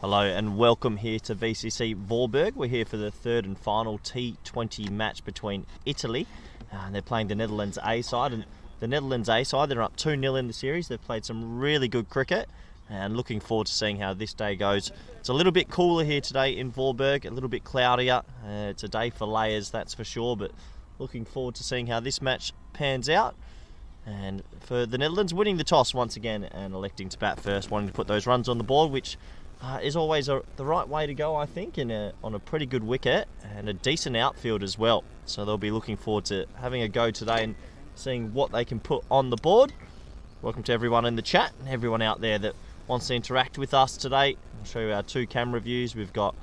Hello and welcome here to VCC Voorburg. We're here for the third and final T20 match between Italy. And they're playing the Netherlands A side. And the Netherlands A side, they're up 2-0 in the series. They've played some really good cricket. And looking forward to seeing how this day goes. It's a little bit cooler here today in Voorburg, a little bit cloudier. It's a day for layers, that's for sure. But looking forward to seeing how this match pans out. And for the Netherlands, winning the toss once again and electing to bat first, wanting to put those runs on the board, which is always the right way to go, I think, on a pretty good wicket and a decent outfield as well. So they'll be looking forward to having a go today and seeing what they can put on the board. Welcome to everyone in the chat and everyone out there that wants to interact with us today. I'll show you our two camera views. We've got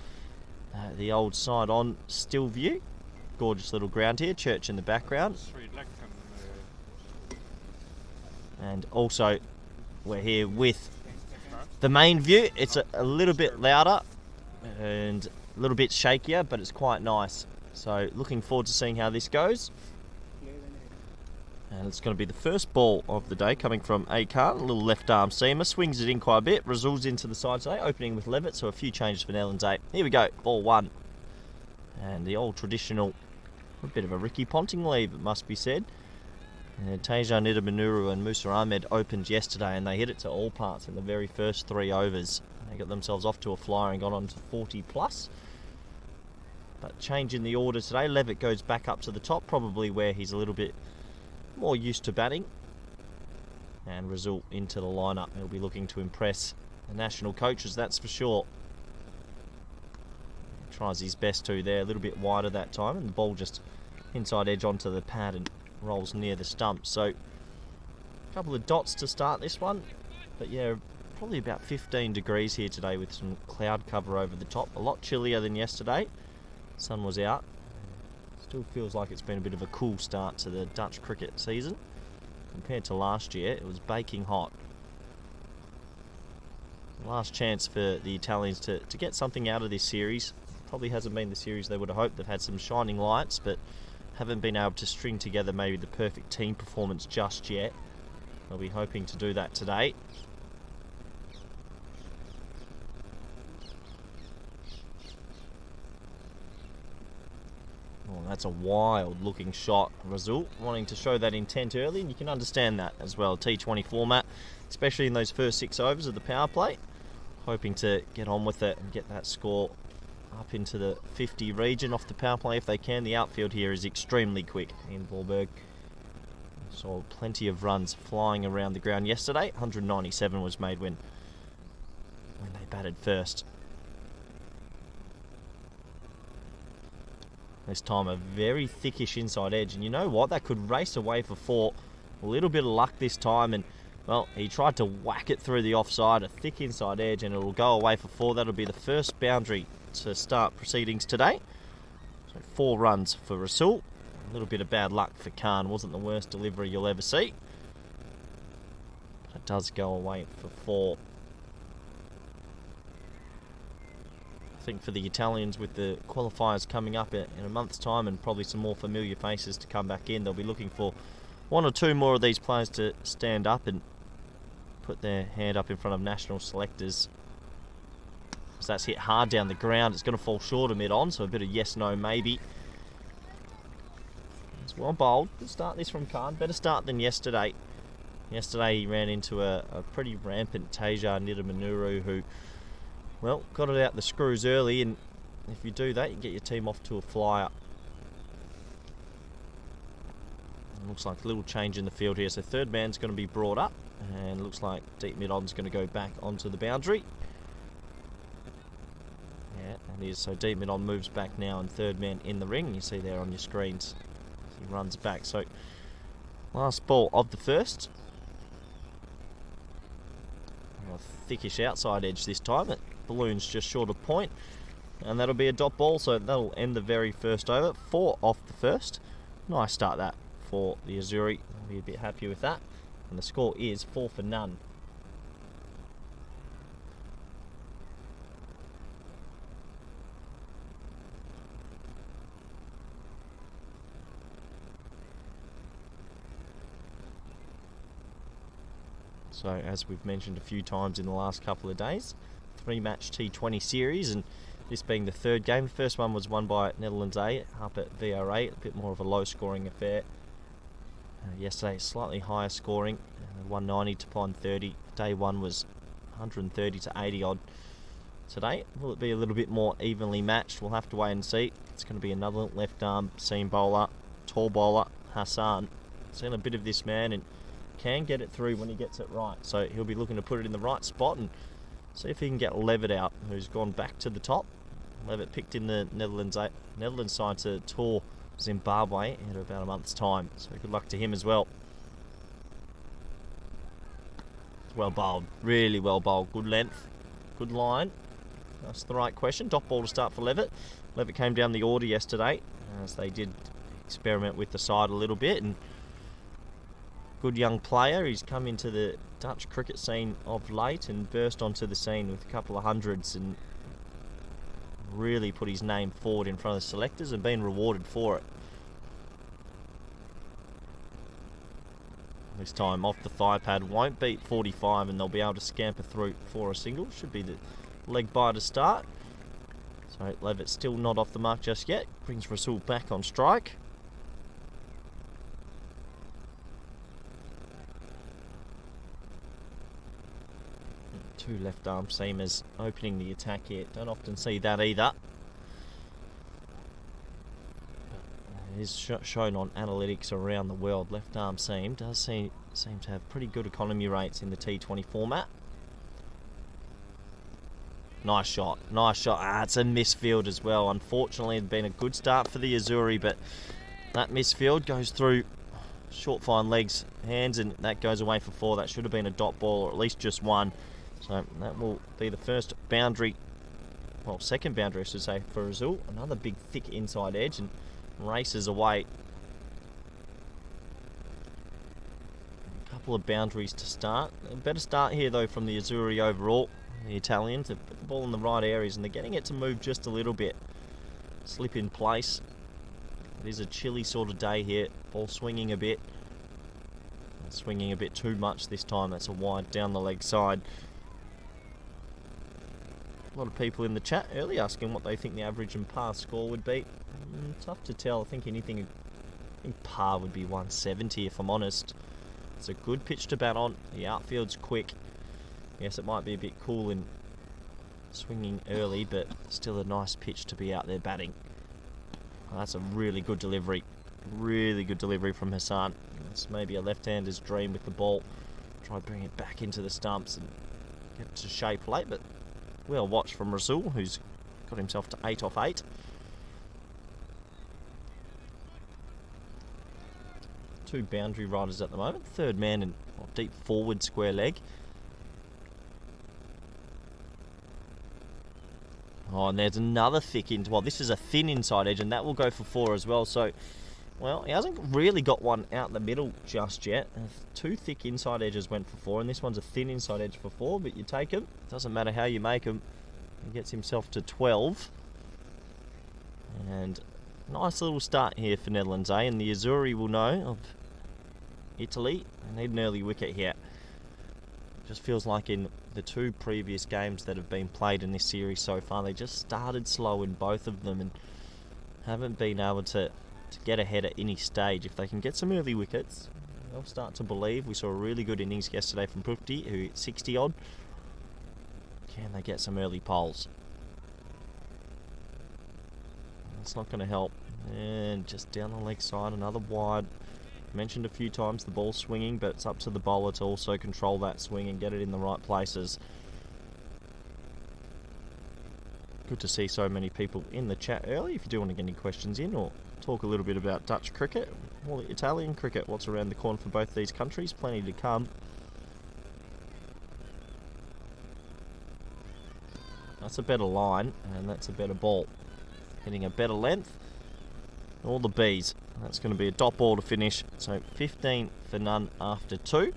the old side-on still view. Gorgeous little ground here, church in the background. And also, we're here with the main view. It's a little bit louder and a little bit shakier, but it's quite nice. So looking forward to seeing how this goes. And it's going to be the first ball of the day coming from Akan, a little left arm seamer, swings it in quite a bit, Razul's into the side today, opening with Levitt, so a few changes for Netherlands 8. Here we go, ball one. And the old traditional, a bit of a Ricky Ponting leave, it must be said. Teja Nidamanuru and Musa Ahmed opened yesterday and they hit it to all parts in the very first 3 overs. They got themselves off to a flyer and got on to 40 plus. But change in the order today. Levitt goes back up to the top, probably where he's a little bit more used to batting. And Razul into the lineup. He'll be looking to impress the national coaches, that's for sure. Tries his best to there, a little bit wider that time, and the ball just inside edge onto the pad and rolls near the stump. So a couple of dots to start this one, but yeah, probably about 15 degrees here today with some cloud cover over the top. A lot chillier than yesterday. Sun was out. Still feels like it's been a bit of a cool start to the Dutch cricket season compared to last year. It was baking hot. Last chance for the Italians to get something out of this series. Probably hasn't been the series they would have hoped. They've had some shining lights, but haven't been able to string together maybe the perfect team performance just yet. They'll be hoping to do that today. Oh, that's a wild looking shot. Razul wanting to show that intent early, and you can understand that as well. T20 format, especially in those first 6 overs of the power play. Hoping to get on with it and get that score up into the 50 region off the power play if they can. The outfield here is extremely quick in Voorburg. Saw plenty of runs flying around the ground yesterday. 197 was made when they batted first. This time a very thickish inside edge, and you know what, that could race away for 4. A little bit of luck this time, and well, he tried to whack it through the offside, a thick inside edge, and it'll go away for 4. That'll be the first boundary to start proceedings today. So 4 runs for Rasul. A little bit of bad luck for Khan. Wasn't the worst delivery you'll ever see. But it does go away for 4. I think for the Italians, with the qualifiers coming up in a month's time and probably some more familiar faces to come back in, they'll be looking for 1 or 2 more of these players to stand up and put their hand up in front of national selectors. So that's hit hard down the ground. It's going to fall short of mid-on, so a bit of yes, no, maybe. It's well bowled. Good start this from Khan. Better start than yesterday. Yesterday he ran into a pretty rampant Teja Nidamanuru who, well, got it out the screws early, and if you do that, you get your team off to a flyer. It looks like a little change in the field here. So third man's going to be brought up, and it looks like deep mid-on's going to go back onto the boundary. Yeah, and it is. So deep mid-on moves back now, and third man in the ring. You see there on your screens. He runs back. So last ball of the first. A thickish outside edge this time. It balloons just short of point, and that'll be a dot ball. So that'll end the very first over. 4 off the first. Nice start that for the Azzurri. I'll be a bit happy with that. And the score is 4 for none. So as we've mentioned a few times in the last couple of days, 3-match T20 series, and this being the third game. The first one was won by Netherlands A up at VRA, a bit more of a low-scoring affair. Yesterday, slightly higher scoring, 190 to 130. Day one was 130 to 80 odd. Today, will it be a little bit more evenly matched? We'll have to wait and see. It's going to be another left-arm seam bowler, tall bowler, Hassan. Seen a bit of this man and can get it through when he gets it right. So he'll be looking to put it in the right spot and see if he can get Levitt out, who's gone back to the top. Levitt picked in the Netherlands side to tour Zimbabwe in about a month's time. So good luck to him as well. Well bowled, really well bowled. Good length, good line. That's the right question. Dot ball to start for Levitt. Levitt came down the order yesterday as they did experiment with the side a little bit, and good young player. He's come into the Dutch cricket scene of late and burst onto the scene with a couple of hundreds and really put his name forward in front of the selectors and been rewarded for it. This time off the thigh pad, won't beat 45 and they'll be able to scamper through for a single. Should be the leg bye to start. So Levitt still not off the mark just yet. Brings Rasul back on strike. Two left arm seamers opening the attack here. Don't often see that either. It is shown on analytics around the world. Left arm seam does seem to have pretty good economy rates in the T20 format. Nice shot, nice shot. It's a misfield as well. Unfortunately, it's been a good start for the Azuri, but that misfield goes through short fine legs, hands, and that goes away for 4. That should have been a dot ball, or at least just one. So that will be the first boundary, well, second boundary I should say, for Azul. Another big thick inside edge and races away. A couple of boundaries to start. A better start here though from the Azuri overall. The Italians have put the ball in the right areas and they're getting it to move just a little bit. Slip in place. It is a chilly sort of day here. Ball swinging a bit. Swinging a bit too much this time. That's a wide down the leg side. A lot of people in the chat early asking what they think the average and par score would be. Tough to tell. I think par would be 170 if I'm honest. It's a good pitch to bat on. The outfield's quick. Yes, it might be a bit cool in swinging early, but still a nice pitch to be out there batting. Oh, that's a really good delivery. Really good delivery from Hassan. It's maybe a left-hander's dream with the ball. Try to bring it back into the stumps and get it to shape late, but well watched from Rasul, who's got himself to 8 off 8. Two boundary riders at the moment. Third man in deep forward square leg. Oh, and there's another thick well, this is a thin inside edge, and that will go for 4 as well. So, well, he hasn't really got one out the middle just yet. Two thick inside edges went for 4, and this one's a thin inside edge for 4, but you take him. Doesn't matter how you make him. He gets himself to 12. And nice little start here for Netherlands A, and the Azuri will know of Italy. They need an early wicket here. Just feels like in the 2 previous games that have been played in this series so far, they just started slow in both of them and haven't been able to get ahead at any stage. If they can get some early wickets, they'll start to believe. We saw a really good innings yesterday from Prufti, who hit 60 odd. Can they get some early poles? That's not going to help. And just down the leg side, another wide. Mentioned a few times the ball swinging, but it's up to the bowler to also control that swing and get it in the right places. Good to see so many people in the chat early. If you do want to get any questions in or talk a little bit about Dutch cricket or Italian cricket, what's around the corner for both these countries, plenty to come. That's a better line and that's a better ball. Hitting a better length. All the Bs. That's going to be a dot ball to finish. So 15 for none after 2.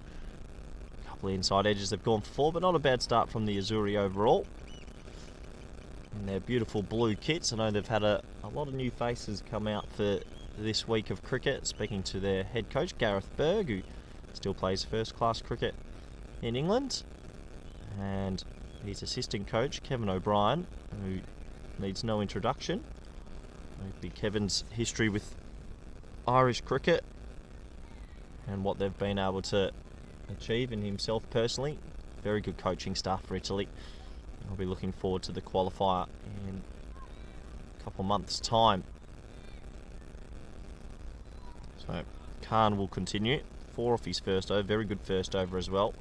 A couple of inside edges have gone for 4, but not a bad start from the Azuri overall. In their beautiful blue kits. I know they've had a lot of new faces come out for this week of cricket. Speaking to their head coach, Gareth Berg, who still plays first class cricket in England. And his assistant coach, Kevin O'Brien, who needs no introduction. Maybe Kevin's history with Irish cricket and what they've been able to achieve in himself personally. Very good coaching staff for Italy. I'll be looking forward to the qualifier in a couple months' time. So Khan will continue. 4 off his first over. Very good first over as well.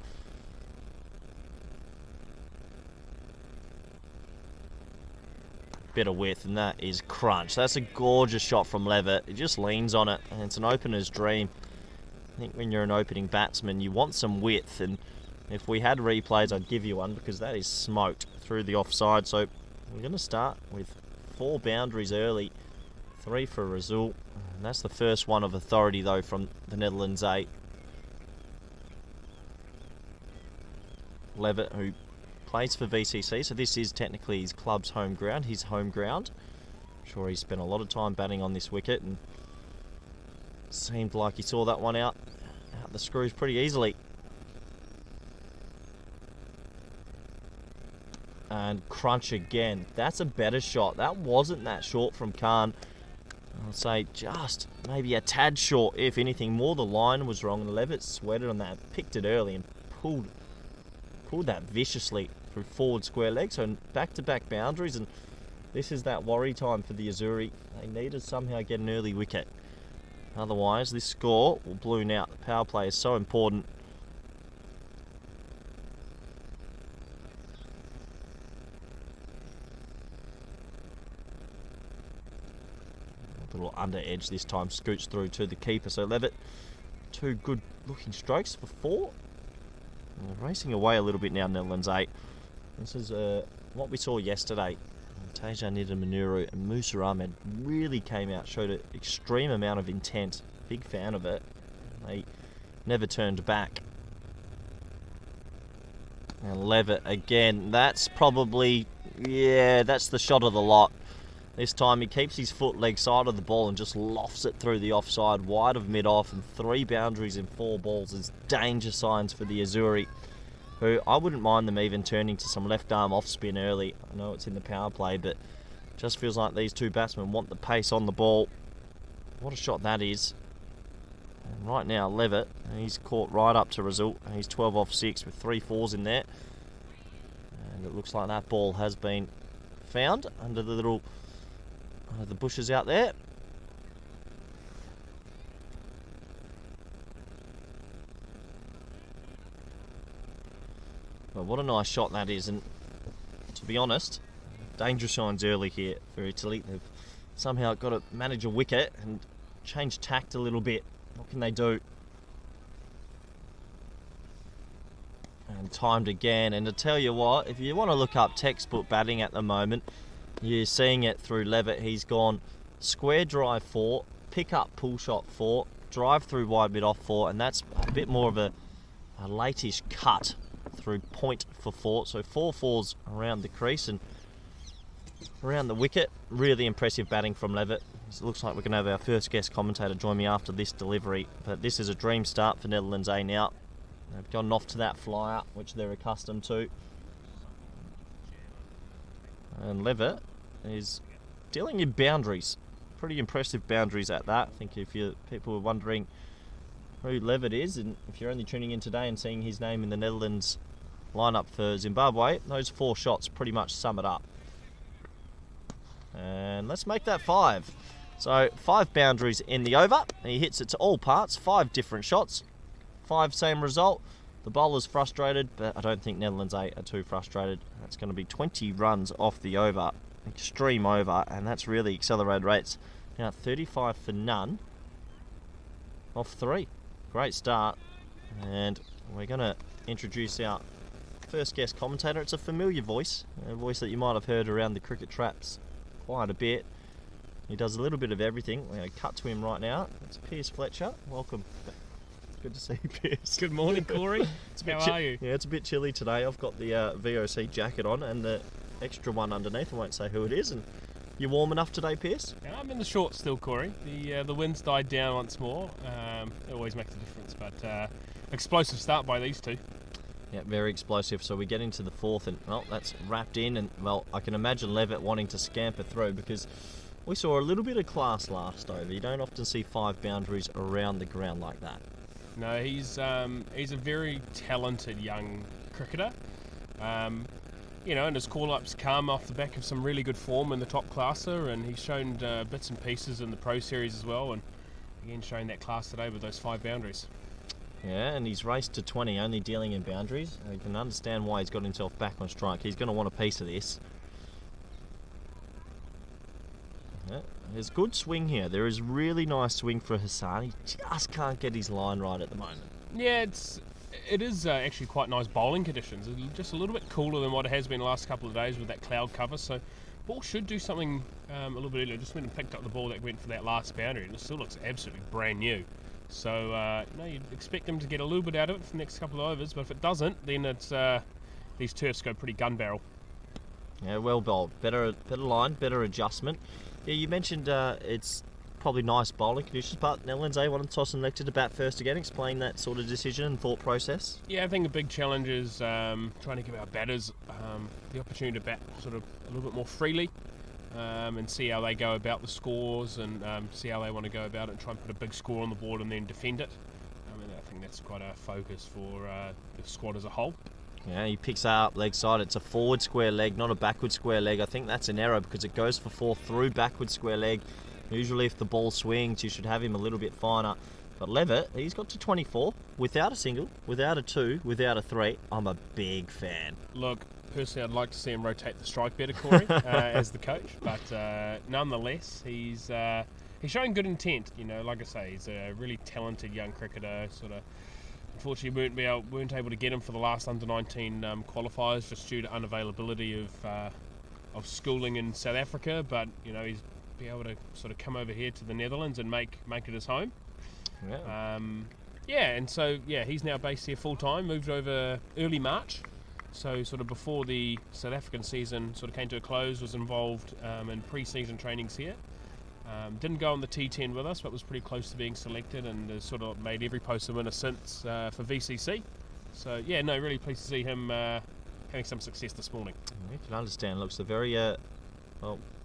Bit of width, and that is crunch. That's a gorgeous shot from Levitt. It just leans on it, and it's an opener's dream. I think when you're an opening batsman, you want some width, and if we had replays, I'd give you one, because that is smoked through the offside. So we're going to start with 4 boundaries early, 3 for Razul, and that's the first one of authority though from the Netherlands 8. Levitt, who plays for VCC, so this is technically his club's home ground, his home ground. I'm sure he spent a lot of time batting on this wicket, and seemed like he saw that one out the screws pretty easily. And crunch again. That's a better shot. That wasn't that short from Khan. I'll say just maybe a tad short, if anything. More the line was wrong, and Levitt sweated on that, picked it early and pulled that viciously through forward square leg. So back-to-back boundaries, and this is that worry time for the Azzurri. They need to somehow get an early wicket. Otherwise, this score will balloon out. The power play is so important. A little under edge this time, scoots through to the keeper. So Levitt, 2 good looking strokes for 4. They're racing away a little bit now, Netherlands 8. This is what we saw yesterday. Teja Nidamanuru and Musa Ahmed really came out, showed an extreme amount of intent. Big fan of it. They never turned back. And Levitt again, that's probably, yeah, that's the shot of the lot. This time he keeps his foot leg side of the ball and just lofts it through the offside, wide of mid-off, and 3 boundaries in 4 balls is danger signs for the Azzurri, who I wouldn't mind them even turning to some left arm off spin early. I know it's in the power play, but just feels like these 2 batsmen want the pace on the ball. What a shot that is. And right now Levitt, he's caught right up to Razul. He's 12 off 6 with 3 fours in there. And it looks like that ball has been found under the bushes out there. But what a nice shot that is, and to be honest, danger signs early here for Italy. They've somehow got to manage a wicket and change tact a little bit. What can they do? And timed again, and to tell you what, if you want to look up textbook batting at the moment, you're seeing it through Levitt. He's gone square drive 4, pick up pull shot 4, drive through wide mid off 4, and that's a bit more of a late-ish cut through point for 4. So 4 fours around the crease and around the wicket. Really impressive batting from Levitt. It looks like we're going to have our first guest commentator join me after this delivery. But this is a dream start for Netherlands A now. They've gone off to that flyer, which they're accustomed to. And Levitt is dealing in boundaries. Pretty impressive boundaries at that. I think if people were wondering who Levitt is, and if you're only tuning in today and seeing his name in the Netherlands lineup for Zimbabwe, those 4 shots pretty much sum it up. And let's make that 5. So 5 boundaries in the over. He hits it to all parts, 5 different shots, 5 same result. The bowler's frustrated, but I don't think Netherlands 8 are too frustrated. That's going to be 20 runs off the over, extreme over, and that's really accelerated rates. Now 35 for none off 3. Great start, and we're going to introduce our first guest commentator. It's a familiar voice, a voice that you might have heard around the cricket traps quite a bit. He does a little bit of everything. We're going to cut to him right now. It's Piers Fletcher. Welcome. Good to see you, Piers. Good morning, Corey. How are you? Yeah, it's a bit chilly today. I've got the VOC jacket on and the extra one underneath. I won't say who it is. And you warm enough today, Piers? Yeah, I'm in the shorts still, Corey. The wind's died down once more. It always makes a difference, but explosive start by these 2. Yeah, very explosive. So we get into the fourth, and well, that's wrapped in, and well, I can imagine Levitt wanting to scamper through because we saw a little bit of class last over. You don't often see 5 boundaries around the ground like that. No, he's a very talented young cricketer. And his call-ups come off the back of some really good form in the top classer, and he's shown bits and pieces in the Pro Series as well, and again showing that class today with those 5 boundaries. Yeah, and he's raced to 20, only dealing in boundaries. You can understand why he's got himself back on strike. He's going to want a piece of this. Yeah, there's good swing here. There is really nice swing for Hassan. He just can't get his line right at the moment. Yeah, it is actually quite nice bowling conditions. It's just a little bit cooler than what it has been the last couple of days with that cloud cover. So ball should do something a little bit earlier. Just went and picked up the ball that went for that last boundary, and it still looks absolutely brand new. So you'd expect him to get a little bit out of it for the next couple of overs, but if it doesn't, then it's these turfs go pretty gun barrel. Yeah, well bowled. Better line, better adjustment. Yeah, you mentioned it's probably nice bowling conditions, but Netherlands wanted to toss and elected to bat first again. Explain that sort of decision and thought process. Yeah, I think the big challenge is trying to give our batters the opportunity to bat sort of a little bit more freely. And see how they go about the scores, and see how they want to go about it and try and put a big score on the board and then defend it. I think that's quite a focus for the squad as a whole. Yeah, he picks up leg side. It's a forward square leg, not a backward square leg. I think that's an error because it goes for 4 through backward square leg. Usually if the ball swings, you should have him a little bit finer. But Levitt, he's got to 24 without a single, without a 2, without a 3. I'm a big fan. Look, personally, I'd like to see him rotate the strike better, Corey, as the coach. But nonetheless, he's showing good intent. Like I say, he's a really talented young cricketer. Unfortunately, weren't able to get him for the last under-19 qualifiers just due to unavailability of schooling in South Africa. But he's be able to sort of come over here to the Netherlands and make it his home. Yeah. He's now based here full time. Moved over early March. So sort of before the South African season sort of came to a close, was involved in pre-season trainings here. Didn't go on the T10 with us, but was pretty close to being selected, and has sort of made every post a winner since for VCC. So really pleased to see him having some success this morning. You can understand. Looks a very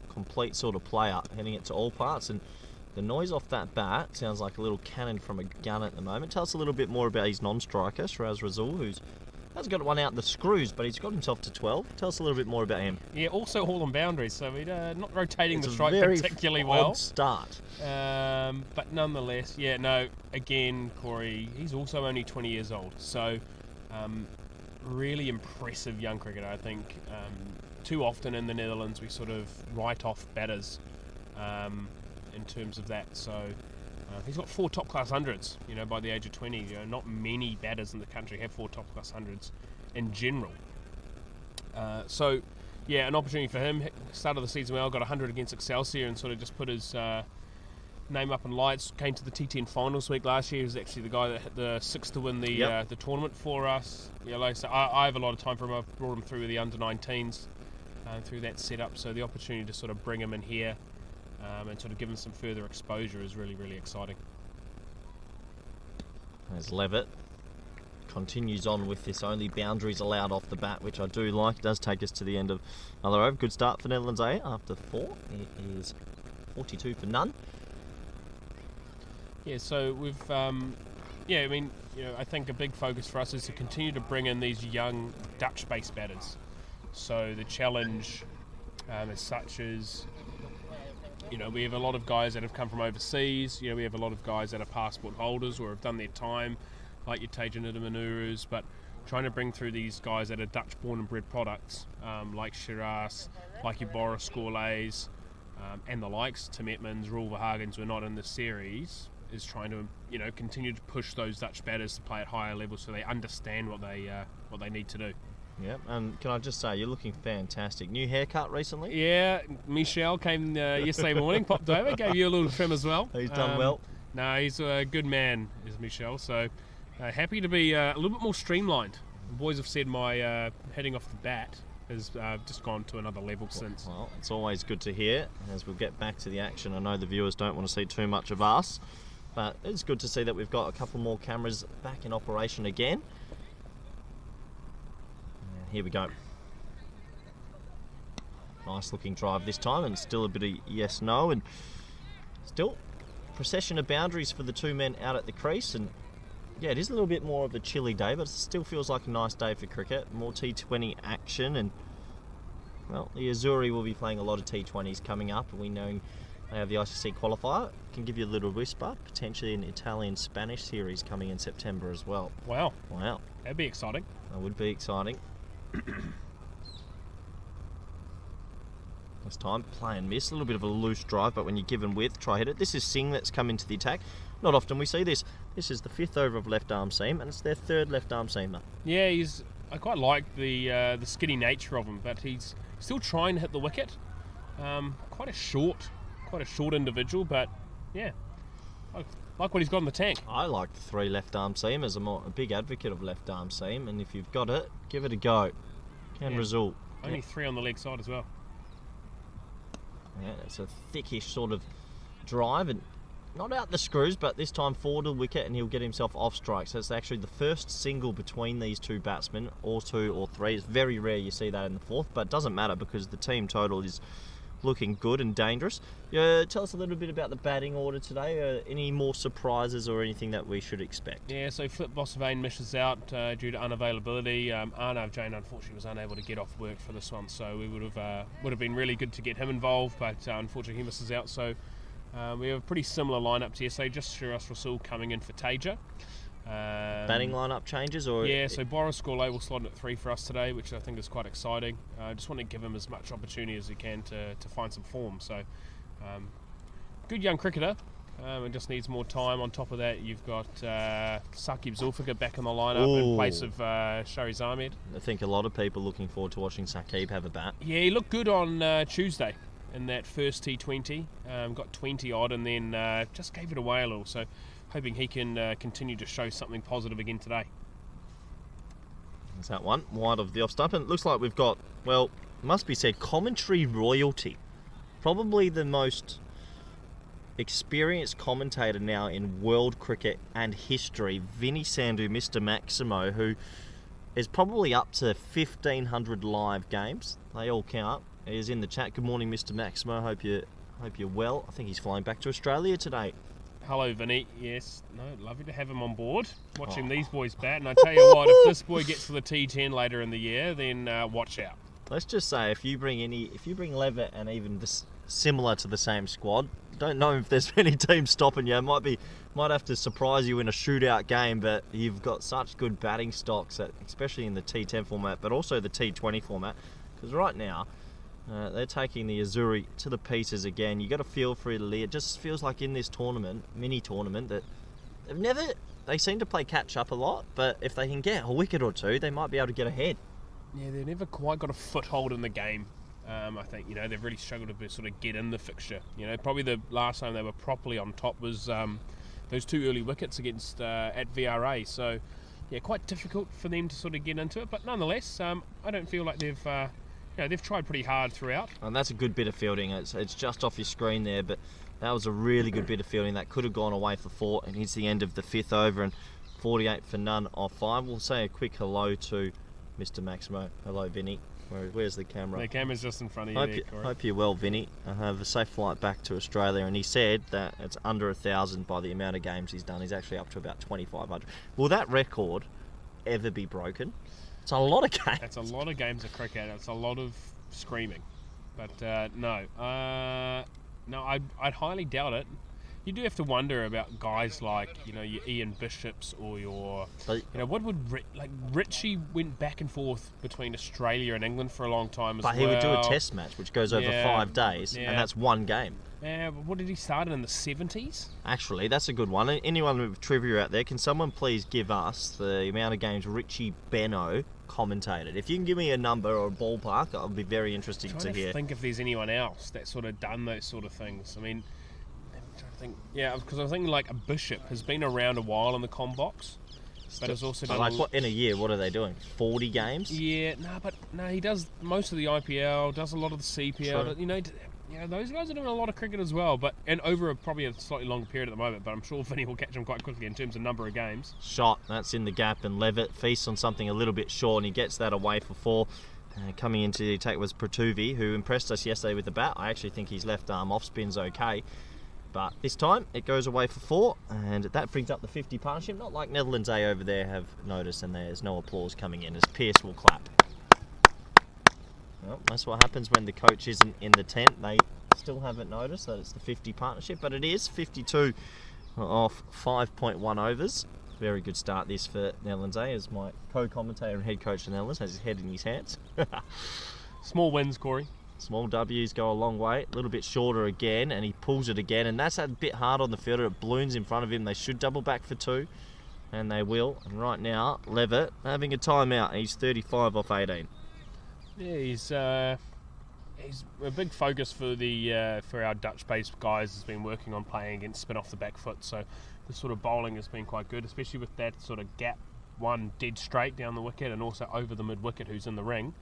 complete sort of player, heading it to all parts, and the noise off that bat sounds like a little cannon from a gun at the moment. Tell us a little bit more about his non-striker, Shiraz Razul, who's hasn't got one out the screws, but he's got himself to 12. Tell us a little bit more about him. Yeah, also all on boundaries, so we're not rotating the strike particularly well. Odd start. But nonetheless, again, Corey, he's also only 20 years old, so really impressive young cricketer. I think too often in the Netherlands we sort of write off batters in terms of that. So he's got 4 top-class hundreds, by the age of 20. Not many batters in the country have 4 top-class hundreds in general. An opportunity for him. Start of the season well, got 100 against Excelsior and sort of just put his name up in lights. Came to the T10 finals week last year. He was actually the guy that hit the 6 to win the tournament for us. I have a lot of time for him. I've brought him through the under-19s through that setup. So the opportunity to sort of bring him in here and sort of give him some further exposure is really, really exciting. As Levitt continues on with this only boundaries allowed off the bat, which I do like. It does take us to the end of another over. Good start for Netherlands after 4. It is 42 for none. Yeah, so we've, I think a big focus for us is to continue to bring in these young Dutch-based batters. So the challenge as such is, we have a lot of guys that have come from overseas. We have a lot of guys that are passport holders or have done their time, like your Tejan Manurus, but trying to bring through these guys that are Dutch-born and bred products, like Shiraz, like your Boris Scorlays, and the likes. Tim Etmans, Roel Verhagens were not in the series, is trying to, continue to push those Dutch batters to play at higher levels so they understand what they need to do. Yeah, and can I just say, you're looking fantastic. New haircut recently? Yeah, Michelle came yesterday morning, popped over, gave you a little trim as well. He's done well. No, he's a good man, is Michelle. So happy to be a little bit more streamlined. The boys have said my heading off the bat has just gone to another level since. Well, it's always good to hear. As we'll get back to the action, I know the viewers don't want to see too much of us, but it's good to see that we've got a couple more cameras back in operation again. Here we go. Nice looking drive this time, and still a bit of yes-no, and still procession of boundaries for the two men out at the crease. And yeah, it is a little bit more of a chilly day, but it still feels like a nice day for cricket. More T20 action, and well, the Azzurri will be playing a lot of T20s coming up, and we know they have the ICC qualifier. Can give you a little whisper, potentially an Italian-Spanish series coming in September as well. Wow. Wow. That'd be exciting. That would be exciting. This time, play and miss. A little bit of a loose drive, but when you're given width, try hit it. This is Singh that's come into the attack. Not often we see this. This is the 5th over of left arm seam, and it's their 3rd left arm seamer. Yeah, I quite like the skinny nature of him, but he's still trying to hit the wicket. Quite a short individual, but yeah, I like what he's got in the tank. I like the 3 left arm seamers. I'm a big advocate of left arm seam, and if you've got it, give it a go. Can result. Only 3 on the leg side as well. Yeah, it's a thickish sort of drive, and not out the screws, but this time forward to the wicket, and he'll get himself off strike. So it's actually the first single between these two batsmen, or 2 or 3. It's very rare you see that in the 4th, but it doesn't matter because the team total is looking good and dangerous. Tell us a little bit about the batting order today. Any more surprises or anything that we should expect? Yeah, so Flip Bossavain misses out due to unavailability. Arnav Jain unfortunately was unable to get off work for this one, so we would have been really good to get him involved, but unfortunately he misses out. So we have a pretty similar lineup to yesterday. Just Shiraz Rasul coming in for Taja. Batting lineup changes, or yeah, so Boris Gourlay will slot in at 3 for us today, which I think is quite exciting. I just want to give him as much opportunity as he can to find some form. So good young cricketer, and just needs more time. On top of that, you've got Saqib Zulfikar back in the lineup in place of Shariz Ahmed. I think a lot of people looking forward to watching Saqib have a bat. Yeah, he looked good on Tuesday in that first T20. Got 20 odd, and then just gave it away a little. So hoping he can continue to show something positive again today. There's that one, wide of the off stump. And it looks like we've got, well, must be said, commentary royalty. Probably the most experienced commentator now in world cricket and history, Vinny Sandhu, Mr. Maximo, who is probably up to 1,500 live games. They all count. He is in the chat. Good morning, Mr. Maximo. Hope you're well. I think he's flying back to Australia today. Hello, Vinny. Yes, no, lovely to have him on board, watching these boys bat. And I tell you what, if this boy gets to the T10 later in the year, then watch out. Let's just say, if you bring Levitt and even this similar to the same squad, don't know if there's many teams stopping you. Might have to surprise you in a shootout game, but you've got such good batting stocks, especially in the T10 format, but also the T20 format. Because right now, they're taking the Azzurri to the pieces again. You got a feel for Italy. It just feels like in this mini tournament, that they seem to play catch up a lot, but if they can get a wicket or 2, they might be able to get ahead. Yeah, they've never quite got a foothold in the game. I think they've really struggled to sort of get in the fixture. Probably the last time they were properly on top was those 2 early wickets against at VRA. So yeah, quite difficult for them to sort of get into it. But nonetheless, I don't feel like they've tried pretty hard throughout. And that's a good bit of fielding. It's just off your screen there, but that was a really good bit of fielding. That could have gone away for 4, and it's the end of the 5th over, and 48 for none off 5. We'll say a quick hello to Mr. Maximo. Hello, Vinny. Where's the camera? The camera's just in front of you. Hope you're well, Vinny. Have a safe flight back to Australia. And he said that it's under 1,000 by the amount of games he's done. He's actually up to about 2,500. Will that record ever be broken? It's a lot of games. It's a lot of games of cricket. It's a lot of screaming. But no. I'd highly doubt it. You do have to wonder about guys like, your Ian Bishops or what would Richie went back and forth between Australia and England for a long time as well. But he would do a test match, which goes over 5 days, and that's 1 game. Yeah, but what did he start in the 70s? Actually, that's a good one. Anyone with trivia out there, can someone please give us the amount of games Richie Beno commentated? If you can give me a number or a ballpark, that would be very interesting to hear. Think if there's anyone else that's sort of done those sort of things. I mean, I'm trying to think. Yeah, because I'm thinking like a Bishop has been around a while in the com box, but has also done what in a year. What are they doing? 40 games? Yeah, he does most of the IPL, does a lot of the CPL. Yeah, those guys are doing a lot of cricket as well, and over probably a slightly longer period at the moment, but I'm sure Vinny will catch them quite quickly in terms of number of games. Shot, that's in the gap, and Levitt feasts on something a little bit short, and he gets that away for 4. Coming into the attack was Pratuvi, who impressed us yesterday with the bat. I actually think his left arm off spin's okay, but this time it goes away for 4, and that brings up the 50 partnership. Not like Netherlands A over there have noticed, and there's no applause coming in as Pearce will clap. Well, that's what happens when the coach isn't in the tent. They still haven't noticed that it's the 50 partnership, but it is 52 off 5.1 overs. Very good start this for Netherlands A, as my co-commentator and head coach of Netherlands has his head in his hands. Small wins, Corey. Small W's go a long way. A little bit shorter again, and he pulls it again, and that's a bit hard on the fielder. It balloons in front of him. They should double back for 2, and they will. And right now, Levitt having a timeout. He's 35 off 18. Yeah, he's a big focus for our Dutch-based guys. Has been working on playing against spin off the back foot. So the sort of bowling has been quite good, especially with that sort of gap one dead straight down the wicket and also over the mid wicket who's in the ring.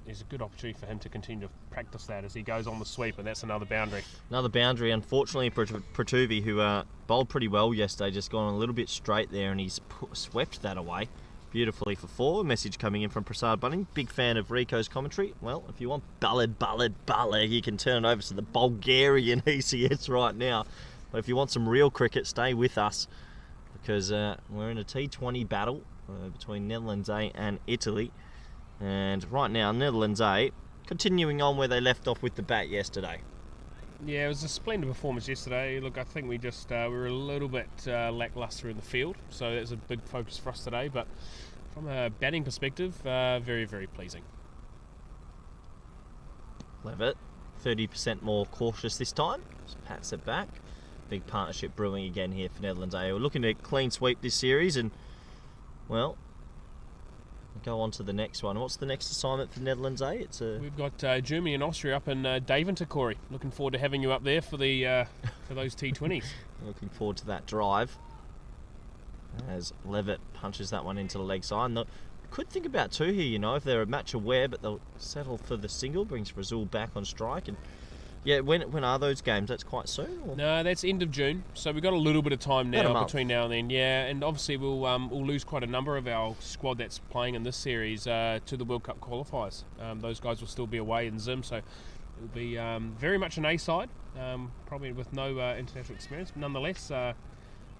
There's a good opportunity for him to continue to practice that as he goes on the sweep, and that's another boundary. Another boundary, unfortunately, Pratuvi, who bowled pretty well yesterday, just gone a little bit straight there, and he's swept that away beautifully for 4. A message coming in from Prasad Bunning, big fan of Rico's commentary. Well, if you want ballad, you can turn it over to the Bulgarian ECS right now. But if you want some real cricket, stay with us, because we're in a T20 battle between Netherlands A and Italy. And right now, Netherlands A continuing on where they left off with the bat yesterday. Yeah, it was a splendid performance yesterday. Look, I think we were a little bit lacklustre in the field, so that's a big focus for us today. But from a batting perspective, very, very pleasing. Levitt, 30% more cautious this time. Just pats it back. Big partnership brewing again here for Netherlands A. We're looking to clean sweep this series, and, well, go on to the next one. What's the next assignment for Netherlands A? We've got Germany and Austria up in Deventer, Corey. Looking forward to having you up there for the for those T20s. Looking forward to that drive. As Levitt punches that one into the leg side. And could think about 2 here, you know, if they're a match aware, but they'll settle for the single. Brings Brazil back on strike. And yeah, when are those games? That's quite soon? Or? No, that's end of June. So we've got a little bit of time now between now and then. Yeah, and obviously we'll lose quite a number of our squad that's playing in this series to the World Cup qualifiers. Those guys will still be away in Zim, so it'll be very much an A side, probably with no international experience. But nonetheless,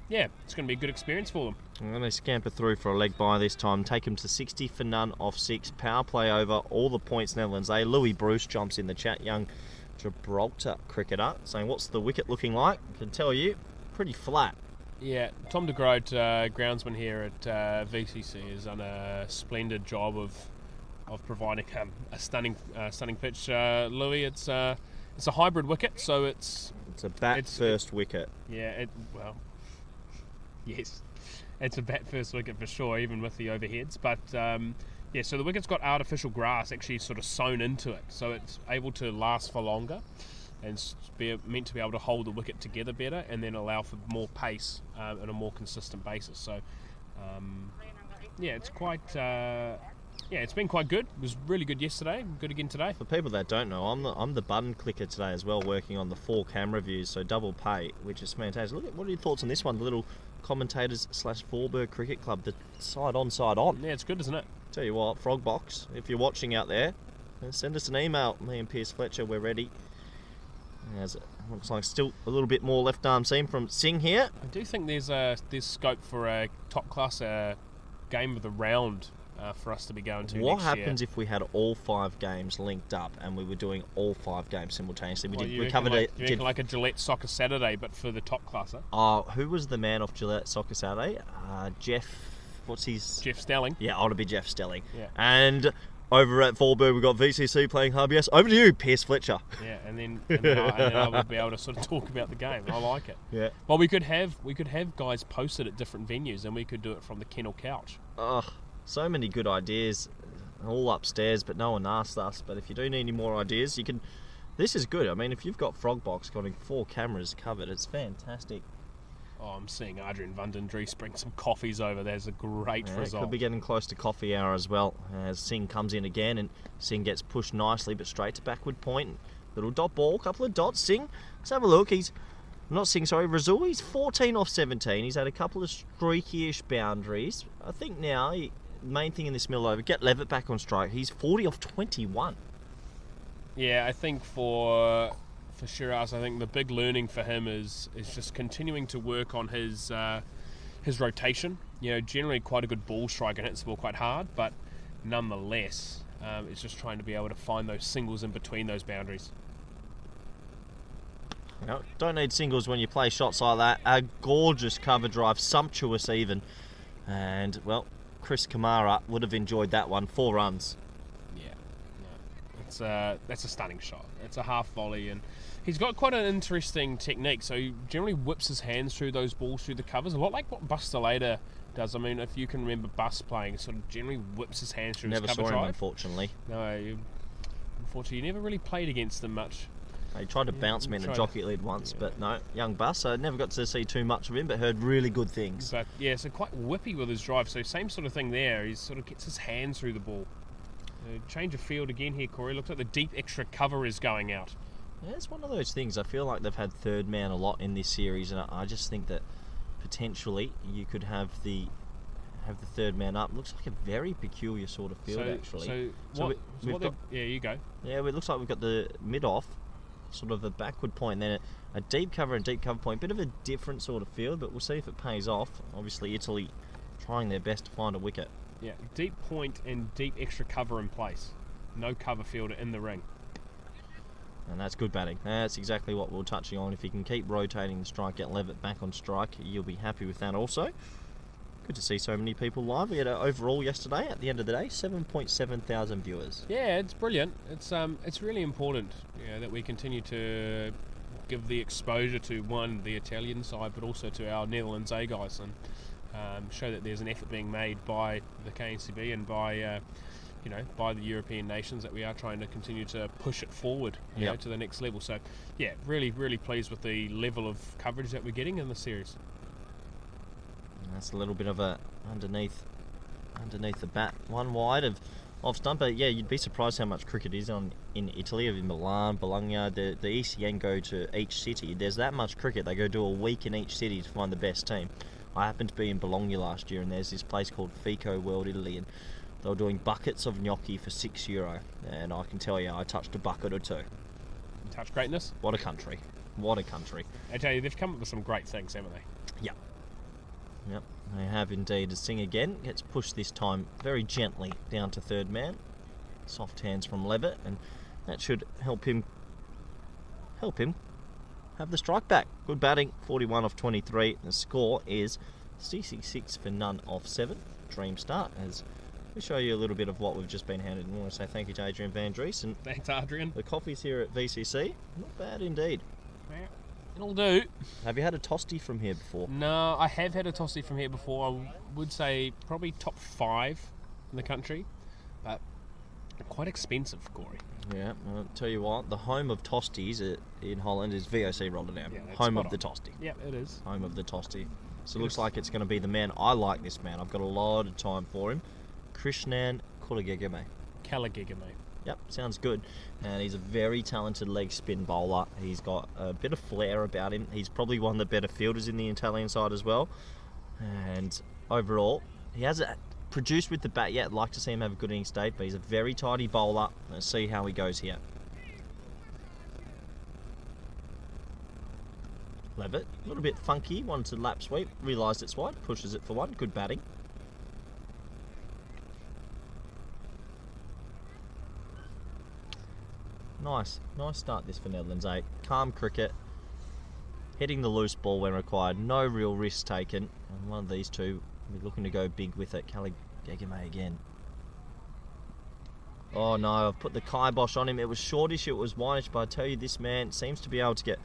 yeah, it's going to be a good experience for them. And they scamper through for a leg bye this time. Take them to 60 for none off 6. Power play over all the points Netherlands A. Louis Bruce jumps in the chat. Young Gibraltar cricketer, saying, what's the wicket looking like? I can tell you, pretty flat. Yeah, Tom de Groot, groundsman here at VCC, has done a splendid job of providing a stunning pitch. Louis, it's a hybrid wicket, so it's a bat first wicket. Yeah, yes, it's a bat first wicket for sure, even with the overheads. But yeah, so the wicket's got artificial grass actually sort of sewn into it, so it's able to last for longer and meant to be able to hold the wicket together better and then allow for more pace on a more consistent basis. So yeah, it's quite it's been quite good. It was really good yesterday, good again today. For people that don't know, I'm the button clicker today as well, working on the 4 camera views, so double pay, which is fantastic. Look, what are your thoughts on this one, the little commentators / Vorburg Cricket Club, the side on, side on? Yeah, it's good, isn't it? Tell you what, Frogbox, if you're watching out there, send us an email. Me and Pierce Fletcher, we're ready. As it looks like still a little bit more left arm seam from Singh here. I do think there's scope for a top class game of the round for us to be going to. What happens if we had all 5 games linked up and we were doing all 5 games simultaneously? We covered like a Gillette Soccer Saturday, but for the top classer. Who was the man off Gillette Soccer Saturday? Jeff. What's his? Jeff Stelling. Yeah, ought to be Jeff Stelling. Yeah. And over at Vorburg, we've got VCC playing HBS. Over to you, Pierce Fletcher. Yeah, and then I will be able to sort of talk about the game. I like it. Yeah. Well, we could have guys posted at different venues, and we could do it from the kennel couch. Oh, so many good ideas, all upstairs, but no one asked us. But if you do need any more ideas, you can. This is good. I mean, if you've got Frogbox got 4 cameras covered, it's fantastic. Oh, I'm seeing Adrian Vandendries bring some coffees over. There's a great result. Could be getting close to coffee hour as well, as Singh comes in again, and Singh gets pushed nicely, but straight to backward point. Little dot ball, couple of dots. Singh, let's have a look. Razul, he's 14 off 17. He's had a couple of streaky-ish boundaries. I think now, main thing in this middle over, get Levitt back on strike. He's 40 off 21. Yeah, I think for Shiraz, I think the big learning for him is just continuing to work on his rotation. Generally quite a good ball striker and hits the ball quite hard, but nonetheless, it's just trying to be able to find those singles in between those boundaries. No, don't need singles when you play shots like that. A gorgeous cover drive, sumptuous even. And, well, Chris Kamara would have enjoyed that one. 4 runs. Yeah, that's a stunning shot. It's a half volley, and he's got quite an interesting technique. So he generally whips his hands through those balls, through the covers, a lot like what Buster Later does. I mean, if you can remember Bus playing, sort of generally whips his hands through his cover drive. Never saw him, unfortunately. No, unfortunately, you never really played against him much. He tried to bounce me in a jockey lead once, but no, young Bus. I never got to see too much of him, but heard really good things. But yeah, so quite whippy with his drive. So same sort of thing there. He sort of gets his hands through the ball. Change of field again here, Corey. Looks like the deep extra cover is going out. Yeah, it's one of those things. I feel like they've had third man a lot in this series, and I just think that potentially you could have the third man up. Looks like a very peculiar sort of field, actually. Yeah, you go. Yeah, it looks like we've got the mid off, sort of a backward point, then a deep cover and deep cover point. Bit of a different sort of field, but we'll see if it pays off. Obviously, Italy trying their best to find a wicket. Yeah, deep point and deep extra cover in place. No cover fielder in the ring. And that's good batting. That's exactly what we're touching on. If you can keep rotating the strike, get Levitt back on strike, you'll be happy with that also. Good to see so many people live. We had overall yesterday, at the end of the day, 7.7 thousand viewers. Yeah, it's brilliant. It's really important that we continue to give the exposure to, one, the Italian side, but also to our Netherlands A guys, and show that there's an effort being made by the KNCB and by by the European nations, that we are trying to continue to push it forward to the next level. So yeah, really, really pleased with the level of coverage that we're getting in the series. And that's a little bit of a underneath the bat, one wide of stump. But yeah, you'd be surprised how much cricket is on in Italy, in Milan, Bologna. The ECN go to each city. There's that much cricket. They go do a week in each city to find the best team. I happened to be in Bologna last year, and there's this place called Fico World Italy, and they were doing buckets of gnocchi for €6, and I can tell you, I touched a bucket or two. Touch greatness. What a country! What a country! I tell you, they've come up with some great things, haven't they? Yep, they have indeed. As Singh again gets pushed this time very gently down to third man. Soft hands from Levitt, and that should help him have the strike back. Good batting, 41 off 23. The score is 66 for none off 7. Dream start as we show you a little bit of what we've just been handed. And I want to say thank you to Adrian Van Dries. And thanks, Adrian. The coffees here at VCC, not bad indeed. Yeah, it'll do. Have you had a tosti from here before? No, I have had a tosti from here before. I would say probably top 5 in the country, but quite expensive, Corey. Yeah, I'll tell you what, the home of tosties in Holland is VOC Rotterdam. Yeah, home of the tosti. Yeah, it is. Home of the tosti. So it looks like it's going to be the man. I like this man. I've got a lot of time for him. Krishnan Kalagegame. Yep, sounds good. And he's a very talented leg spin bowler. He's got a bit of flair about him. He's probably one of the better fielders in the Italian side as well. And overall, he hasn't produced with the bat yet. I'd like to see him have a good innings state, but he's a very tidy bowler. Let's see how he goes here. Levitt, a little bit funky, wanted to lap sweep, realised it's wide, pushes it for one, good batting. Nice start this for Netherlands 8. Calm cricket, hitting the loose ball when required, no real risk taken. And one of these two will be looking to go big with it. Kalagegame again. Oh no, I've put the kibosh on him. It was shortish, it was wideish, but I tell you, this man seems to be able to get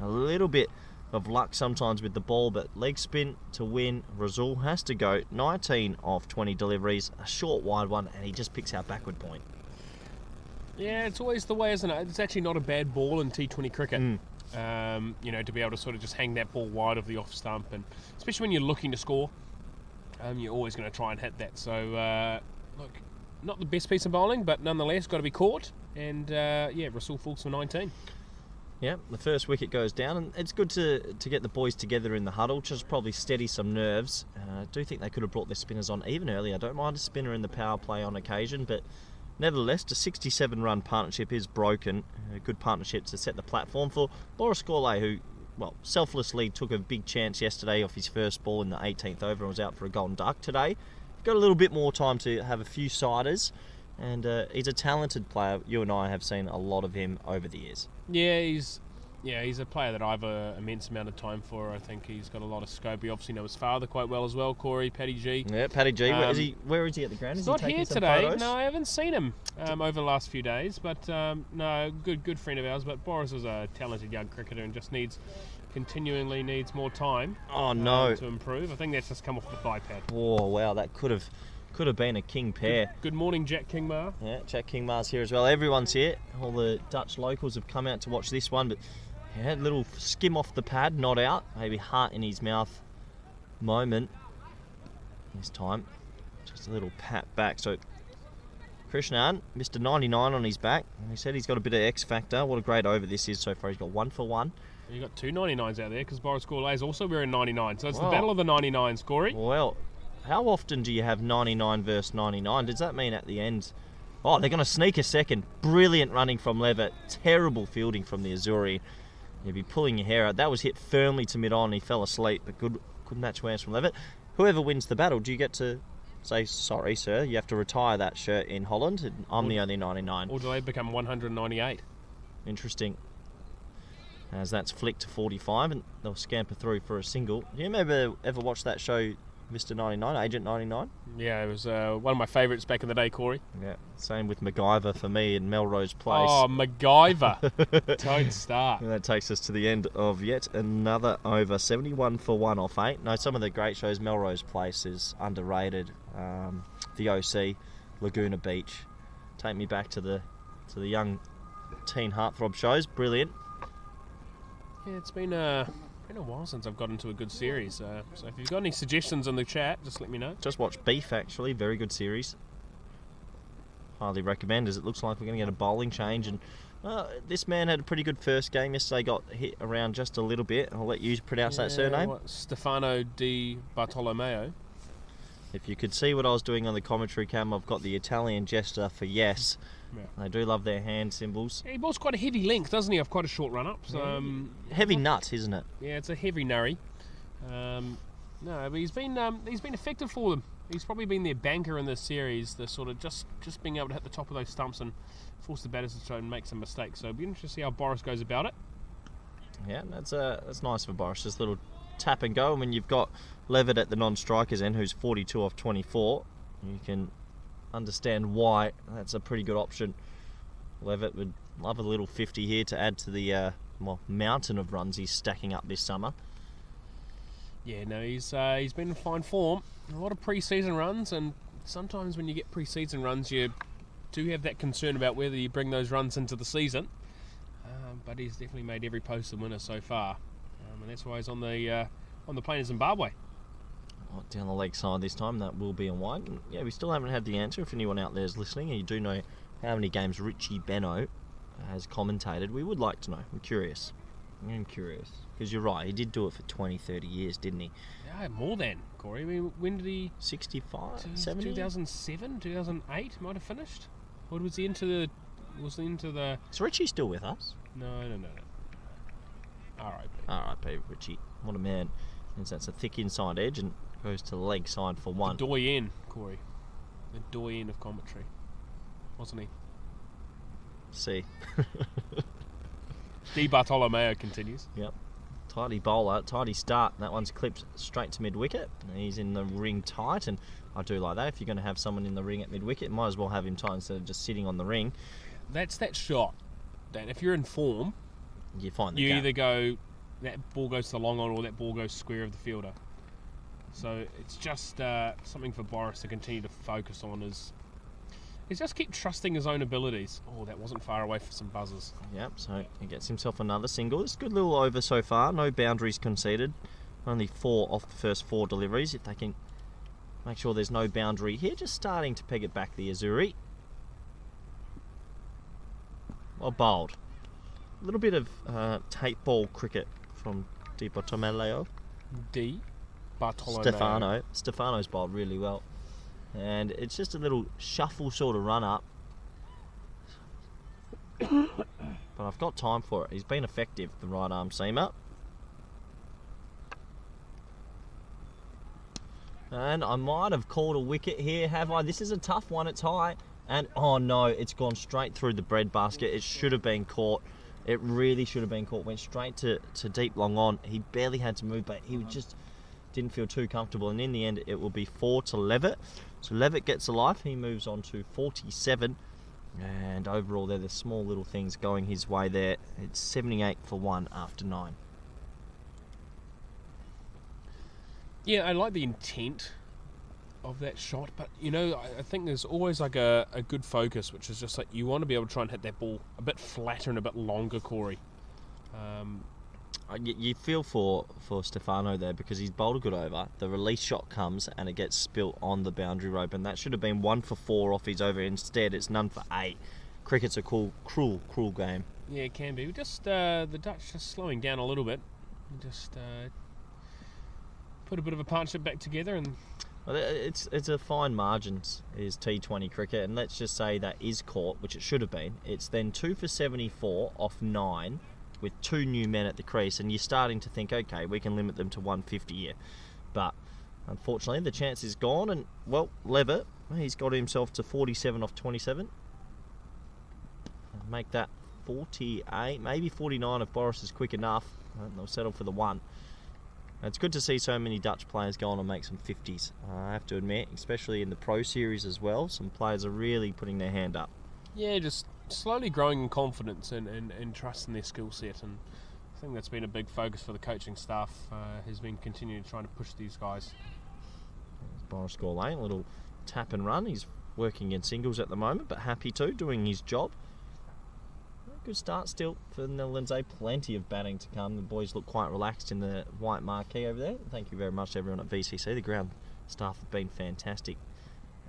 a little bit of luck sometimes with the ball, but leg spin to win. Razul has to go 19 off 20 deliveries, a short wide one, and he just picks our backward point. Yeah, it's always the way, isn't it? It's actually not a bad ball in T20 cricket. To be able to sort of just hang that ball wide of the off stump, and especially when you're looking to score, you're always going to try and hit that. So, look, not the best piece of bowling, but nonetheless got to be caught, And Russell falls for 19. Yeah, the first wicket goes down, and it's good to get the boys together in the huddle, just probably steady some nerves. I do think they could have brought their spinners on even earlier. I don't mind a spinner in the power play on occasion, but nevertheless, the 67-run partnership is broken. A good partnership to set the platform for Boris Gourlay, who, well, selflessly took a big chance yesterday off his first ball in the 18th over and was out for a golden duck. Today, got a little bit more time to have a few siders, and he's a talented player. You and I have seen a lot of him over the years. Yeah, he's a player that I've an immense amount of time for. I think he's got a lot of scope. He obviously knows his father quite well as well, Corey, Paddy G. Yeah, Paddy G. Where is he at the ground? He's not here today. Photos? No, I haven't seen him over the last few days. But no, good friend of ours. But Boris is a talented young cricketer and just continually needs more time. Oh no, to improve. I think that's just come off the thigh pad. Oh wow, that could have been a king pair. Good morning, Jack Kingmar. Yeah, Jack Kingmar's here as well. Everyone's here. All the Dutch locals have come out to watch this one, but yeah, a little skim off the pad, not out. Maybe heart in his mouth moment this time. Just a little pat back. So Krishnan, Mr. 99 on his back. And he said he's got a bit of X factor. What a great over this is so far. He's got 1 for 1. You got 2 99s out there because Boris Gourlay is also wearing 99. So it's the battle of the 99s, Corey. Well, how often do you have 99 versus 99? Does that mean at the end... Oh, they're going to sneak a second. Brilliant running from Levitt. Terrible fielding from the Azuri. You'd be pulling your hair out. That was hit firmly to mid-on. He fell asleep, but good match awareness from Levitt. Whoever wins the battle, do you get to say, sorry, sir, you have to retire that shirt in Holland, and I'm the only 99? Or do they become 198? Interesting. As that's flicked to 45, and they'll scamper through for a single. Do you ever watch that show, Mr. 99, Agent 99? Yeah, it was one of my favourites back in the day, Corey. Yeah, same with MacGyver for me in Melrose Place. Oh, MacGyver. Don't start. And that takes us to the end of yet another over. 71 for 1 off 8. No, some of the great shows, Melrose Place is underrated. The OC, Laguna Beach. Take me back to the young teen heartthrob shows. Brilliant. Yeah, it's been a while since I've got into a good series. So if you've got any suggestions in the chat, just let me know. Just watch Beef, actually. Very good series. Highly recommend, as it looks like we're going to get a bowling change. And this man had a pretty good first game. Yesterday got hit around just a little bit. I'll let you pronounce that surname. Stefano Di Bartolomeo. If you could see what I was doing on the commentary cam, I've got the Italian gesture for yes. Yeah. They do love their hand symbols. Yeah, he bowls quite a heavy length, doesn't he? Off quite a short run-up. So, heavy nut, isn't it? Yeah, it's a heavy nurry. No, but he's been effective for them. He's probably been their banker in this series. The sort of just being able to hit the top of those stumps and force the batters to try and make some mistakes. So it'll be interesting to see how Boris goes about it. Yeah, that's nice for Boris. Just a little tap and go. And when you've got Levitt at the non-strikers end, who's 42 off 24, you can understand why that's a pretty good option. Levitt would love a little 50 here to add to the mountain of runs he's stacking up this summer. Yeah, no, he's been in fine form. A lot of pre-season runs, and sometimes when you get pre-season runs, you do have that concern about whether you bring those runs into the season. But he's definitely made every post a winner so far, and that's why he's on the plane in Zimbabwe. Down the leg side this time, that will be a wide. And yeah, we still haven't had the answer. If anyone out there is listening and you do know how many games Richie Beno has commentated, we would like to know. I'm curious. Because you're right, he did do it for 20, 30 years, didn't he? Yeah, more than, Corey. I mean, when did he... 65, 70? 2007, 2008 might have finished? Or was he into the... Is Richie still with us? No. R.I.P. R.I.P. Richie. What a man. Since that's a thick inside edge and goes to the leg side for one. The doyen, Corey. The doyen of commentary. Wasn't he? See. Di Bartolomeo continues. Yep. Tidy bowler, tidy start. That one's clipped straight to mid-wicket. He's in the ring tight, and I do like that. If you're going to have someone in the ring at mid-wicket, might as well have him tight instead of just sitting on the ring. That's that shot, Dan. If you're in form, you find the you gap. Either go, that ball goes to the long on, or that ball goes square of the fielder. So it's just something for Boris to continue to focus on is just keep trusting his own abilities. Oh, that wasn't far away for some buzzers. Yep, so he gets himself another single. It's a good little over so far. No boundaries conceded. Only 4 off the first 4 deliveries. If they can make sure there's no boundary here. Just starting to peg it back, the Azuri. well bowled. A little bit of tape ball cricket from Di Bartolomeo. D. Bartolomeo. Stefano's bowled really well. And it's just a little shuffle sort of run up. But I've got time for it. He's been effective, the right arm seamer. And I might have called a wicket here, have I? This is a tough one, it's high. And, oh no, it's gone straight through the bread basket. It should have been caught. It really should have been caught. Went straight to deep long on. He barely had to move, but he just didn't feel too comfortable. And in the end, it will be 4 to Levitt. So Levitt gets a life. He moves on to 47. And overall, they're the small little things going his way there. It's 78 for 1 after 9. Yeah, I like the intent of that shot, but you know, I think there's always like a good focus, which is just like you want to be able to try and hit that ball a bit flatter and a bit longer, Corey. You feel for Stefano there, because he's bowled a good over. The release shot comes and it gets spilt on the boundary rope, and that should have been 1 for 4 off his over. Instead, it's none for 8. Cricket's a cruel game. Yeah, it can be. Just the Dutch just slowing down a little bit. Just put a bit of a partnership back together, and it's a fine margins is T20 cricket, and let's just say that is caught, which it should have been. It's then 2 for 74 off 9 with 2 new men at the crease, and you're starting to think, okay, we can limit them to 150 here. But unfortunately, the chance is gone, and well, Levitt, he's got himself to 47 off 27. Make that 48, maybe 49 if Boris is quick enough. They'll settle for the 1. It's good to see so many Dutch players go on and make some 50s, I have to admit, especially in the Pro Series as well. Some players are really putting their hand up. Yeah, just slowly growing in confidence and trust in their skill set, and I think that's been a big focus for the coaching staff, has been continuing to try to push these guys. Boris Gourlay, a little tap and run. He's working in singles at the moment, but happy to, doing his job. Good start still for the Netherlands. Plenty of batting to come. The boys look quite relaxed in the white marquee over there. Thank you very much to everyone at VCC. The ground staff have been fantastic.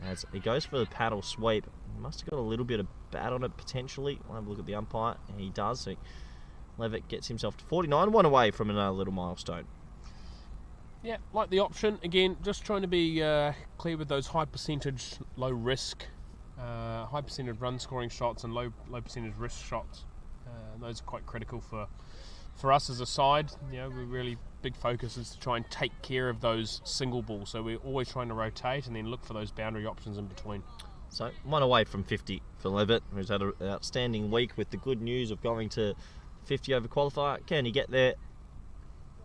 As he goes for the paddle sweep, he must have got a little bit of bat on it potentially. We'll have a look at the umpire. He does. So Levitt gets himself to 49, 1 away from another little milestone. Yeah, like the option. Again, just trying to be clear with those high percentage, low risk, high percentage run scoring shots and low percentage risk shots. Those are quite critical for us as a side. You know, we're really big focus is to try and take care of those single balls. So we're always trying to rotate and then look for those boundary options in between. So 1 away from 50 for Levitt, who's had an outstanding week with the good news of going to 50 over qualifier. Can he get there?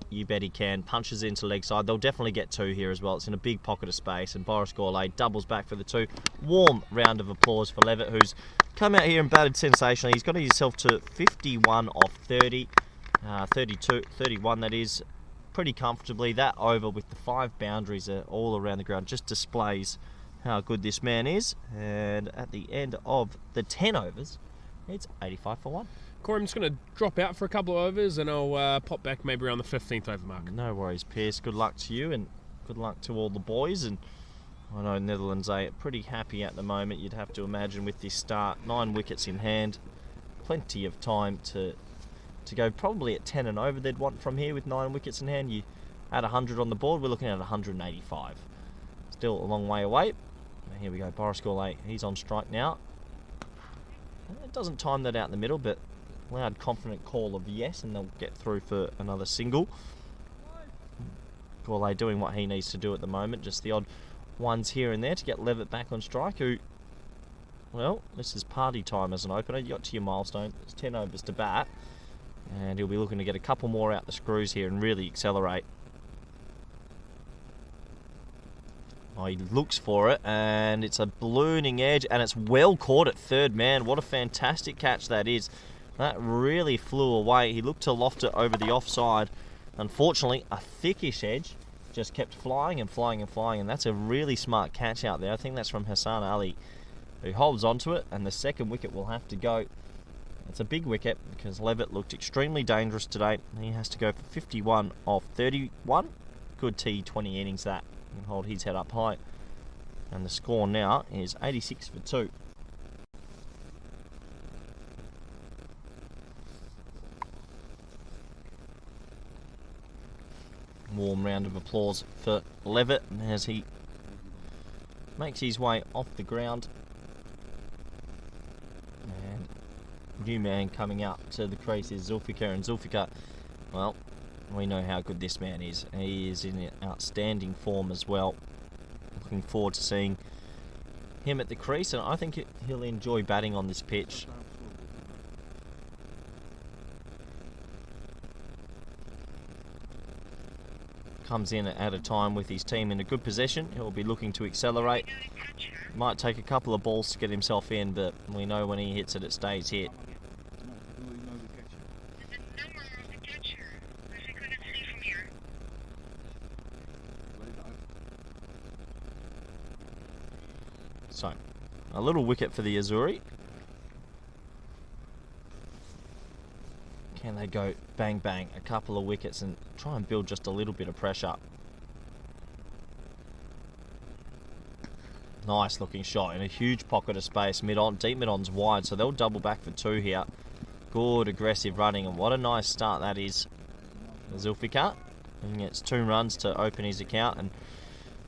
You bet he can. Punches into leg side. They'll definitely get 2 here as well. It's in a big pocket of space, and Boris Gourlay doubles back for the 2. Warm round of applause for Levitt, who's come out here and batted sensationally. He's got himself to 51 off 30, 31 that is, pretty comfortably. That over with the 5 boundaries all around the ground just displays how good this man is. And at the end of the 10 overs, it's 85 for 1. Corey, I'm just going to drop out for a couple of overs and I'll pop back maybe around the 15th over mark. No worries, Pierce. Good luck to you and good luck to all the boys. And I know Netherlands are pretty happy at the moment, you'd have to imagine, with this start. 9 wickets in hand. Plenty of time to go probably at 10 and over they'd want from here with 9 wickets in hand. You add 100 on the board, we're looking at 185. Still a long way away. Here we go, Boris Gourlay, he's on strike now. It doesn't time that out in the middle, but loud confident call of yes, and they'll get through for another single. Gourlay doing what he needs to do at the moment, just the odd ones here and there to get Levitt back on strike, who, well, this is party time as an opener. You got to your milestone, it's 10 overs to bat, and he'll be looking to get a couple more out the screws here and really accelerate. Oh, he looks for it, and it's a ballooning edge, and it's well caught at third man. What a fantastic catch that is. That really flew away. He looked to loft it over the offside. Unfortunately, a thickish edge just kept flying and flying and flying, and that's a really smart catch out there. I think that's from Hassan Ali, who holds onto it, and the second wicket will have to go. It's a big wicket because Levitt looked extremely dangerous today. He has to go for 51 off 31. Good T20 innings that. He can hold his head up high. And the score now is 86 for 2. Warm round of applause for Levitt as he makes his way off the ground. And new man coming up to the crease is Zulfikar, and Zulfikar, well, we know how good this man is. He is in outstanding form as well. Looking forward to seeing him at the crease, and I think he'll enjoy batting on this pitch. Comes in at a time with his team in a good position. He'll be looking to accelerate. Might take a couple of balls to get himself in, but we know when he hits it, it stays hit. So, a little wicket for the Azuri. Can they go bang bang, a couple of wickets and try and build just a little bit of pressure? Nice looking shot in a huge pocket of space. Mid-on, deep mid-on's wide, so they'll double back for 2 here. Good aggressive running, and what a nice start that is. Zulfikar, he gets 2 runs to open his account, and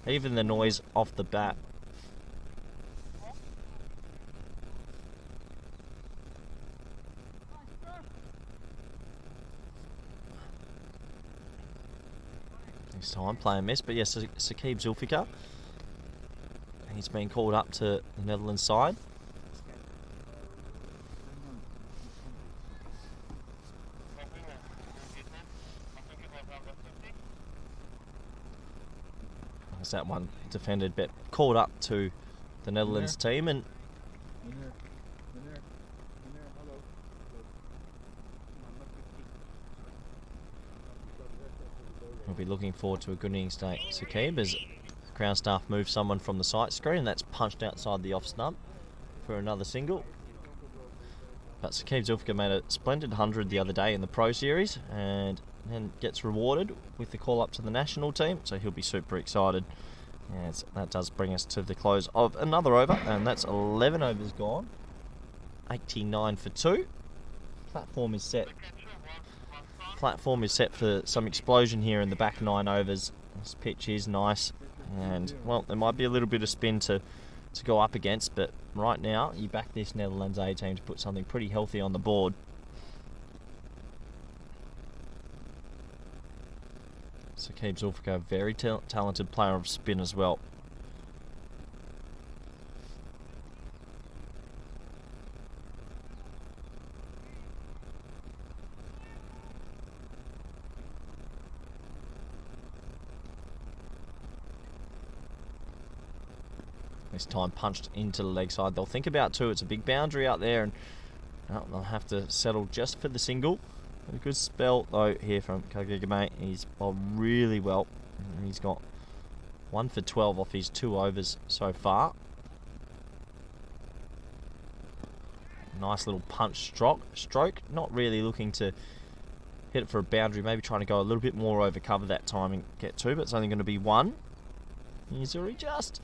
even the noise off the bat. This time playing miss, but yes, Saqib Zulfikar. He's been called up to the Netherlands side. There's that one defended, but called up to the Netherlands team, and we'll be looking forward to a good innings today. Saqib, as ground staff move someone from the sight screen, and that's punched outside the off stump for another single. But Saqib Zulfikar made a splendid 100 the other day in the Pro Series, and then gets rewarded with the call up to the national team, so he'll be super excited. Yes, that does bring us to the close of another over, and that's 11 overs gone. 89 for 2. Platform is set for some explosion here in the back 9 overs. This pitch is nice, and well, there might be a little bit of spin to go up against, but right now you back this Netherlands A team to put something pretty healthy on the board. Saqib Zulfikar, very talented player of spin as well. This time punched into the leg side. They'll think about 2. It's a big boundary out there, and they'll have to settle just for the single. A good spell though here from KNCB. He's bowled really well. He's got 1 for 12 off his 2 overs so far. Nice little punch stroke. Not really looking to hit it for a boundary. Maybe trying to go a little bit more over cover that time and get 2, but it's only going to be 1. He's already just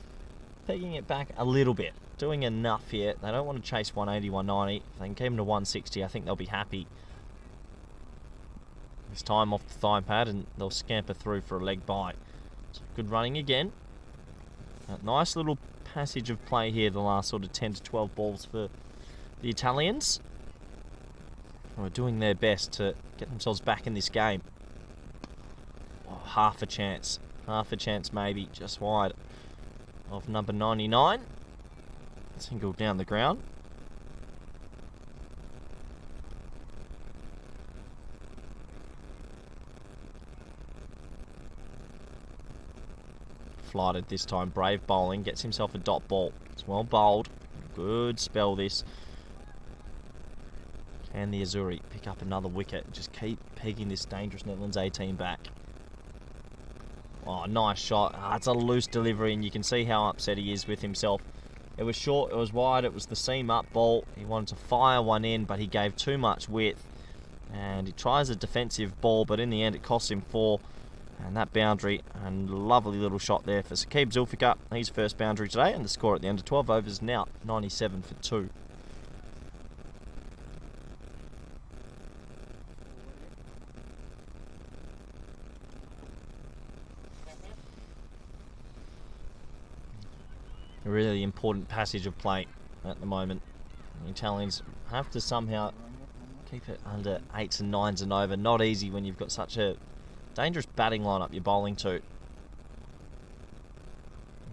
pegging it back a little bit. Doing enough here. They don't want to chase 180, 190. If they can keep him to 160, I think they'll be happy. This time off the thigh pad, and they'll scamper through for a leg bite. So good running again. A nice little passage of play here, the last sort of 10 to 12 balls for the Italians, who are doing their best to get themselves back in this game. Oh, half a chance maybe, just wide of number 99. Single down the ground. Flighted this time, brave bowling, gets himself a dot ball. It's well bowled, good spell this. Can the Azuri pick up another wicket? Just keep pegging this dangerous Netherlands A team back. Oh, nice shot. It's a loose delivery, and you can see how upset he is with himself. It was short, it was wide, it was the seam up ball. He wanted to fire one in, but he gave too much width. And he tries a defensive ball, but in the end it costs him 4. And that boundary, and lovely little shot there for Saqib Zulfikar. His first boundary today, and the score at the end of 12 overs now 97 for 2. a really important passage of play at the moment. The Italians have to somehow keep it under 8s and 9s and over. Not easy when you've got such a dangerous batting lineup you're bowling to.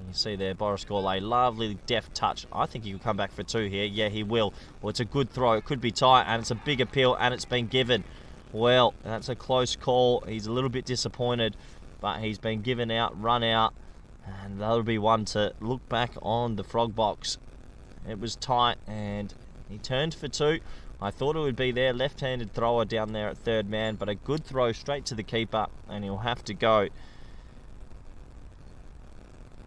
You see there, Boris Gourlay, lovely deft touch. I think he will come back for 2 here. Yeah, he will. Well, it's a good throw. It could be tight, and it's a big appeal, and it's been given. Well, that's a close call. He's a little bit disappointed, but he's been given out, run out, and that'll be one to look back on the frog box. It was tight, and he turned for 2. I thought it would be there. Left-handed thrower down there at third man, but a good throw straight to the keeper, and he'll have to go.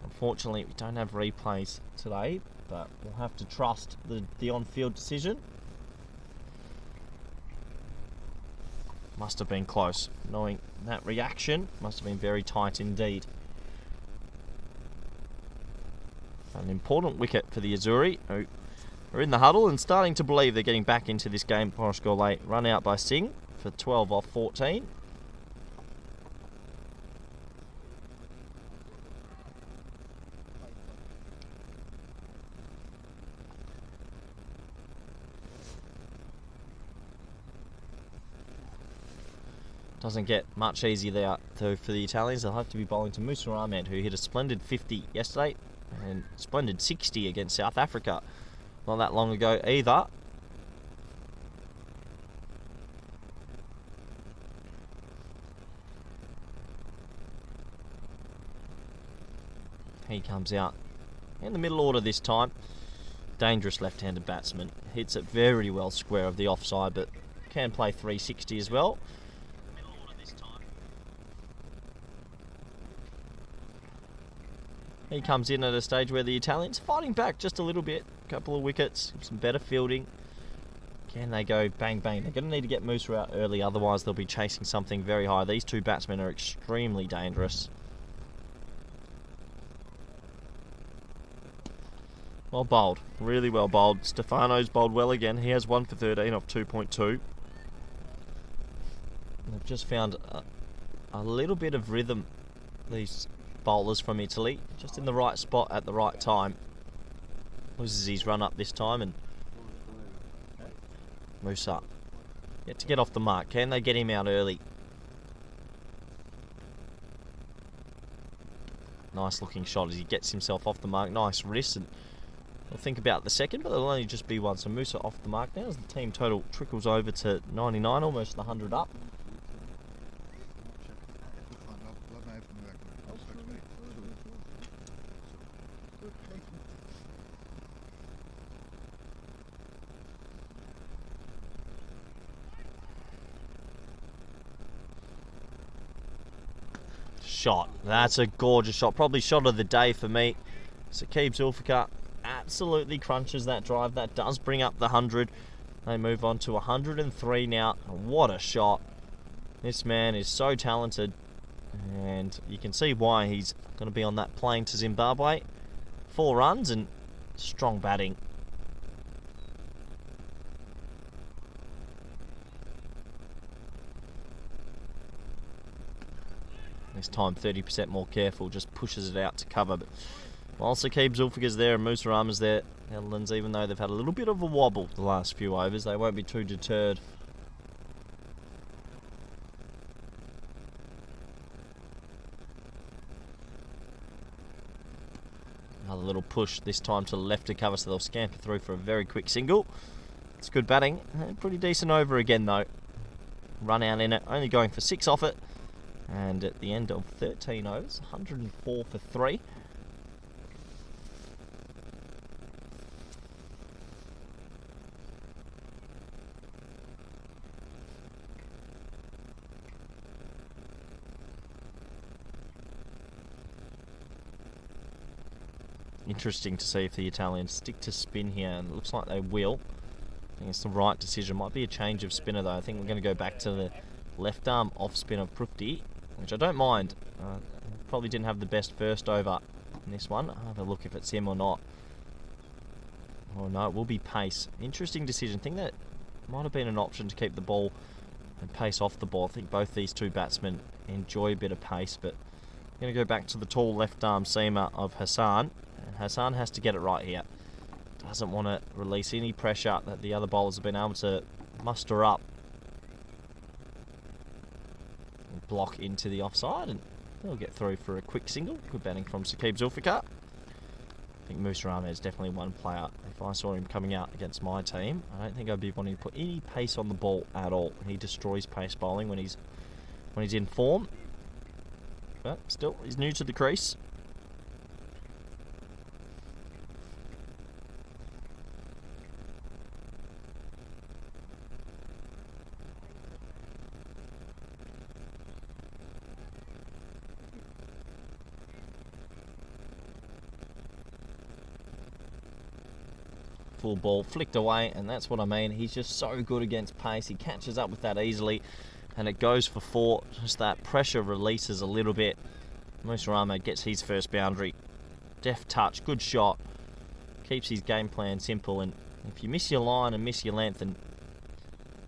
Unfortunately, we don't have replays today, but we'll have to trust the on-field decision. Must have been close. Knowing that reaction, must have been very tight indeed. An important wicket for the Azzurri, who are in the huddle and starting to believe they're getting back into this game. Boris Gourlay run out by Singh for 12 off 14. Doesn't get much easier there though for the Italians. They'll have to be bowling to Musa Ahmed, who hit a splendid 50 yesterday and splendid 60 against South Africa not that long ago either. He comes out in the middle order this time. Dangerous left-handed batsman. Hits it very well square of the offside, but can play 360 as well. He comes in at a stage where the Italians fighting back just a little bit. A couple of wickets, some better fielding. Can they go bang bang? They're going to need to get Musa out early, otherwise they'll be chasing something very high. These two batsmen are extremely dangerous. Well bowled, really well bowled. Stefano's bowled well again. He has 1 for 13 off 2.2. They've just found a little bit of rhythm, these bowlers from Italy, just in the right spot at the right time. Loses his run up this time, and Musa yet to get off the mark. Can they get him out early? Nice looking shot as he gets himself off the mark. Nice wrist, and we'll think about the second, but it'll only just be one. So Musa off the mark now as the team total trickles over to 99, almost the 100 up. Shot. That's a gorgeous shot. Probably shot of the day for me. Saqib Zulfikar absolutely crunches that drive. That does bring up the 100. They move on to 103 now. What a shot. This man is so talented, and you can see why he's going to be on that plane to Zimbabwe. 4 runs and strong batting. This time 30% more careful, just pushes it out to cover. But while Saqib Zulfikar's there and Musa Ahmed's there, Netherlands, even though they've had a little bit of a wobble the last few overs, they won't be too deterred. Another little push, this time to the left to cover, so they'll scamper through for a very quick single. It's good batting. Pretty decent over again though. Run out in it, only going for 6 off it. And at the end of 13 overs, 104 for 3. Interesting to see if the Italians stick to spin here, and it looks like they will. I think it's the right decision. Might be a change of spinner though. I think we're going to go back to the left arm off spin of Prupti, which I don't mind. Probably didn't have the best first over in this one. I'll have a look if it's him or not. Oh no, it will be pace. Interesting decision. I think that might have been an option to keep the ball and pace off the ball. I think both these two batsmen enjoy a bit of pace, but I'm going to go back to the tall left arm seamer of Hassan and Hassan has to get it right here. Doesn't want to release any pressure that the other bowlers have been able to muster up. Block into the offside, and they'll get through for a quick single. Good batting from Saqib Zulfikar. I think Musa Ahmed is definitely one player. If I saw him coming out against my team, I don't think I'd be wanting to put any pace on the ball at all. He destroys pace bowling when he's in form. But still, he's new to the crease. Full ball flicked away, and that's what I mean. He's just so good against pace. He catches up with that easily, and it goes for 4. Just that pressure releases a little bit. Musa Ahmed gets his first boundary. Deft touch, good shot. Keeps his game plan simple, and if you miss your line and miss your length and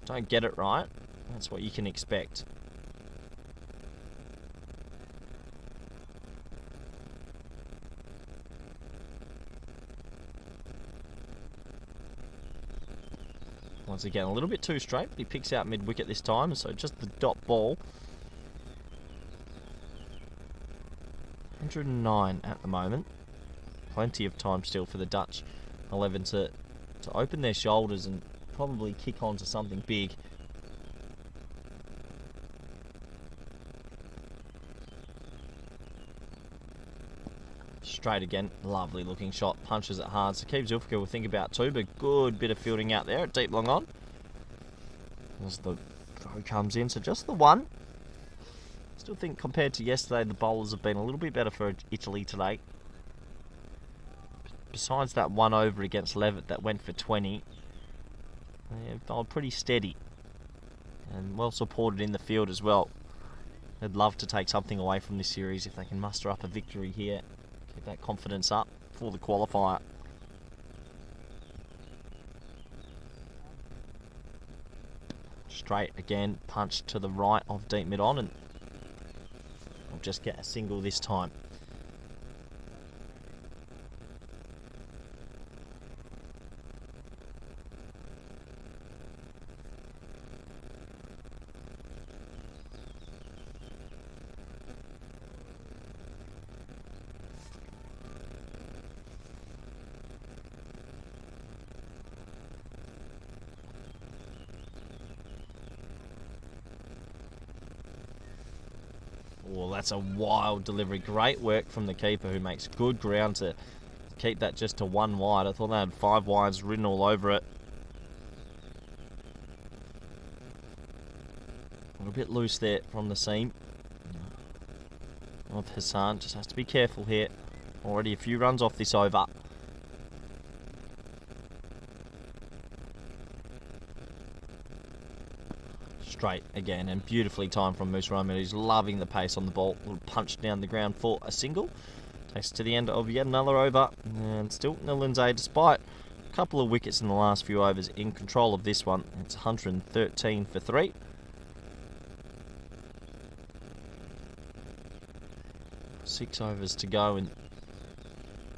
don't get it right, that's what you can expect. Once again, a little bit too straight, but he picks out mid-wicket this time, so just the dot ball. 109 at the moment. Plenty of time still for the Dutch 11 to open their shoulders and probably kick on to something big. Straight again, lovely looking shot, punches it hard. Saqib Zulfikar will think about 2, but good bit of fielding out there at deep long on. As the throw comes in, so just the 1. Still think compared to yesterday, the bowlers have been a little bit better for Italy today. Besides that 1 over against Levitt that went for 20, they were pretty steady and well supported in the field as well. They'd love to take something away from this series if they can muster up a victory here. Keep that confidence up for the qualifier. Straight again, punch to the right of deep mid on, and we'll just get a single this time. Oh, that's a wild delivery. Great work from the keeper, who makes good ground to keep that just to 1 wide. I thought they had 5 wides written all over it. A little bit loose there from the seam of Hassan. Just has to be careful here. Already a few runs off this over. Straight again, and beautifully timed from Musa Ahmed, who's loving the pace on the ball. Little punch down the ground for a single. Takes to the end of yet another over, and still Netherlands A, despite a couple of wickets in the last few overs, in control of this one. It's 113 for 3. Six overs to go, and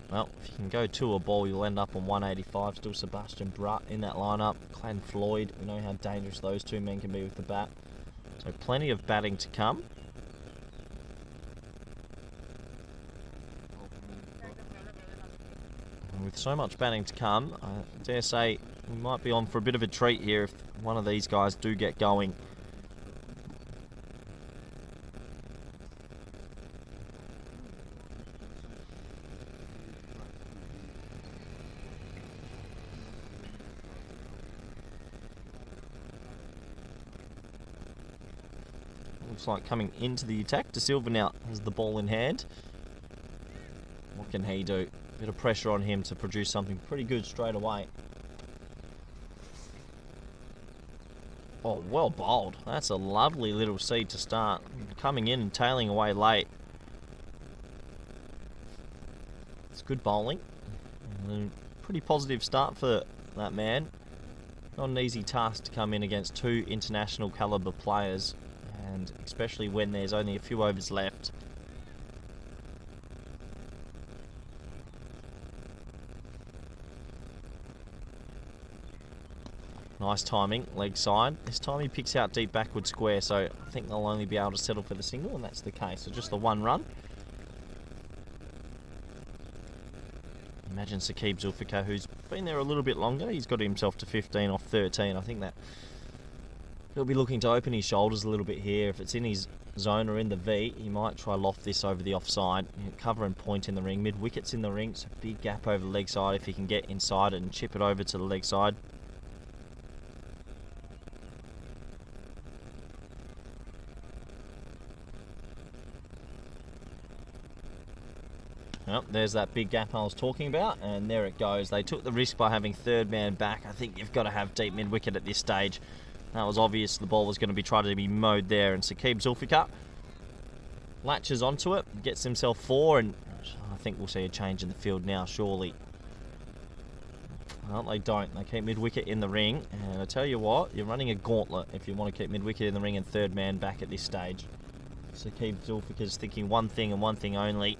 well, if you can go to a ball, you'll end up on 185. Still Sebastian Brutt in that lineup. Clan Floyd, we know how dangerous those two men can be with the bat. So plenty of batting to come. And with so much batting to come, I dare say we might be on for a bit of a treat here if one of these guys do get going. Looks like coming into the attack. De Silva now has the ball in hand. What can he do? Bit of pressure on him to produce something pretty good straight away. Oh, well bowled. That's a lovely little seed to start. Coming in and tailing away late. It's good bowling. And a pretty positive start for that man. Not an easy task to come in against 2 international calibre players, and especially when there's only a few overs left. Nice timing, leg side. This time he picks out deep backward square, so I think they'll only be able to settle for the single, and that's the case. So just the one run. Imagine Saqib Zulfikar, who's been there a little bit longer. He's got himself to 15 off 13. I think that he'll be looking to open his shoulders a little bit here. If it's in his zone or in the V, he might try loft this over the offside. Cover and point in the ring. Mid wickets in the ring, so big gap over the leg side if he can get inside it and chip it over to the leg side. Well, there's that big gap I was talking about, and there it goes. They took the risk by having third man back. I think you've got to have deep mid wicket at this stage. That was obvious the ball was going to be trying to be mowed there, and Saqib Zulfikar latches onto it, gets himself 4, and I think we'll see a change in the field now, surely. Well, they don't. They keep mid wicket in the ring, and I tell you what, you're running a gauntlet if you want to keep mid wicket in the ring and third man back at this stage. Saqib Zulfikar's thinking one thing and one thing only,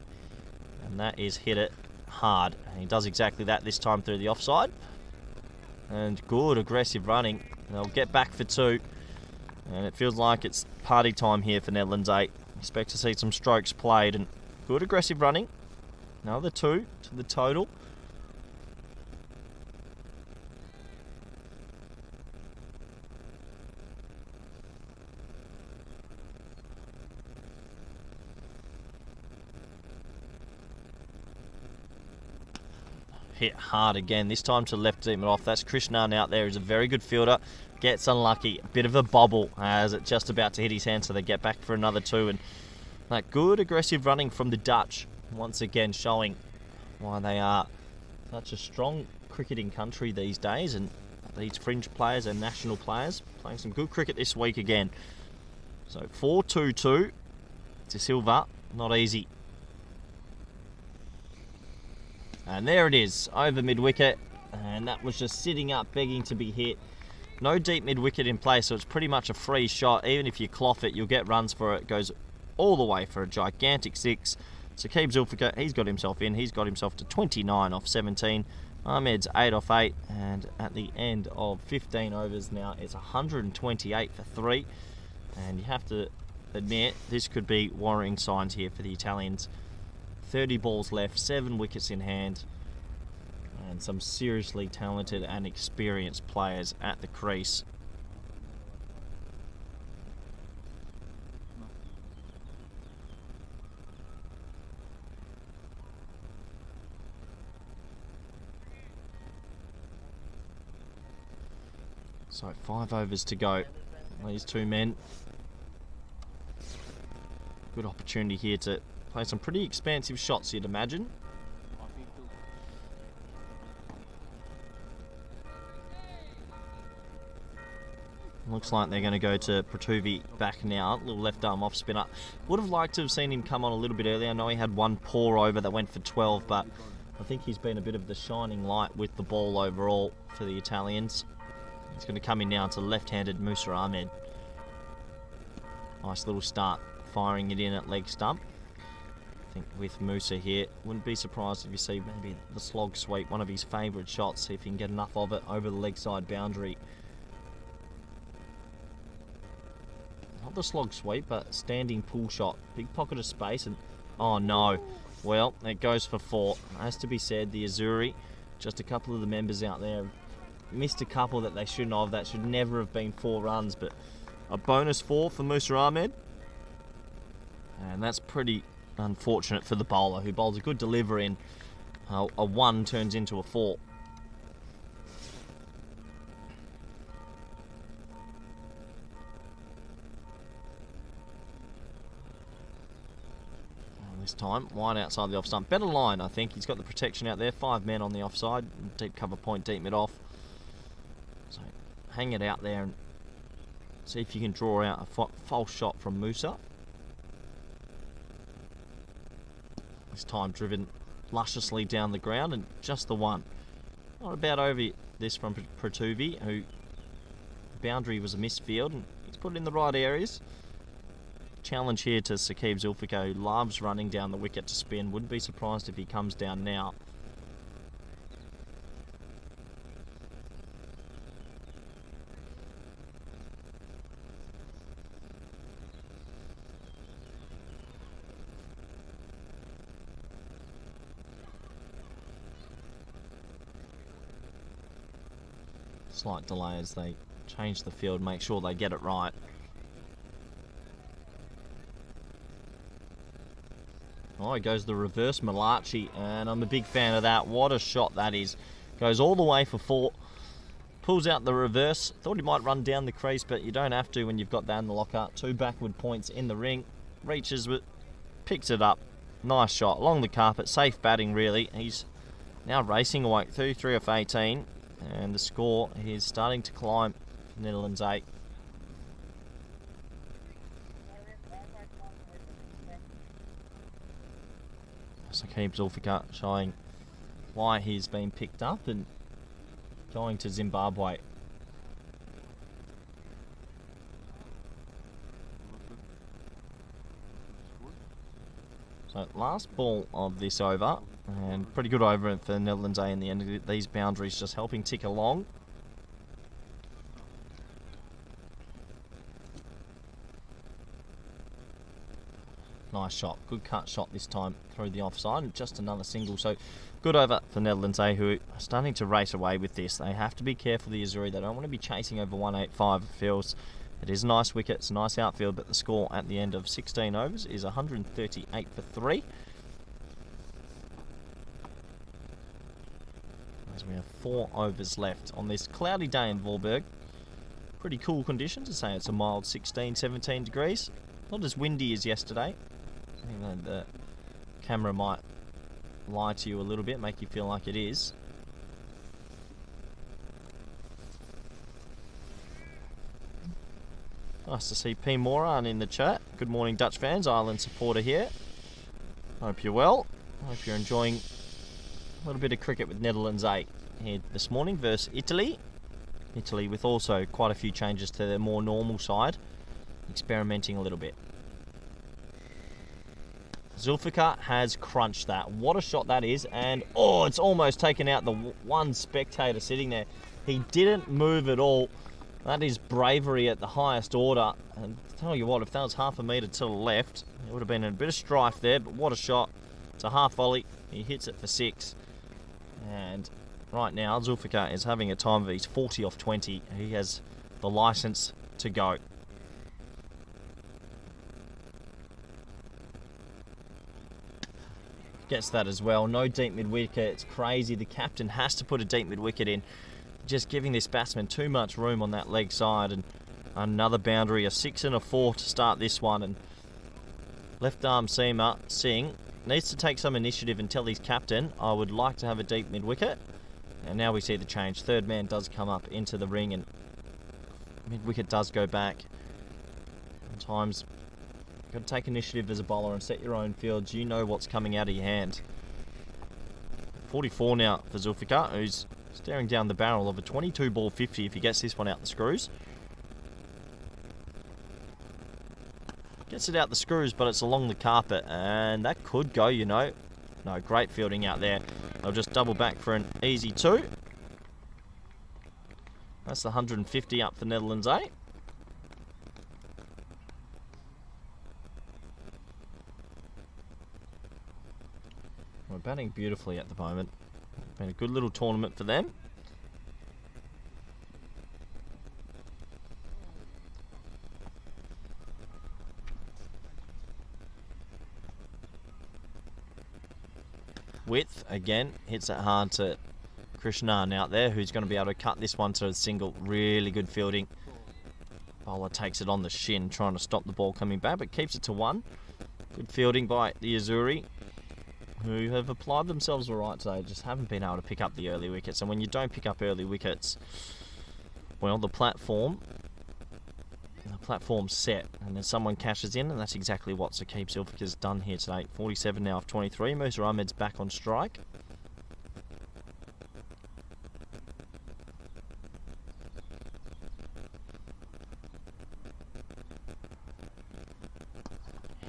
and that is hit it hard. And he does exactly that this time through the offside. And good aggressive running. They'll get back for 2. And it feels like it's party time here for Netherlands 8. Expect to see some strokes played, and good aggressive running. Another 2 to the total. Hit hard again, this time to left deep off. That's Krishnan out there, who's a very good fielder. Gets unlucky, a bit of a bobble as it just about to hit his hand, so they get back for another 2. And that good aggressive running from the Dutch, once again showing why they are such a strong cricketing country these days, and these fringe players and national players playing some good cricket this week again. So 4-2-2 to Silva, not easy. And there it is, over mid-wicket, and that was just sitting up, begging to be hit. No deep mid-wicket in play, so it's pretty much a free shot. Even if you cloth it, you'll get runs for it. It goes all the way for a gigantic 6. Saqib Zulfikar, he's got himself in. He's got himself to 29 off 17. Ahmed's 8 off 8, and at the end of 15 overs now, it's 128 for 3. And you have to admit, this could be worrying signs here for the Italians. 30 balls left, 7 wickets in hand, and some seriously talented and experienced players at the crease. So 5 overs to go. These 2 men. Good opportunity here to play some pretty expansive shots, you'd imagine. Looks like they're going to go to Pratuvi back now. Little left arm off spinner. Would have liked to have seen him come on a little bit earlier. I know he had one poor over that went for 12, but I think he's been a bit of the shining light with the ball overall for the Italians. He's going to come in now to left-handed Musa Ahmed. Nice little start, firing it in at leg stump. I think with Musa here, wouldn't be surprised if you see maybe the slog sweep, one of his favourite shots, see if he can get enough of it over the leg side boundary. Not the slog sweep, but standing pull shot. Big pocket of space, and oh no. Well, it goes for 4. Has to be said, the Azuri, just a couple of the members out there missed a couple that they shouldn't have. That should never have been 4 runs, but a bonus 4 for Musa Ahmed. And that's pretty unfortunate for the bowler, who bowls a good delivery, and a 1 turns into a 4. This time, wide outside the off stump. Better line, I think. He's got the protection out there. 5 men on the offside. Deep cover point, deep mid off. So hang it out there and see if you can draw out a false shot from Musa. This time driven lusciously down the ground, and just the 1. Not about over this from Pratuvi, who boundary was a misfield, and he's put it in the right areas. Challenge here to Saqib Zulfikar, who loves running down the wicket to spin. Wouldn't be surprised if he comes down now. Slight delay as they change the field, make sure they get it right. Oh, he goes the reverse Malachi, and I'm a big fan of that. What a shot that is. Goes all the way for 4. Pulls out the reverse. Thought he might run down the crease, but you don't have to when you've got that in the locker. 2 backward points in the ring. Reaches with, picks it up. Nice shot along the carpet. Safe batting, really. He's now racing away. 33 off 18. And the score is starting to climb for Netherlands 8. Saqib Zulfikar showing why he's been picked up and going to Zimbabwe. So last ball of this over, and pretty good over for the Netherlands A in the end. These boundaries just helping tick along. Nice shot, good cut shot this time through the offside, and just another single. So good over for Netherlands A, who are starting to race away with this. They have to be careful, the Azuri. They don't want to be chasing over 185. It feels it is a nice wicket, it's a nice outfield, but the score at the end of 16 overs is 138 for 3. As we have 4 overs left on this cloudy day in Voorburg. Pretty cool conditions, to say it's a mild 16, 17 degrees. Not as windy as yesterday. I think the camera might lie to you a little bit, make you feel like it is. Nice to see P. Moran in the chat. Good morning, Dutch fans. Ireland supporter here. Hope you're well. Hope you're enjoying a little bit of cricket with Netherlands 8 here this morning versus Italy. Italy with also quite a few changes to their more normal side. Experimenting a little bit. Zulfikar has crunched that. What a shot that is. And, oh, it's almost taken out the one spectator sitting there. He didn't move at all. That is bravery at the highest order. And I tell you what, if that was half a metre to the left, it would have been a bit of strife there. But what a shot. It's a half volley. He hits it for 6. And right now, Zulfikar is having a time of his 40 off 20. He has the licence to go. Gets that as well. No deep mid-wicket. It's crazy. The captain has to put a deep mid-wicket in. Just giving this batsman too much room on that leg side. And another boundary, a 6 and a 4 to start this one. And left arm seamer Singh needs to take some initiative and tell his captain, I would like to have a deep mid-wicket. And now we see the change. Third man does come up into the ring and mid-wicket does go back. Sometimes you've got to take initiative as a bowler and set your own fields. You know what's coming out of your hand. 44 now for Zulfikar, who's staring down the barrel of a 22 ball 50 if he gets this one out the screws. Gets it out the screws, but it's along the carpet, and that could go, you know. No, great fielding out there. They'll just double back for an easy 2. That's the 150 up for Netherlands 8. We're batting beautifully at the moment. Been a good little tournament for them. Width, again, hits it hard to Krishnan out there, who's going to be able to cut this one to a single. Really good fielding. Bowler takes it on the shin, trying to stop the ball coming back, but keeps it to 1. Good fielding by the Azuri, who have applied themselves all right today, just haven't been able to pick up the early wickets. And when you don't pick up early wickets, well, the platform's set, and then someone cashes in, and that's exactly what Saqib Zulfikar's done here today. 47 now of 23. Musa Ahmed's back on strike.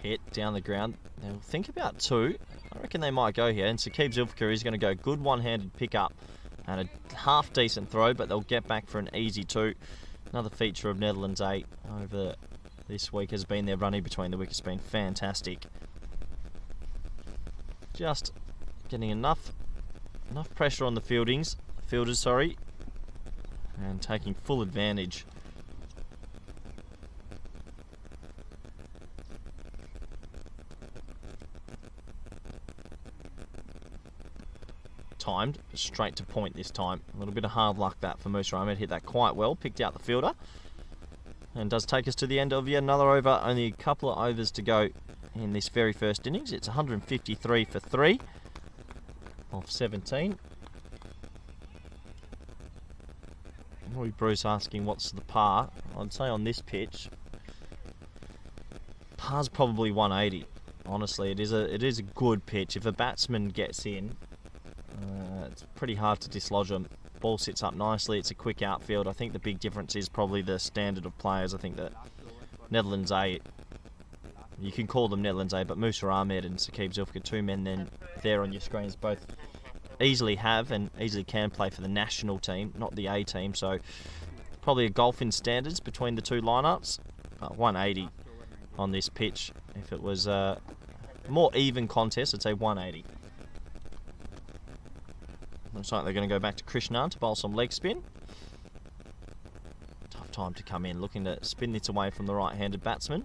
Hit down the ground. They'll think about 2. I reckon they might go here, and Saqib Zulfikar is going to go good one-handed pick up and a half decent throw, but they'll get back for an easy 2. Another feature of Netherlands 8 over this week has been their running between the wickets, been fantastic. Just getting enough pressure on the fielders, and taking full advantage. Timed straight to point this time. A little bit of hard luck that for Musa Ahmed. Hit that quite well, picked out the fielder, and does take us to the end of yet another over. Only a couple of overs to go in this very first innings. It's 153 for 3 off 17. Roy Bruce asking what's the par. I'd say on this pitch, par's probably 180. Honestly, it is a good pitch. If a batsman gets in, it's pretty hard to dislodge them. Ball sits up nicely. It's a quick outfield. I think the big difference is probably the standard of players. I think that Netherlands A, you can call them Netherlands A, but Musa Ahmed and Saqib Zulfikar, two men then there on your screens, both easily have and easily can play for the national team, not the A team. So probably a golf in standards between the two lineups. 180 on this pitch. If it was a more even contest, I'd say 180. Looks like they're going to go back to Krishnan to bowl some leg spin. Tough time to come in, looking to spin this away from the right-handed batsman.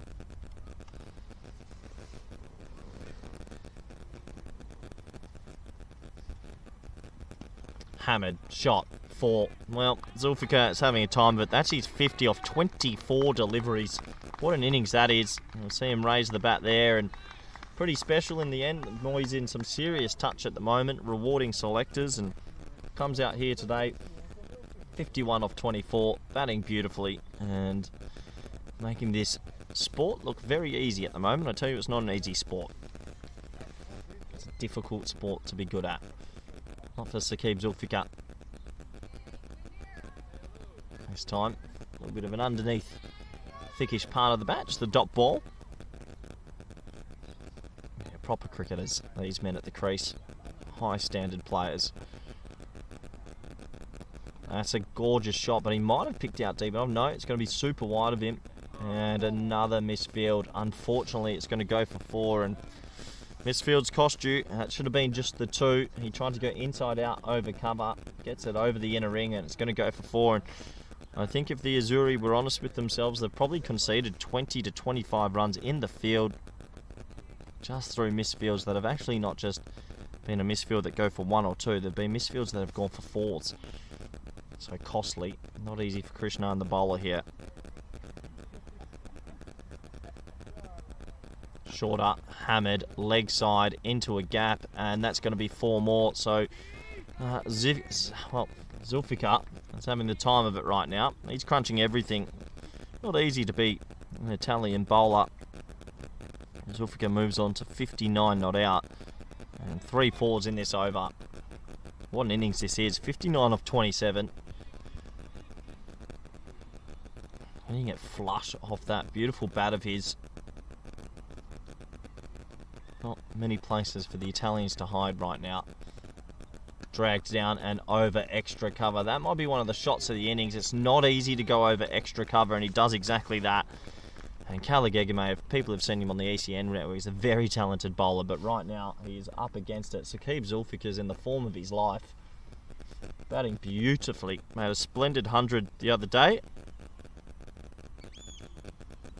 Hammered, shot, 4. Well, Zulfikar is having a time, but that's his 50 off 24 deliveries. What an innings that is. You'll see him raise the bat there, and pretty special in the end. Moy's in some serious touch at the moment, rewarding selectors, and comes out here today 51 off 24, batting beautifully and making this sport look very easy at the moment. I tell you, it's not an easy sport. It's a difficult sport to be good at. Not for Saqib Zulfikar. This time, a little bit of an underneath thickish part of the bat, just the dot ball. Yeah, proper cricketers, these men at the crease. High standard players. That's a gorgeous shot, but he might have picked out deep enough. No, it's going to be super wide of him. And another misfield. Unfortunately, it's going to go for 4, and misfields cost you. It should have been just the 2. He tried to go inside out over cover, gets it over the inner ring, and it's going to go for 4. And I think if the Azuri were honest with themselves, they've probably conceded 20 to 25 runs in the field just through misfields that have actually not just been a misfield that go for 1 or 2. They've been misfields that have gone for 4s. So costly. Not easy for Krishnan, the bowler here. Shorter, hammered, leg side into a gap, and that's going to be 4 more. So Zulfikar is having the time of it right now. He's crunching everything. Not easy to be an Italian bowler. Zulfikar moves on to 59 not out, and 3 4s in this over. What an innings this is. 59 off 27. Hitting it flush off that beautiful bat of his. Not many places for the Italians to hide right now. Dragged down and over extra cover. That might be one of the shots of the innings. It's not easy to go over extra cover, and he does exactly that. And Kalagegame, if people have seen him on the ECN network, he's a very talented bowler, but right now he's up against it. Saqib Zulfikar's in the form of his life. Batting beautifully. Made a splendid 100 the other day.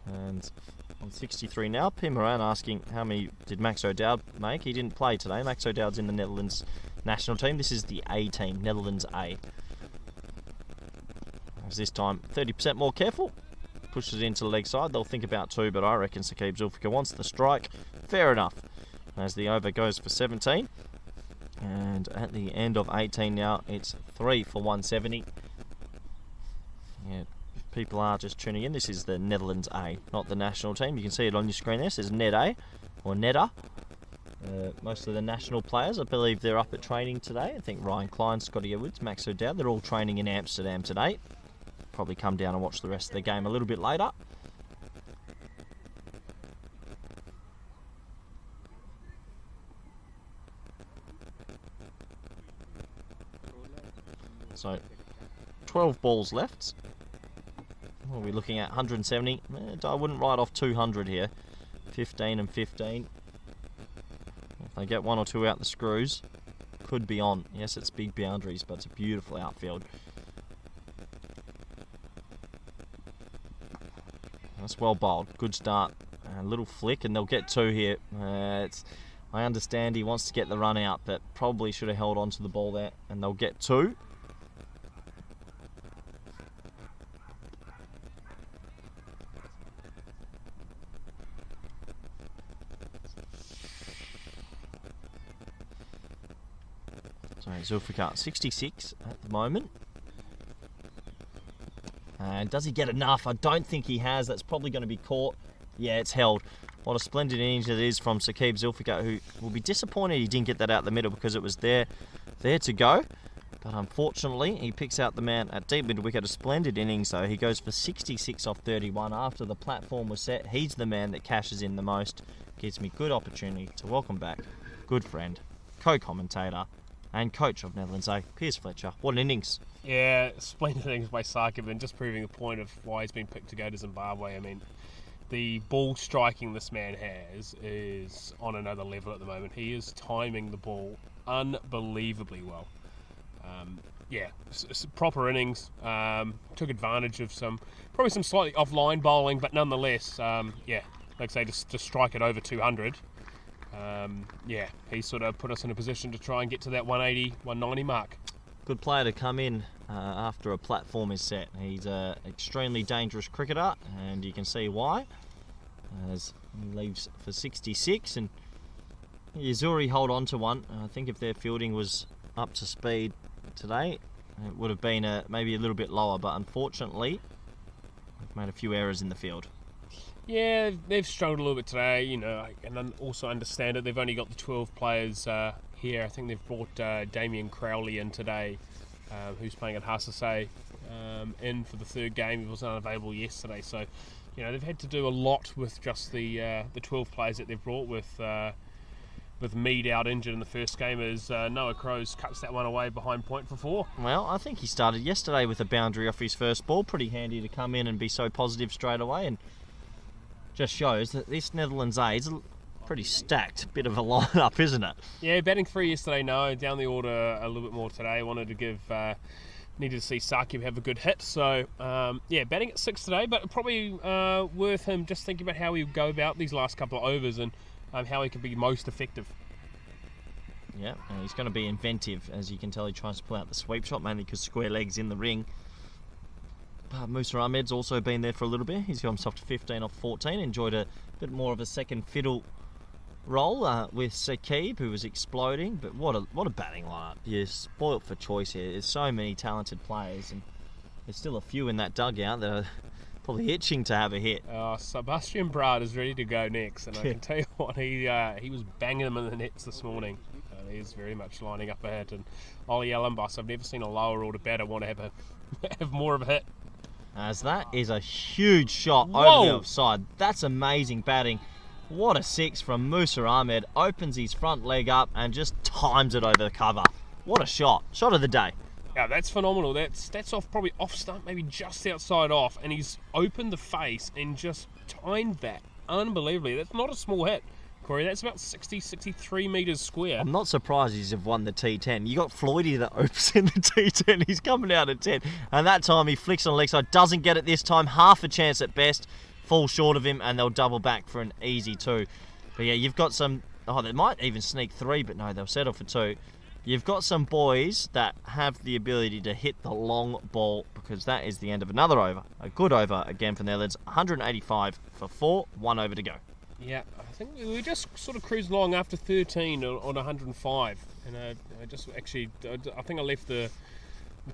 And on 63 now. Pim Moran asking how many did Max O'Dowd make. He didn't play today. Max O'Dowd's in the Netherlands national team. This is the A team, Netherlands A. As this time 30% more careful. Pushes it into the leg side. They'll think about 2, but I reckon Saqib Zulfikar wants the strike. Fair enough. As the over goes for 17. And at the end of 18 now, it's 3 for 170. Yeah. People are just tuning in. This is the Netherlands A, not the national team. You can see it on your screen there. It says Net A, or Netta. Most of the national players, I believe they're up at training today. I think Ryan Klein, Scotty Edwards, Max O'Dowd, they're all training in Amsterdam today. Probably come down and watch the rest of the game a little bit later. So, 12 balls left. What are we looking at? 170. I wouldn't write off 200 here. 15 and 15. If they get 1 or 2 out the screws, could be on. Yes, it's big boundaries, but it's a beautiful outfield. That's well bowled. Good start. A little flick, and they'll get 2 here. I understand he wants to get the run out, but probably should have held on to the ball there, and they'll get 2. So Zulfikar 66 at the moment. And does he get enough? I don't think he has. That's probably going to be caught. Yeah, it's held. What a splendid innings it is from Saqib Zulfikar, who will be disappointed he didn't get that out the middle because it was there to go. But unfortunately, he picks out the man at deep mid wicket. A splendid innings, though. He goes for 66 off 31 after the platform was set. He's the man that cashes in the most. Gives me good opportunity to welcome back good friend, co-commentator, and coach of Netherlands A, Piers Fletcher. What an innings. Yeah, splendid innings by Saqib, and just proving the point of why he's been picked to go to Zimbabwe. I mean, the ball striking this man has is on another level at the moment. He is timing the ball unbelievably well. Yeah, proper innings. Took advantage of probably some slightly offline bowling, but nonetheless, yeah, like I say, to strike it over 200. Yeah, he sort of put us in a position to try and get to that 180, 190 mark. Good player to come in after a platform is set. He's an extremely dangerous cricketer, and you can see why, as he leaves for 66. And Yazuri hold on to one. I think if their fielding was up to speed today, it would have been maybe a little bit lower, but unfortunately, they've made a few errors in the field. Yeah, they've struggled a little bit today, you know, and then also understand it. They've only got the 12 players here. I think they've brought Damien Crowley in today, who's playing at Hassasay, in for the 3rd game. He was unavailable yesterday, so you know they've had to do a lot with just the 12 players that they've brought. With Mead out injured in the first game, as Noah Crows cuts that one away behind point for 4. Well, I think he started yesterday with a boundary off his first ball. Pretty handy to come in and be so positive straight away, and just shows that this Netherlands A is a pretty stacked bit of a lineup, isn't it? Yeah, batting 3 yesterday, no. Down the order a little bit more today. Wanted to give, needed to see Saqib have a good hit. So, yeah, batting at 6 today, but probably worth him just thinking about how he would go about these last couple of overs and how he can be most effective. Yeah, and he's going to be inventive. As you can tell, he tries to pull out the sweep shot, mainly because square legs in the ring. Musa Ahmed's also been there for a little bit. He's got himself to 15 off 14. Enjoyed a bit more of a second fiddle role with Saqib, who was exploding. But what a batting lineup. You're spoilt for choice here. There's so many talented players, and there's still a few in that dugout that are probably itching to have a hit. Sebastian Brad is ready to go next, and I can tell you what, he was banging them in the nets this morning. He's very much lining up a hit. And Ollie Allenbus, I've never seen a lower order batter want to have more of a hit. As that is a huge shot over the offside. That's amazing batting. What a 6 from Musa Ahmed. Opens his front leg up and just times it over the cover. What a shot. Shot of the day. Yeah, that's phenomenal. That's off, probably off stump, maybe just outside off. And he's opened the face and just timed that unbelievably. That's not a small hit, Corey. That's about 63 metres square. I'm not surprised he's won the T10. You got Floydie that opens in the T10. He's coming out at 10. And that time he flicks on the leg side. Doesn't get it this time. Half a chance at best. Falls short of him, and they'll double back for an easy 2. But yeah, you've got some... Oh, they might even sneak 3, but no, they'll settle for 2. You've got some boys that have the ability to hit the long ball, because that is the end of another over. A good over again for the Netherlands. 185 for 4. 1 over to go. Yeah, I think we just sort of cruised along after 13 on 105, and I think I left the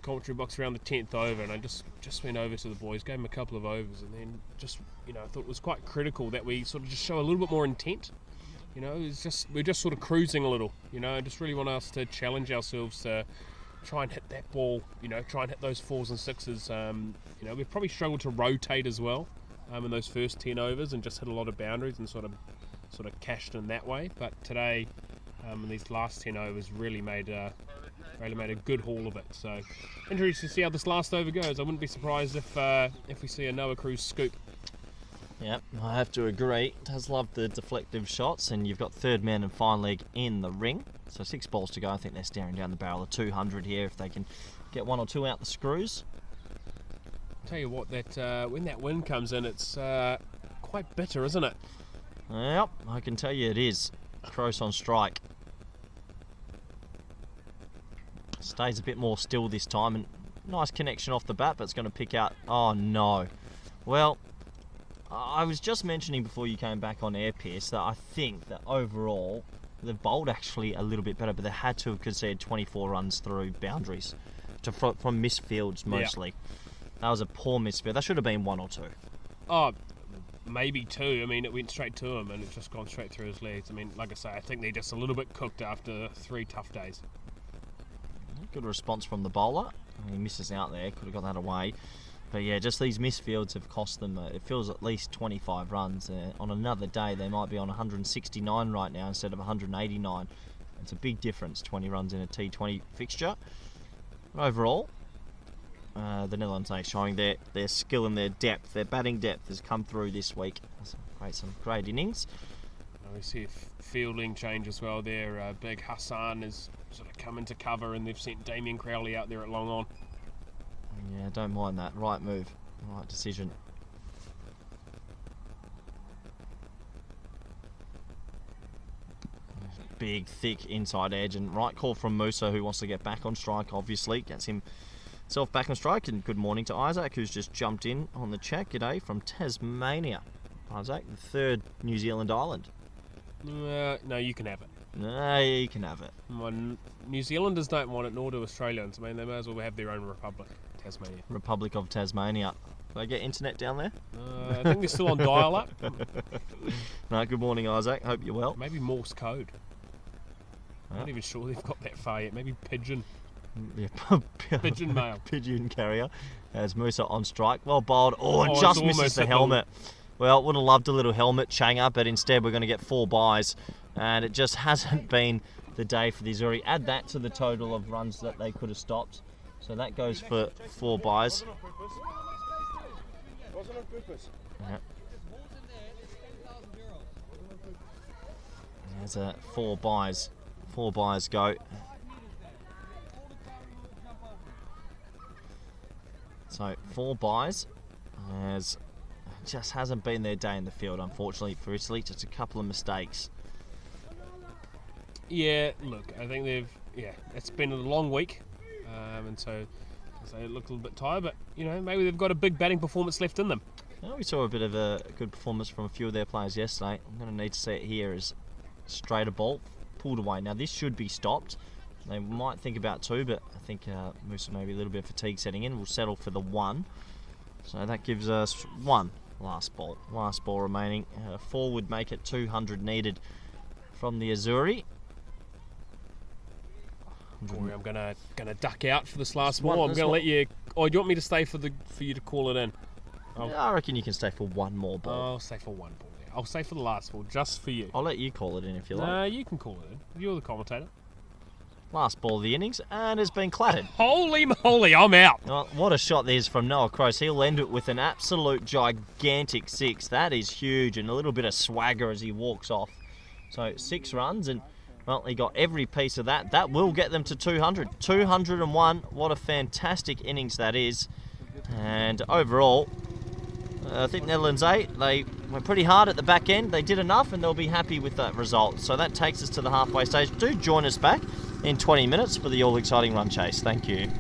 commentary box around the 10th over, and I just went over to the boys, gave them a couple of overs, and then just, you know, I thought it was quite critical that we sort of just show a little bit more intent. You know, we're just sort of cruising a little. You know, I just really want us to challenge ourselves to try and hit that ball. You know, try and hit those 4s and 6s. You know, we've probably struggled to rotate as well. In those first 10 overs, and just hit a lot of boundaries and sort of cashed in that way. But today, in these last 10 overs, really made a good haul of it. So interesting to see how this last over goes. I wouldn't be surprised if we see a Noah Cruz scoop. Yep, I have to agree. Does love the deflective shots, and you've got 3rd man and fine leg in the ring. So 6 balls to go. I think they're staring down the barrel of 200 here if they can get 1 or 2 out the screws. Tell you what, that when that wind comes in, it's quite bitter, isn't it? Yep, I can tell you it is. Crows on strike. Stays a bit more still this time, and nice connection off the bat, but it's going to pick out. Oh no. Well, I was just mentioning before you came back on air, Pierce, that I think that overall they've bowled actually a little bit better, but they had to have conceded 24 runs through boundaries from missed fields mostly. Yeah. That was a poor misfield. That should have been 1 or 2. Oh, maybe 2. I mean, it went straight to him and it's just gone straight through his legs. I mean, like I say, I think they're just a little bit cooked after 3 tough days. Good response from the bowler. He misses out there. Could have got that away. But yeah, just these misfields have cost them. It feels at least 25 runs. On another day, they might be on 169 right now instead of 189. It's a big difference, 20 runs in a T20 fixture. But overall, the Netherlands are showing their skill and their depth. Their batting depth has come through this week. Some great innings. We see a fielding change as well there. Big Hassan has sort of come into cover and they've sent Damien Crowley out there at long on. Yeah, don't mind that. Right move. Right decision. Big, thick inside edge, and right call from Musa, who wants to get back on strike, obviously. Gets himself back on strike, and good morning to Isaac, who's just jumped in on the chat. G'day from Tasmania. Isaac, the 3rd New Zealand island. No, you can have it. No, you can have it. New Zealanders don't want it, nor do Australians. I mean, they may as well have their own republic, Tasmania. Republic of Tasmania. Do they get internet down there? I think they're still on dial-up. No, good morning, Isaac. Hope you're well. Maybe Morse code. I'm not even sure they've got that far yet. Maybe pigeon. Yeah, pigeon mail. Pigeon carrier. As Musa on strike. Well bowled. Oh, just misses the helmet. Well, would have loved a little helmet changer, but instead we're going to get 4 byes. And it just hasn't been the day for the Azuri. Add that to the total of runs that they could have stopped. So that goes for 4 byes. Yeah. There's a 4 byes. 4 byes go. So 4 byes. As it just hasn't been their day in the field, unfortunately, for Italy. Just a couple of mistakes. Yeah, look, I think it's been a long week, and so they look a little bit tired, but, maybe they've got a big batting performance left in them. Well, we saw a bit of a good performance from a few of their players yesterday. I'm going to need to see it here as straighter ball, pulled away. Now, this should be stopped. They might think about 2, but I think Musa maybe a little bit of fatigue setting in. We'll settle for the 1. So that gives us 1 last ball. Last ball remaining. 4 would make it 200 needed from the Azuri. Corey, I'm gonna duck out for this last ball. I'm gonna let you. Oh, do you want me to stay for you to call it in? I reckon you can stay for 1 more ball. I'll stay for 1 ball. I'll stay for the last ball, just for you. I'll let you call it in if you like. No, you can call it in. You're the commentator. Last ball of the innings, and it's been clattered. Holy moly, I'm out. Oh, what a shot there's from Noah Cross. He'll end it with an absolute gigantic 6. That is huge, and a little bit of swagger as he walks off. So 6 runs, and well, he got every piece of that. That will get them to 200. 201. What a fantastic innings that is. And overall, I think Netherlands 8, they were pretty hard at the back end. They did enough, and they'll be happy with that result. So that takes us to the halfway stage. Do join us back in 20 minutes for the all-exciting run chase. Thank you.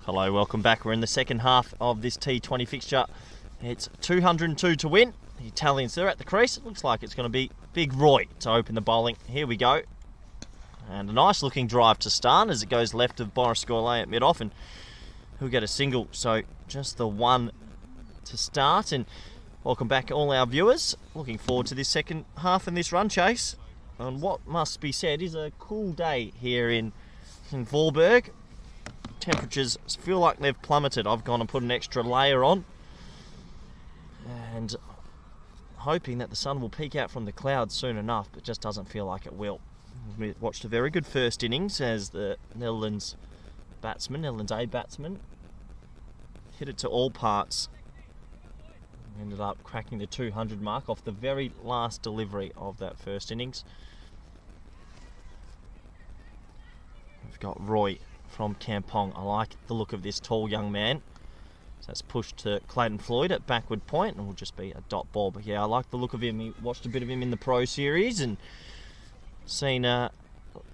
Hello, welcome back. We're in the second half of this T20 fixture. It's 202 to win. The Italians, they're at the crease. It looks like it's going to be Big Roy to open the bowling. Here we go. And a nice looking drive to start as it goes left of Boris Gourlay at mid-off, and he'll get a single. So just the one to start. And welcome back all our viewers. Looking forward to this second half and this run chase. And what must be said is a cool day here in Vorberg. Temperatures feel like they've plummeted. I've gone and put an extra layer on, and hoping that the sun will peek out from the clouds soon enough, but just doesn't feel like it will. We watched a very good first innings as the Netherlands A batsman, hit it to all parts. Ended up cracking the 200 mark off the very last delivery of that first innings. We've got Roy from Kampong. I like the look of this tall young man. So that's pushed to Clayton Floyd at backward point, and will just be a dot ball. But yeah, I like the look of him. He watched a bit of him in the Pro Series and seen a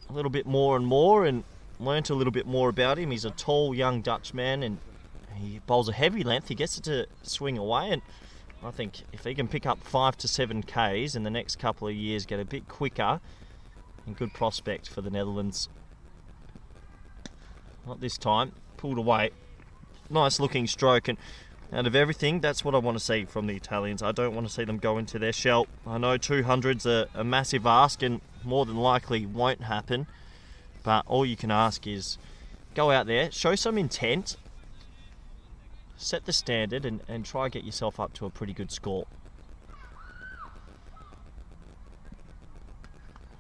little bit more and more, and learnt a little bit more about him. He's a tall young Dutchman, and he bowls a heavy length. He gets it to swing away, and I think if he can pick up 5 to 7 Ks in the next couple of years, get a bit quicker, and good prospect for the Netherlands. Not this time, pulled away. Nice looking stroke, and out of everything, that's what I want to see from the Italians. I don't want to see them go into their shell. I know 200's a massive ask and more than likely won't happen, but all you can ask is go out there, show some intent, set the standard, and try and get yourself up to a pretty good score.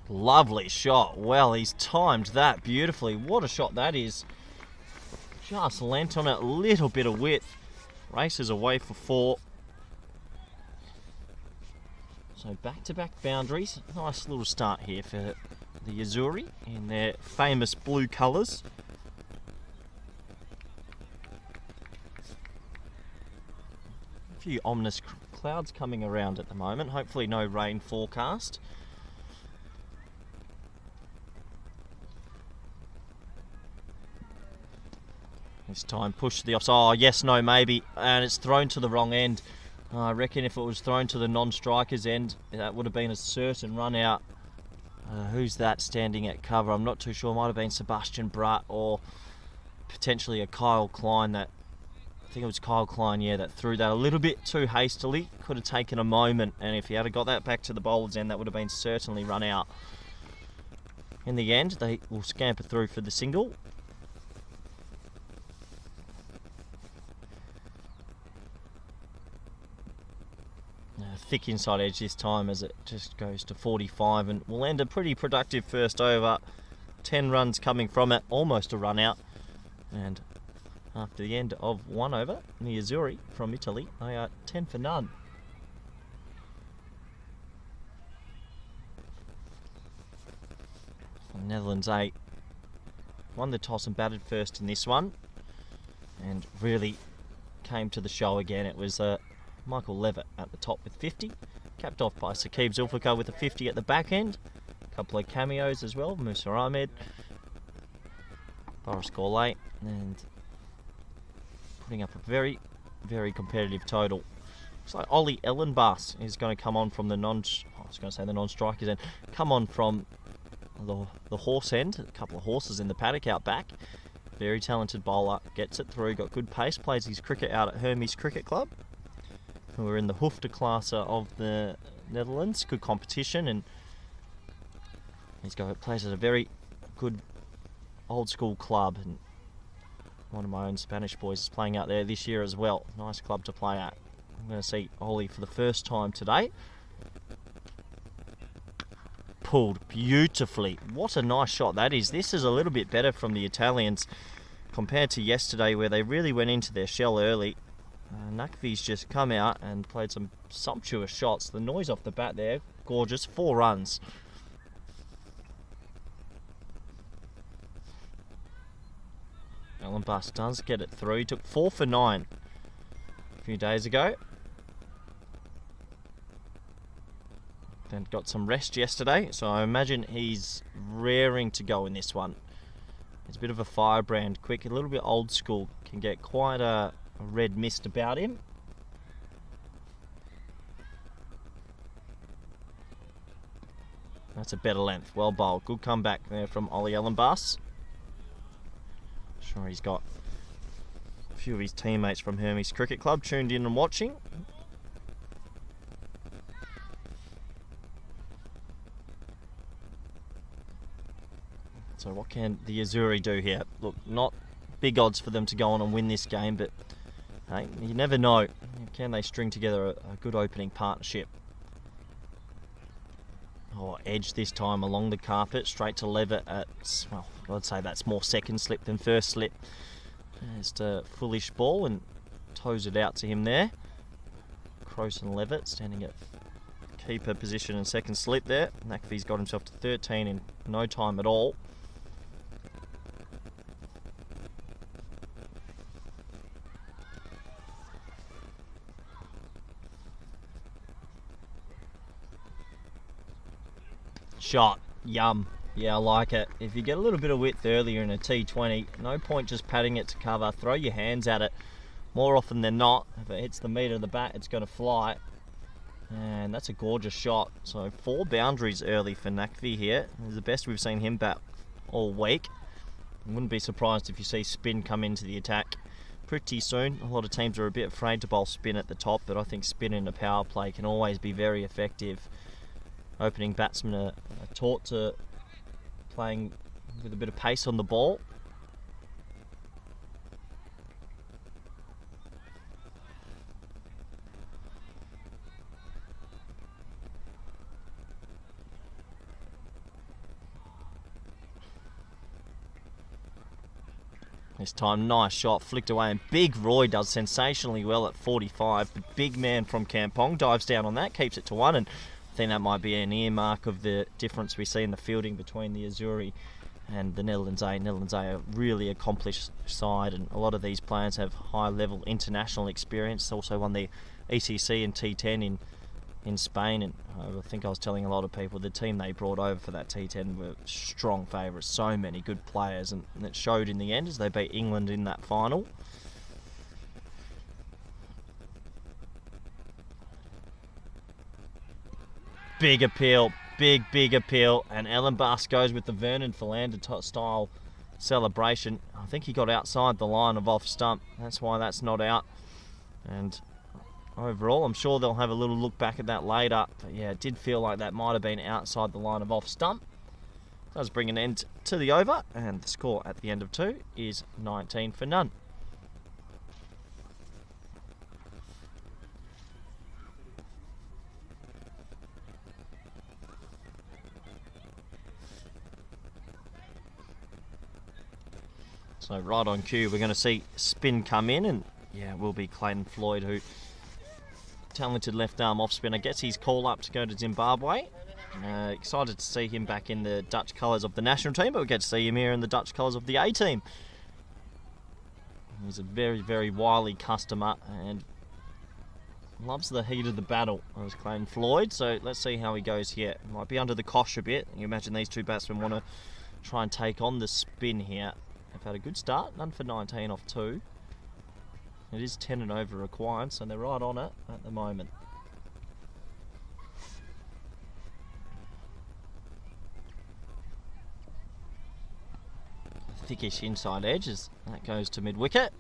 Lovely shot. Well, he's timed that beautifully. What a shot that is. Just lent on it, a little bit of width. Races away for 4. So back-to-back boundaries. Nice little start here for the Azzurri in their famous blue colours. A few ominous clouds coming around at the moment. Hopefully no rain forecast. This time push to the offside. Oh, yes, no, maybe. And it's thrown to the wrong end. I reckon if it was thrown to the non-striker's end, that would have been a certain run out. Who's that standing at cover? I'm not too sure. Might have been Sebastian Bratt or potentially a Kyle Klein. I think it was Kyle Klein, yeah, that threw that a little bit too hastily. Could have taken a moment, and if he had got that back to the bowler's end, that would have been certainly run out. In the end, they will scamper through for the single. Thick inside edge this time as it just goes to 45, and will end a pretty productive first over. 10 runs coming from it, almost a run out, and after the end of 1 over, the Azzurri from Italy, they are 10 for none. Netherlands A won the toss and batted first in this one, and really came to the show again. It was Michael Levitt at the top with 50, capped off by Saqib Zulfikar with a 50 at the back end. A couple of cameos as well, Musa Ahmed, Boris Gourlay, and putting up a very, very competitive total. Looks like Ollie Ellenbaas is going to come on from the non-strikers end, come on from the horse end. A couple of horses in the paddock out back. Very talented bowler, gets it through, got good pace, plays his cricket out at Hermes Cricket Club, who are in the Hoofdklasse of the Netherlands. Good competition, and plays at a very good old school club, and one of my own Spanish boys is playing out there this year as well. Nice club to play at. I'm going to see Ollie for the first time today. Pulled beautifully. What a nice shot that is. This is a little bit better from the Italians compared to yesterday, where they really went into their shell early. Nakvi's just come out and played some sumptuous shots. The noise off the bat there, gorgeous. 4 runs. Ellenbaas does get it through. He took 4 for 9 a few days ago. Then got some rest yesterday, so I imagine he's raring to go in this one. He's a bit of a firebrand, quick, a little bit old school. Can get quite a red mist about him. That's a better length. Well bowled. Good comeback there from Ollie Ellenbass. Sure, he's got a few of his teammates from Hermes Cricket Club tuned in and watching. So what can the Azzurri do here? Look, not big odds for them to go on and win this game, but hey, you never know. Can they string together a good opening partnership? Oh, edge this time along the carpet, straight to Levitt at, well, I'd say that's more second slip than first slip. Just a foolish ball and toes it out to him there. Croce and Levitt standing at keeper position and second slip there. McAfee's got himself to 13 in no time at all. Shot. Yum. Yeah, I like it. If you get a little bit of width earlier in a T20, no point just patting it to cover. Throw your hands at it. More often than not, if it hits the meat of the bat, it's going to fly. And that's a gorgeous shot. So 4 boundaries early for McAfee here. It's the best we've seen him bat all week. I wouldn't be surprised if you see spin come into the attack pretty soon. A lot of teams are a bit afraid to bowl spin at the top, but I think spin in a power play can always be very effective. Opening batsmen are taught to playing with a bit of pace on the ball. This time, nice shot, flicked away, and Big Roy does sensationally well at 45. The big man from Kampong dives down on that, keeps it to 1, and I think that might be an earmark of the difference we see in the fielding between the Azzurri and the Netherlands A. Netherlands A are a really accomplished side, and a lot of these players have high-level international experience. Also won the ECC and T10 in Spain, and I think I was telling a lot of people the team they brought over for that T10 were strong favourites. So many good players, and it showed in the end as they beat England in that final. Big appeal, big appeal, and Ellenbass goes with the Vernon Philander style celebration. I think he got outside the line of off stump. That's why that's not out. And overall, I'm sure they'll have a little look back at that later. But yeah, it did feel like that might have been outside the line of off stump. Does bring an end to the over, and the score at the end of 2 is 19 for none. So right on cue, we're going to see spin come in, and yeah, it will be Clayton Floyd, who talented left arm off spinner, gets his call up to go to Zimbabwe. Excited to see him back in the Dutch colours of the national team, but we get to see him here in the Dutch colours of the A team. He's a very wily customer and loves the heat of the battle, as Clayton Floyd. So let's see how he goes here. Might be under the cosh a bit. You imagine these two batsmen want to try and take on the spin here. They've had a good start, none for 19 off 2. It is 10 and over required, so they're right on it at the moment. Thickish inside edge as that goes to mid-wicket.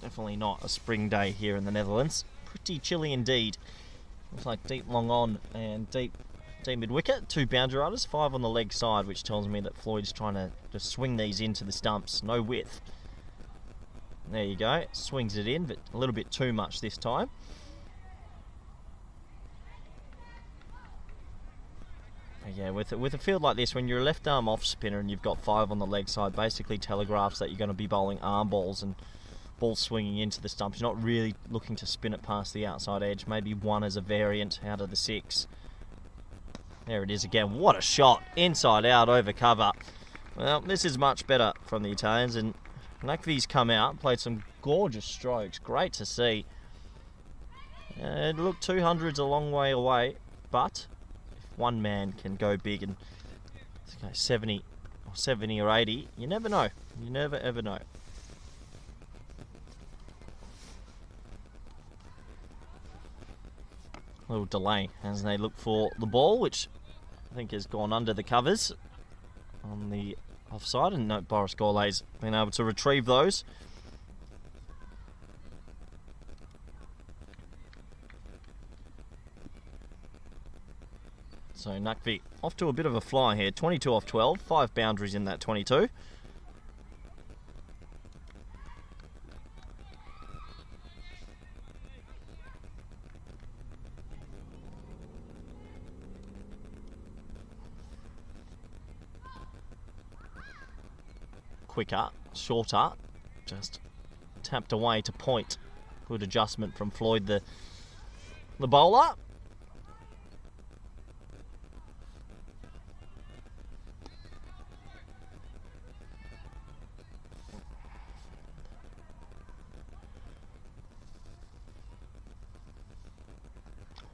Definitely not a spring day here in the Netherlands. Pretty chilly indeed. Looks like deep long on and deep mid-wicket. 2 boundary riders, 5 on the leg side, which tells me that Floyd's trying to just swing these into the stumps. No width. There you go. Swings it in, but a little bit too much this time. Yeah, with a field like this, when you're a left arm off spinner and you've got 5 on the leg side, basically telegraphs that you're going to be bowling arm balls and balls swinging into the stumps. You're not really looking to spin it past the outside edge. Maybe 1 as a variant out of the 6. There it is again. What a shot. Inside out over cover. Well, this is much better from the Italians, and McAfee's come out, played some gorgeous strokes. Great to see. Look, 200's a long way away, but if one man can go big and 70 or 80, you never know. You never ever know. A little delay as they look for the ball, which I think has gone under the covers on the offside, and no, Boris Gourlay's been able to retrieve those. So Nukvi off to a bit of a fly here. 22 off 12, 5 boundaries in that 22. Quicker, shorter, just tapped away to point. Good adjustment from Floyd, the bowler.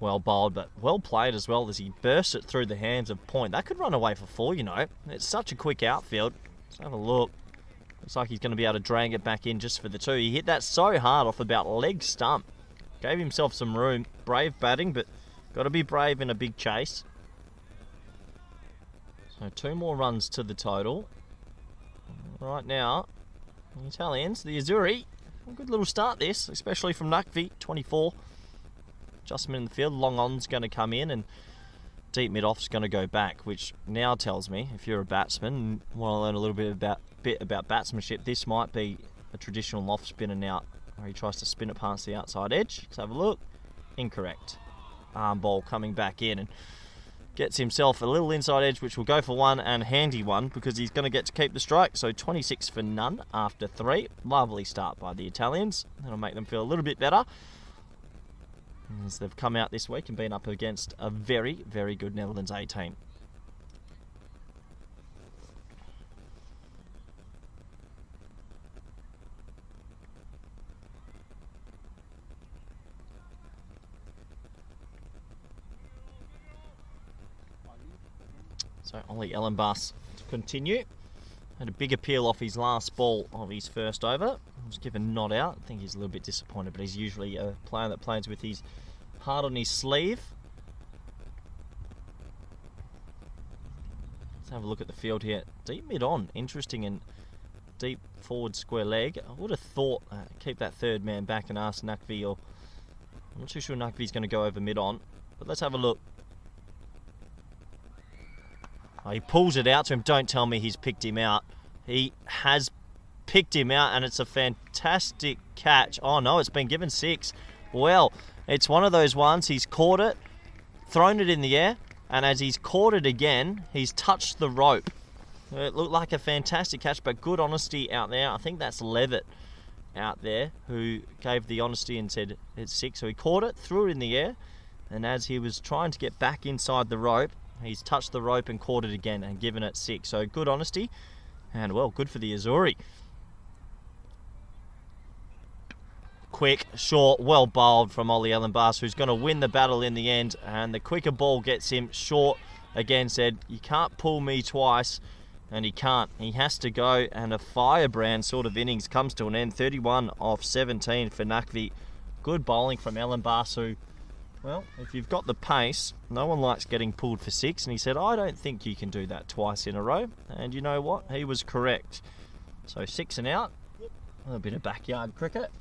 Well bowled, but well played as well as he burst it through the hands of Point. That could run away for 4, you know. It's such a quick outfield. Let's have a look. Looks like he's going to be able to drag it back in just for the 2. He hit that so hard off about leg stump. Gave himself some room. Brave batting, but got to be brave in a big chase. So 2 more runs to the total. Right now, the Italians, the Azzurri, a good little start this, especially from Nukvi, 24. Adjustment in the field, long on's going to come in and deep mid off's going to go back, which now tells me if you're a batsman and want to learn a little bit about batsmanship, this might be a traditional off spinner now, where he tries to spin it past the outside edge. Let's have a look. Incorrect. Arm ball coming back in and gets himself a little inside edge, which will go for 1 and handy 1 because he's going to get to keep the strike. So 26 for none after 3. Lovely start by the Italians. That'll make them feel a little bit better, as they've come out this week and been up against a very, very good Netherlands A team. So Ollie Ellenbaas to continue. Had a big appeal off his last ball of his first over. Was given not out. I think he's a little bit disappointed, but he's usually a player that plays with his heart on his sleeve. Let's have a look at the field here. Deep mid on, interesting, and deep forward square leg. I would have thought keep that third man back and ask Nukvi, or I'm not too sure Nukvi's going to go over mid on, but let's have a look. Oh, he pulls it out to him. Don't tell me he's picked him out. He has picked him out, and it's a fantastic catch. Oh no, it's been given 6. Well, it's one of those ones. He's caught it, thrown it in the air, and as he's caught it again, he's touched the rope. It looked like a fantastic catch, but good honesty out there. I think that's Levitt out there who gave the honesty and said it's 6. So he caught it, threw it in the air, and as he was trying to get back inside the rope, he's touched the rope and caught it again and given it 6. So good honesty, and well, good for the Azzurri. Quick, short, well bowled from Ollie Ellenbaas, who's going to win the battle in the end, and the quicker ball gets him short. Again said, you can't pull me twice, and he can't. He has to go, and a firebrand sort of innings comes to an end. 31 off 17 for Nukvi. Good bowling from Ellenbaas, who, well, if you've got the pace, no one likes getting pulled for 6, and he said, I don't think you can do that twice in a row, and you know what? He was correct. So 6 and out, a bit of backyard cricket.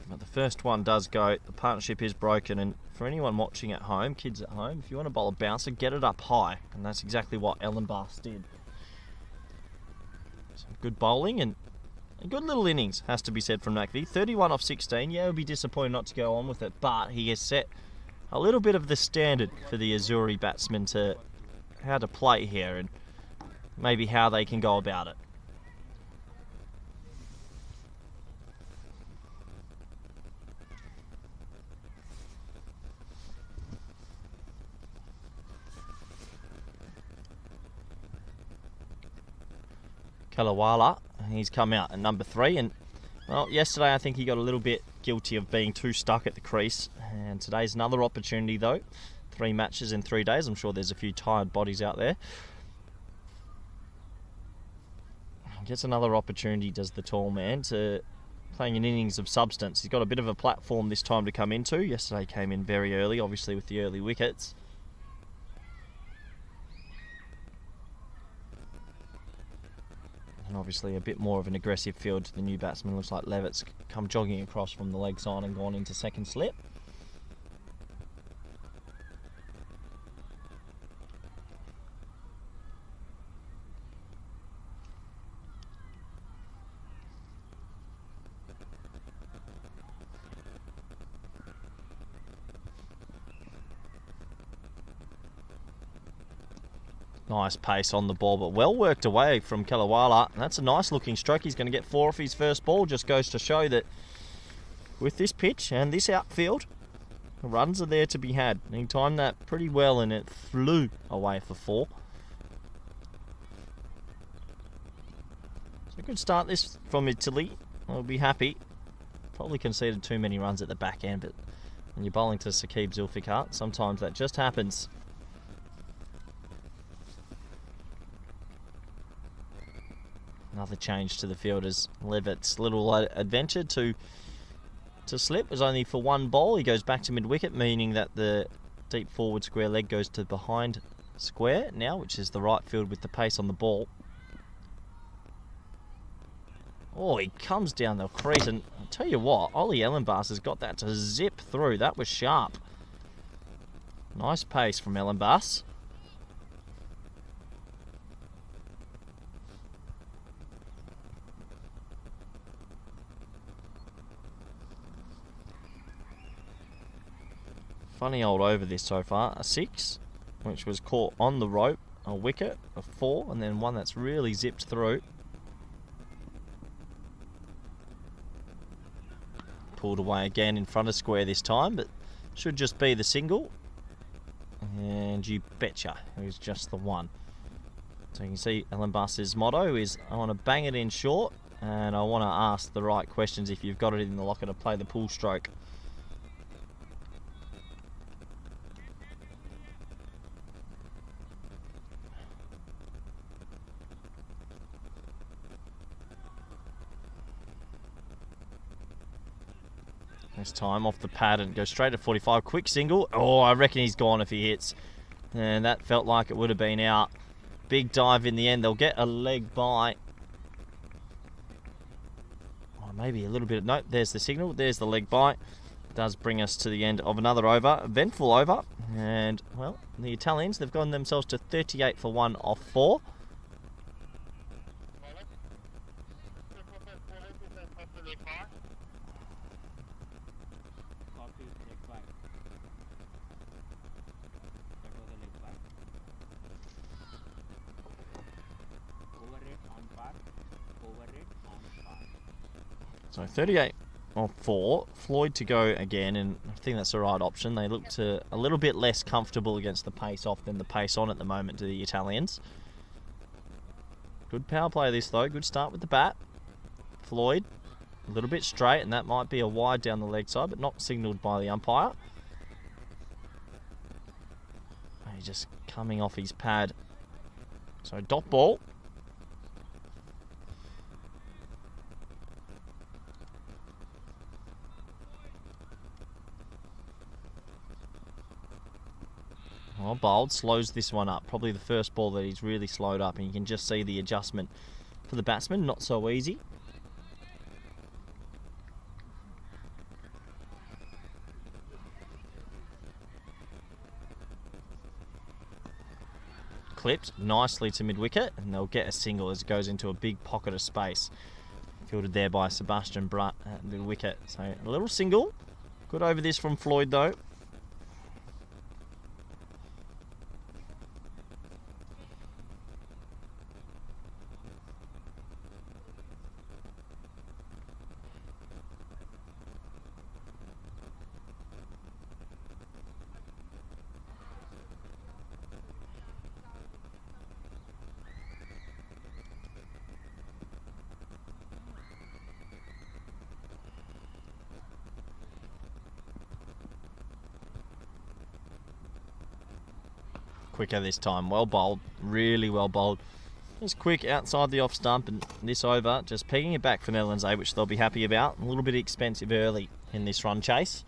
But the first one does go, the partnership is broken, and for anyone watching at home, kids at home, if you want to bowl a bouncer, get it up high, and that's exactly what Ellenbaas did. Some good bowling and a good little innings, has to be said, from Nukvi. 31 off 16, yeah, it would be disappointed not to go on with it, but he has set a little bit of the standard for the Azzurri batsmen to how to play here and maybe how they can go about it. Kalawala, he's come out at number 3, and Well, yesterday I think he got a little bit guilty of being too stuck at the crease, and today's another opportunity though. 3 matches in 3 days. I'm sure there's a few tired bodies out there. Gets another opportunity, does the tall man, to playing an innings of substance. He's got a bit of a platform this time to come into. Yesterday came in very early, obviously with the early wickets. And obviously a bit more of an aggressive field to the new batsman. Looks like Levitt's come jogging across from the leg side and gone into second slip. Nice pace on the ball, but well worked away from Kelawala. That's a nice looking stroke. He's going to get 4 off his first ball. Just goes to show that with this pitch and this outfield, runs are there to be had. He timed that pretty well and it flew away for 4. So a good start this from Italy. I'll be happy. Probably conceded too many runs at the back end, but when you're bowling to Saqib Zulfiqar, sometimes that just happens. Another change to the field as Levitt's little adventure to slip was only for 1 ball. He goes back to mid-wicket, meaning that the deep forward square leg goes to behind square now, which is the right field with the pace on the ball. Oh, he comes down the crease, and I'll tell you what, Ollie Ellenbaas has got that to zip through. That was sharp. Nice pace from Ellenbaas. Funny old over this so far. A 6, which was caught on the rope. A wicket, a 4, and then one that's really zipped through. Pulled away again in front of square this time, but should just be the single. And you betcha, it was just the one. So you can see Ellenbaas's motto is, I want to bang it in short, and I want to ask the right questions if you've got it in the locker to play the pull stroke. This time off the pad and goes straight to 45. Quick single. Oh, I reckon he's gone if he hits. And that felt like it would have been out. Big dive in the end. They'll get a leg by. Oh, maybe a little bit. Nope, there's the signal. There's the leg by. Does bring us to the end of another over. Eventful over. And, well, the Italians, they've gotten themselves to 38 for 1 off 4. So 38 off 4. Floyd to go again, and I think that's the right option. They look to a little bit less comfortable against the pace off than the pace on at the moment to the Italians. Good power play this though. Good start with the bat. Floyd a little bit straight, and that might be a wide down the leg side, but not signalled by the umpire. He's just coming off his pad. So dot ball. Oh, bowled, slows this one up. Probably the first ball that he's really slowed up, and you can just see the adjustment for the batsman. Not so easy. Clipped nicely to mid-wicket, and they'll get a single as it goes into a big pocket of space. Fielded there by Sebastian Brunt at mid-wicket. So a little single. Good over this from Floyd though. quicker this time. Well bowled, really well bowled. Just quick outside the off stump, and this over just pegging it back for Netherlands A, which they'll be happy about. A little bit expensive early in this run chase.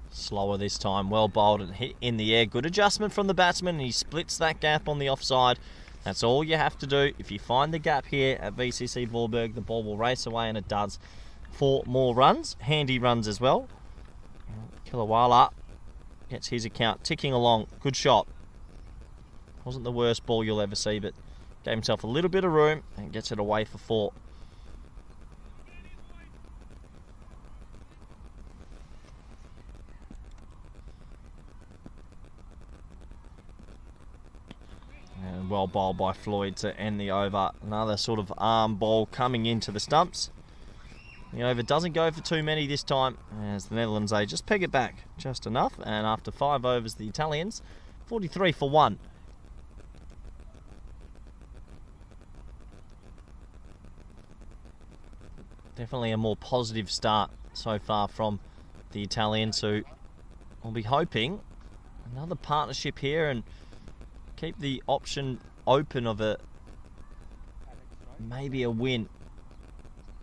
Slower this time, well bowled and hit in the air. Good adjustment from the batsman, and he splits that gap on the offside. That's all you have to do. If you find the gap here at VCC Vorburg, the ball will race away, and it does for more runs. Handy runs as well. Kilawala gets his account ticking along. Good shot. Wasn't the worst ball you'll ever see, but gave himself a little bit of room and gets it away for 4. And well bowled by Floyd to end the over. Another sort of arm ball coming into the stumps. The over doesn't go for too many this time, as the Netherlands A just peg it back just enough. And after 5 overs, the Italians 43 for 1. Definitely a more positive start so far from the Italians, who will be hoping another partnership here and keep the option open of maybe a win.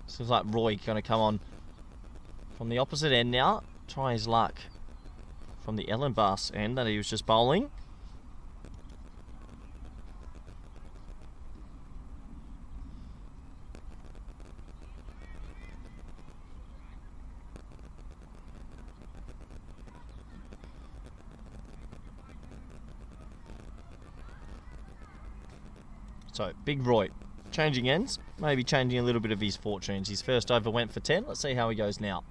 Seems like Roy going to come on from the opposite end now. Try his luck from the Ellenbas end that he was just bowling. So, Big Roy, changing ends, maybe changing a little bit of his fortunes. His first over went for 10. Let's see how he goes now.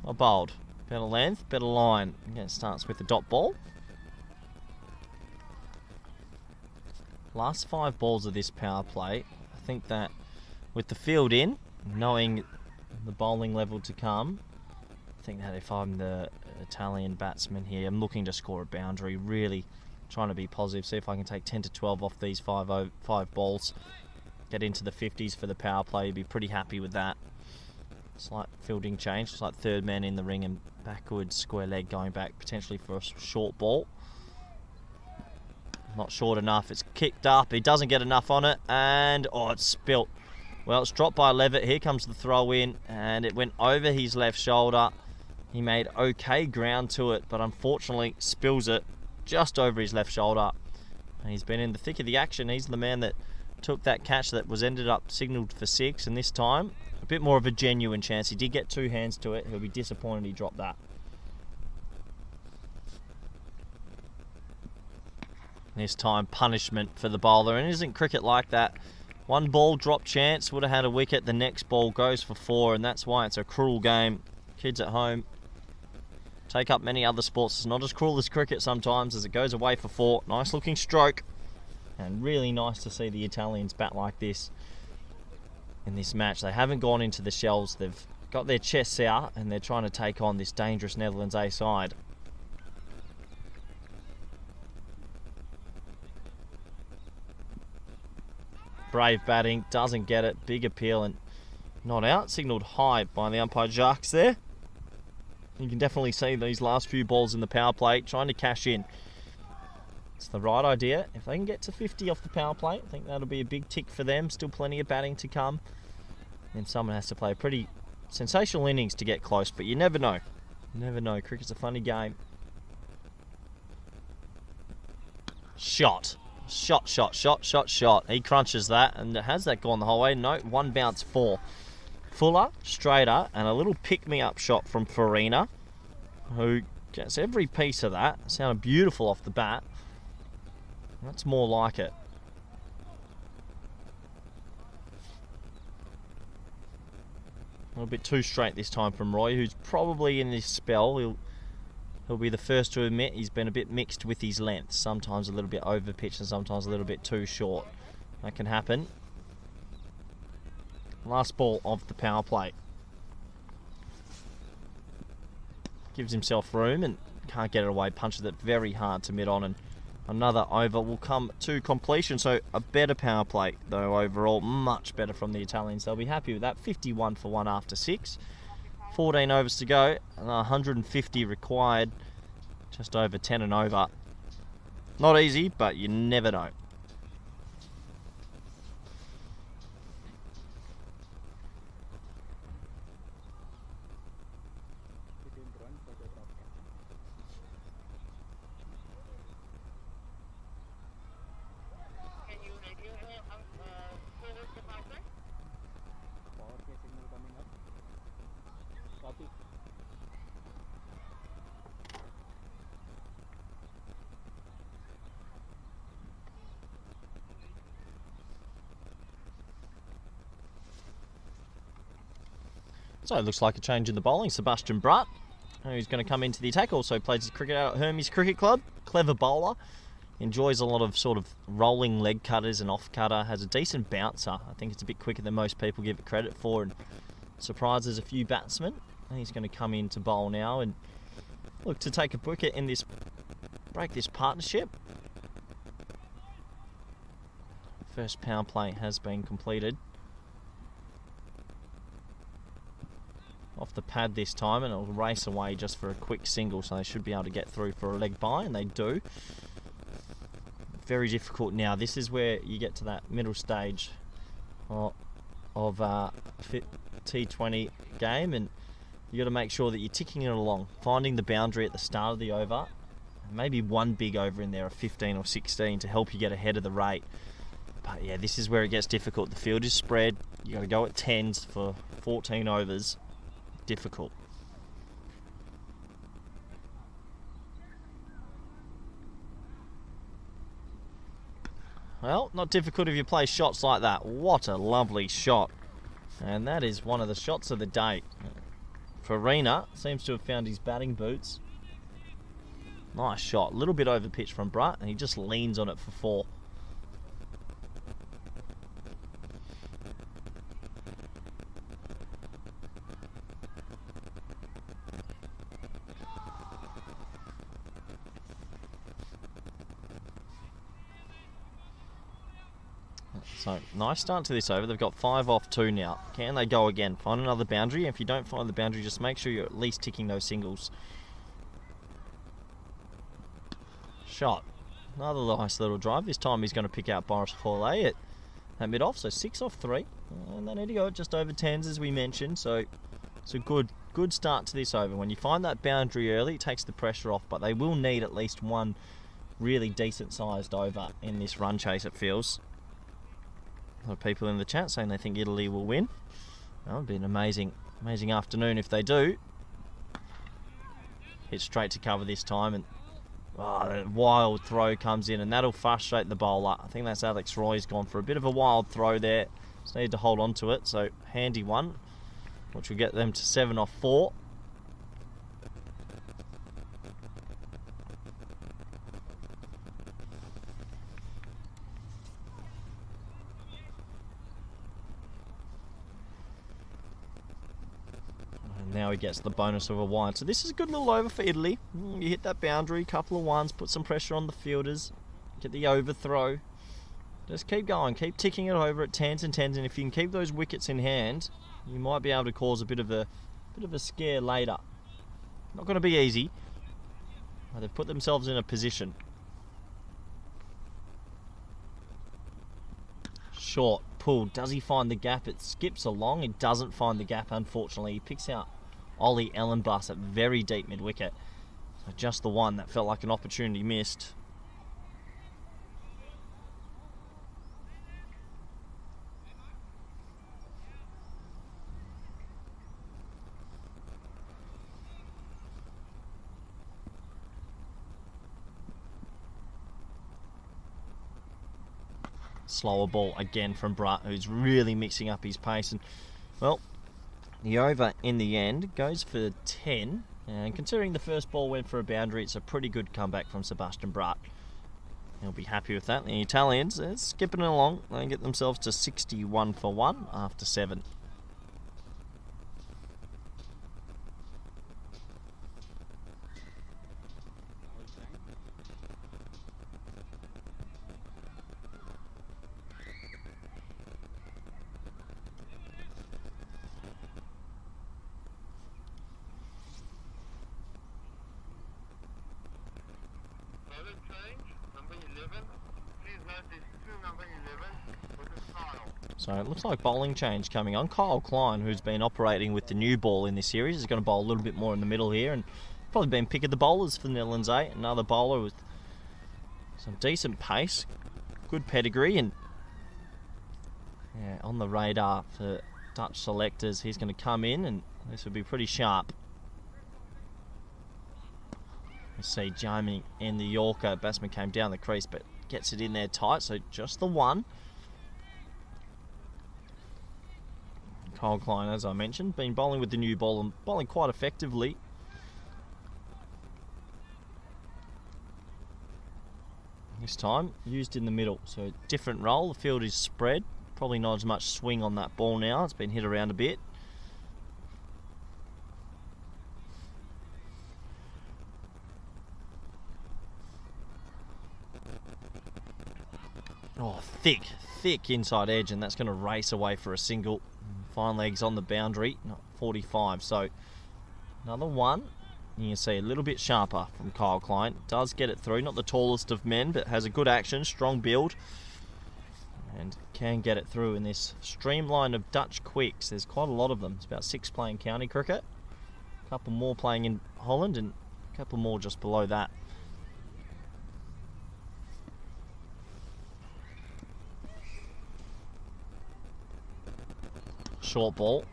Well bowled. Better length, better line. Again, starts with the dot ball. Last 5 balls of this power play, I think that with the field in, knowing the bowling level to come, I think that if I'm the Italian batsman here, I'm looking to score a boundary, really trying to be positive, see if I can take 10 to 12 off these 5 balls, get into the 50s for the power play. Be pretty happy with that. Slight fielding change, it's like third man in the ring and backwards square leg going back potentially for a short ball. Not short enough, it's kicked up, he doesn't get enough on it, and oh, it's spilt. Well, it's dropped by Levitt. Here comes the throw in, and it went over his left shoulder. He made okay ground to it, but unfortunately spills it just over his left shoulder. And he's been in the thick of the action. He's the man that took that catch that was ended up signalled for 6, and this time a bit more of a genuine chance. He did get 2 hands to it. He'll be disappointed he dropped that. This time punishment for the bowler, and it isn't cricket like that. 1 ball drop chance, would have had a wicket. The next ball goes for 4, and that's why it's a cruel game. Kids at home take up many other sports. It's not as cruel as cricket sometimes, as it goes away for 4. Nice looking stroke, and really nice to see the Italians bat like this in this match. They haven't gone into the shells. They've got their chests out, and they're trying to take on this dangerous Netherlands A side. Brave batting, doesn't get it. Big appeal and not out. Signalled high by the umpire Jacques there. You can definitely see these last few balls in the power play trying to cash in. It's the right idea. If they can get to 50 off the power play, I think that'll be a big tick for them. Still plenty of batting to come. And someone has to play a pretty sensational innings to get close, but you never know. You never know. Cricket's a funny game. Shot. Shot. He crunches that, and has that gone the whole way? No, 1 bounce 4. Fuller, straighter, and a little pick-me-up shot from Farina, who gets every piece of that. Sounded beautiful off the bat. That's more like it. A little bit too straight this time from Roy, who's probably in this spell. He'll be the first to admit he's been a bit mixed with his length. Sometimes a little bit over pitch and sometimes a little bit too short. That can happen. Last ball of the power play. Gives himself room and can't get it away. Punches it very hard to mid on and Another over will come to completion, so a better power play, though overall much better from the Italians. They'll be happy with that. 51 for 1 after 6. 14 overs to go, and 150 required. Just over 10 and over. Not easy, but you never know. So it looks like a change in the bowling. Sebastian Brutt, who's going to come into the attack, also plays his cricket out at Hermes Cricket Club. Clever bowler. Enjoys a lot of sort of rolling leg cutters and off cutter. Has a decent bouncer. I think it's a bit quicker than most people give it credit for, and surprises a few batsmen. And he's going to come in to bowl now and look to take a wicket in this, break this partnership. First power play has been completed. Off the pad this time, and it'll race away just for a quick single, so they should be able to get through for a leg bye, and they do. Very difficult now. This is where you get to that middle stage of T20 game, and you got to make sure that you're ticking it along, finding the boundary at the start of the over, maybe one big over in there of 15 or 16 to help you get ahead of the rate. But yeah, this is where it gets difficult. The field is spread. You got to go at 10s for 14 overs. Difficult. Well, not difficult if you play shots like that. What a lovely shot. And that is one of the shots of the day. Farina seems to have found his batting boots. Nice shot. A little bit over pitch from Brutt, and he just leans on it for 4. So, nice start to this over. They've got 5 off 2 now. Can they go again? Find another boundary. If you don't find the boundary, just make sure you're at least ticking those singles. Shot. Another nice little drive. This time he's going to pick out Boris Corley at mid-off. So 6 off 3. And they need to go at just over 10s, as we mentioned. So it's a good start to this over. When you find that boundary early, it takes the pressure off. But they will need at least one really decent-sized over in this run chase, it feels. A lot of people in the chat saying they think Italy will win. Well, it'll be an amazing afternoon if they do. Hit straight to cover this time, and a wild throw comes in, and that'll frustrate the bowler. I think that's Alex Roy's gone for a bit of a wild throw there. Just need to hold on to it, so handy one, which will get them to 7 off 4. Now he gets the bonus of a wide. So this is a good little over for Italy. You hit that boundary, couple of ones, put some pressure on the fielders, get the overthrow. Just keep going, keep ticking it over at 10s and 10s, and if you can keep those wickets in hand, you might be able to cause a bit of a scare later. Not going to be easy, but they've put themselves in a position. Short pull. Does he find the gap? It skips along. It doesn't find the gap, unfortunately. He picks out Ollie Ellenbus at very deep mid-wicket. So just the one that felt like an opportunity missed. Slower ball again from Brutt, who's really mixing up his pace. And, well, the over in the end goes for 10. And considering the first ball went for a boundary, it's a pretty good comeback from Sebastian Brutt. He'll be happy with that. The Italians are skipping along. They get themselves to 61 for 1 after 7. So it looks like bowling change coming on. Kyle Klein, who's been operating with the new ball in this series, is going to bowl a little bit more in the middle here, and probably been pick of the bowlers for the Netherlands A. Another bowler with some decent pace, good pedigree, and yeah, on the radar for Dutch selectors. He's going to come in, and this would be pretty sharp. You see Jamie in the Yorker. Batsman came down the crease, but gets it in there tight, so just the one. Kyle Klein, as I mentioned, been bowling with the new ball and bowling quite effectively. This time, used in the middle, so different role. The field is spread. Probably not as much swing on that ball now. It's been hit around a bit. Oh, thick inside edge, and that's going to race away for a single. Fine legs on the boundary, not 45. So another one. You can see a little bit sharper from Kyle Klein. Does get it through. Not the tallest of men, but has a good action, strong build, and can get it through in this streamline of Dutch quicks. There's quite a lot of them. It's about 6 playing county cricket. A couple more playing in Holland, and a couple more just below that. Short ball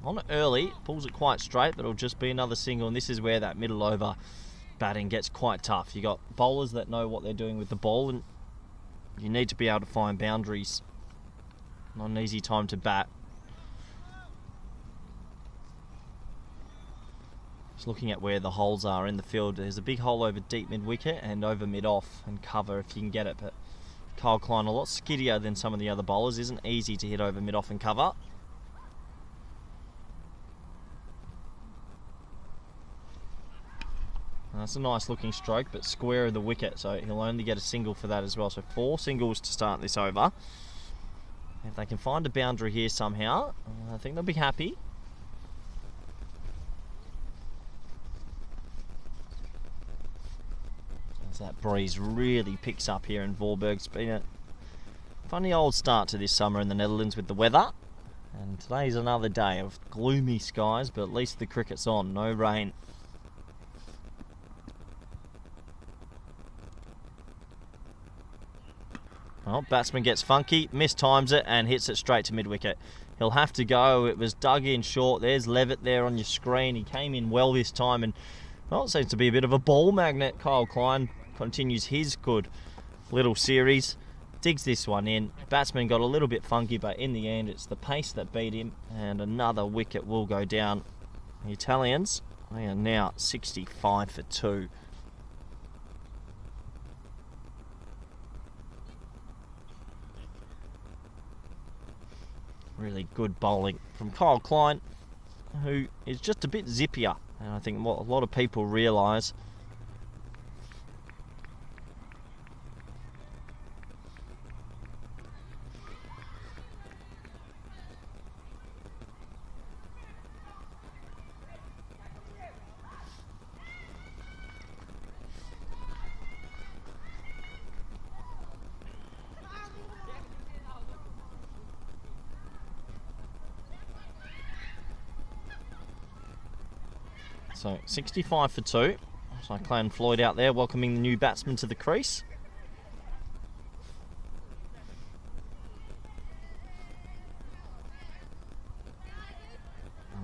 on it early, pulls it quite straight, but it'll just be another single, and this is where that middle over batting gets quite tough. You got bowlers that know what they're doing with the ball, and you need to be able to find boundaries. Not an easy time to bat. Just looking at where the holes are in the field, there's a big hole over deep mid wicket and over mid off and cover if you can get it, but Kyle Klein a lot skiddier than some of the other bowlers. Isn't easy to hit over mid off and cover. That's a nice looking stroke, but square of the wicket, so he'll only get a single for that as well. So 4 singles to start this over. If they can find a boundary here somehow, I think they'll be happy. As that breeze really picks up here in Voorburg. It's been a funny old start to this summer in the Netherlands with the weather. And today's another day of gloomy skies, but at least the cricket's on, no rain. Well, batsman gets funky, mistimes it, and hits it straight to mid-wicket. He'll have to go. It was dug in short. There's Levitt there on your screen. He came in well this time, and well, it seems to be a bit of a ball magnet. Kyle Klein continues his good little series. Digs this one in. Batsman got a little bit funky, but in the end, it's the pace that beat him, and another wicket will go down. The Italians, they are now 65 for 2. Really good bowling from Kyle Klein, who is just a bit zippier, and I think what a lot of people realise. So 65 for 2. So Clan Floyd out there welcoming the new batsman to the crease.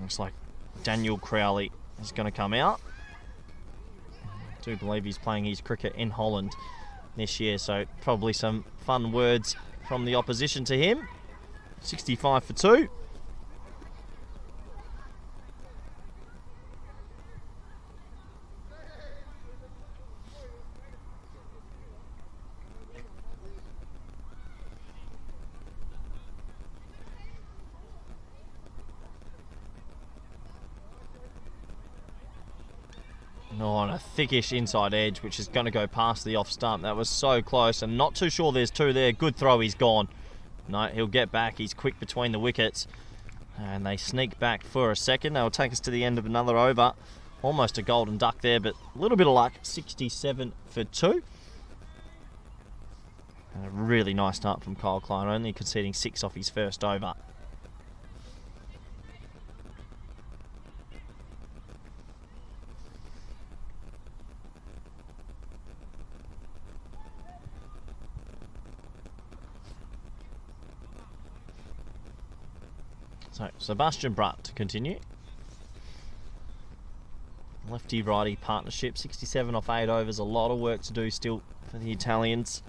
Looks like Daniel Crowley is going to come out. I do believe he's playing his cricket in Holland this year, so probably some fun words from the opposition to him. 65 for 2. On a thickish inside edge, which is going to go past the off stump. That was so close, and not too sure there's 2 there. Good throw, he's gone. No, he'll get back. He's quick between the wickets, and they sneak back for a second. They'll take us to the end of another over. Almost a golden duck there, but a little bit of luck. 67 for 2. And a really nice start from Kyle Klein, only conceding 6 off his first over. So, Sebastian Brutt to continue. Lefty-righty partnership, 67 off 8 overs. A lot of work to do still for the Italians.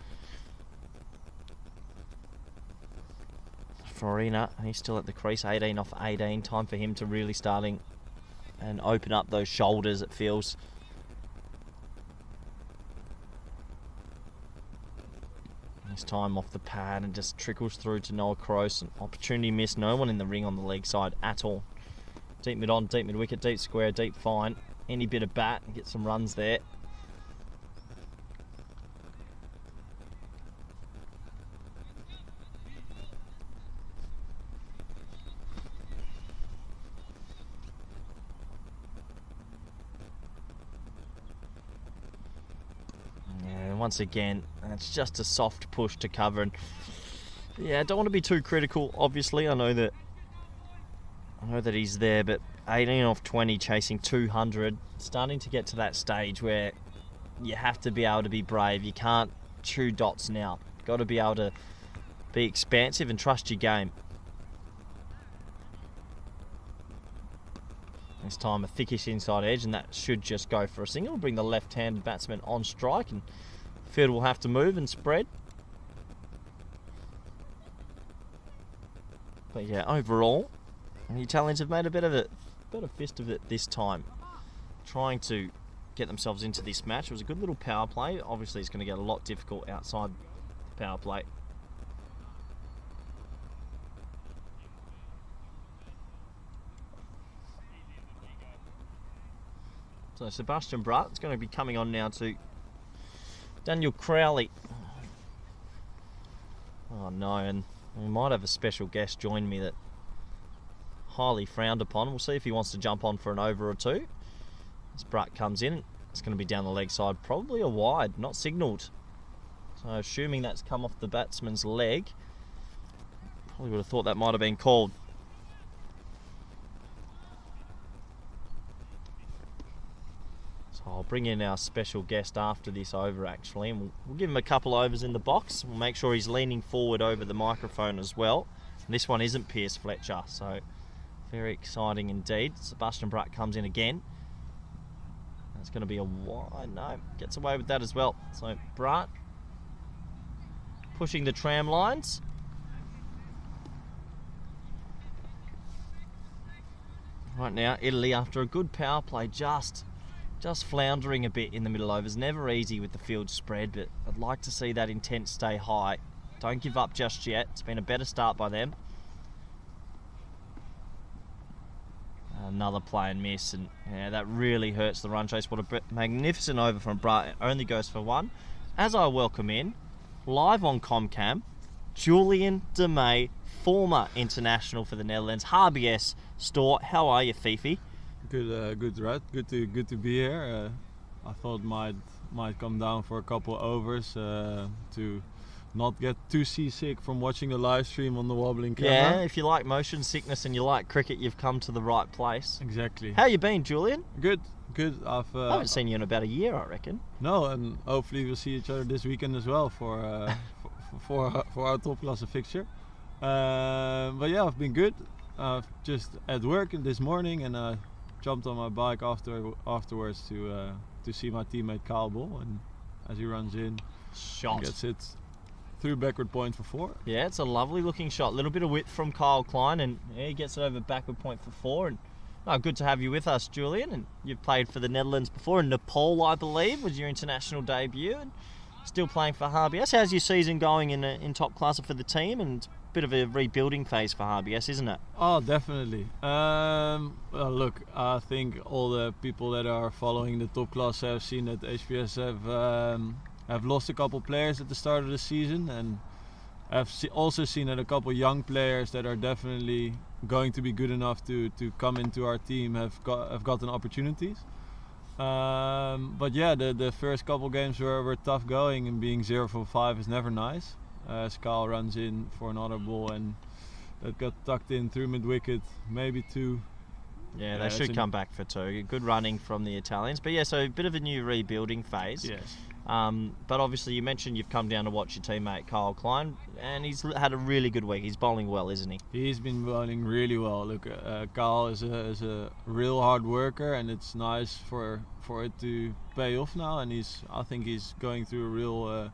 Farina, he's still at the crease, 18 off 18. Time for him to really starting and open up those shoulders, it feels. This time off the pad and just trickles through to Noah Kroos. An opportunity missed, no one in the ring on the leg side at all. Deep mid on, deep mid wicket, deep square, deep fine. Any bit of bat and get some runs there. Once again, it's just a soft push to cover, and yeah, I don't want to be too critical. Obviously, I know that he's there, but 18 off 20, chasing 200, starting to get to that stage where you have to be able to be brave. You can't chew dots now. You've got to be able to be expansive and trust your game. This time a thickish inside edge, and that should just go for a single. Bring the left-handed batsman on strike, and field will have to move and spread. But yeah, overall, the Italians have made a better fist of it this time, trying to get themselves into this match. It was a good little power play. Obviously, it's going to get a lot difficult outside the power play. So Sebastian Brutt is going to be coming on now to Daniel Crowley. Oh no, and we might have a special guest join me that highly frowned upon. We'll see if he wants to jump on for an over or two. As Brutt comes in, it's going to be down the leg side, probably a wide, not signalled. So assuming that's come off the batsman's leg, probably would have thought that might have been called. I'll bring in our special guest after this over, actually, and we'll give him a couple overs in the box. We'll make sure he's leaning forward over the microphone as well. And this one isn't Pierce Fletcher, so very exciting indeed. Sebastian Brutt comes in again. That's going to be a wide. No, gets away with that as well. So Brutt pushing the tram lines. Right now, Italy, after a good power play, just floundering a bit in the middle overs. Never easy with the field spread, but I'd like to see that intent stay high. Don't give up just yet. It's been a better start by them. Another play and miss, and yeah, that really hurts the run chase. What a magnificent over from Brutt. It only goes for one. As I welcome in, live on Comcam, Julian de May, former international for the Netherlands, HBS store. How are you, Fifi? Good, Red. Good to be here. I thought might come down for a couple of overs to not get too seasick from watching the live stream on the wobbling camera. Yeah, if you like motion sickness and you like cricket, you've come to the right place. Exactly. How you been, Julian? Good. I haven't seen you in about a year, I reckon. No, and hopefully we'll see each other this weekend as well for our top class fixture. But yeah, I've been good. Just at work this morning, and I jumped on my bike afterwards to see my teammate Kyle Ball, and as he runs in, gets it through backward point for 4. Yeah, it's a lovely looking shot. A little bit of width from Kyle Klein, and yeah, he gets it over backward point for 4. And good to have you with us, Julian. And you've played for the Netherlands before, in Nepal, I believe, was your international debut, and still playing for HBS. How's your season going in top class for the team? And bit of a rebuilding phase for HBS, isn't it? Oh, definitely. Well, look, I think all the people that are following the top class have seen that HBS have lost a couple players at the start of the season, and I've also seen that a couple young players that are definitely going to be good enough to come into our team have gotten opportunities. But yeah, the first couple games were tough going, and being 0 for 5 is never nice. Skal runs in for another ball, and that got tucked in through mid-wicket, maybe 2. Yeah, they should come back for 2. Good running from the Italians. But yeah, so a bit of a new rebuilding phase. Yes. But obviously you mentioned you've come down to watch your teammate Kyle Klein, and he's had a really good week. He's bowling well, isn't he? He's been bowling really well. Look, Kyle is a real hard worker, and it's nice for it to pay off now. And I think he's going through a real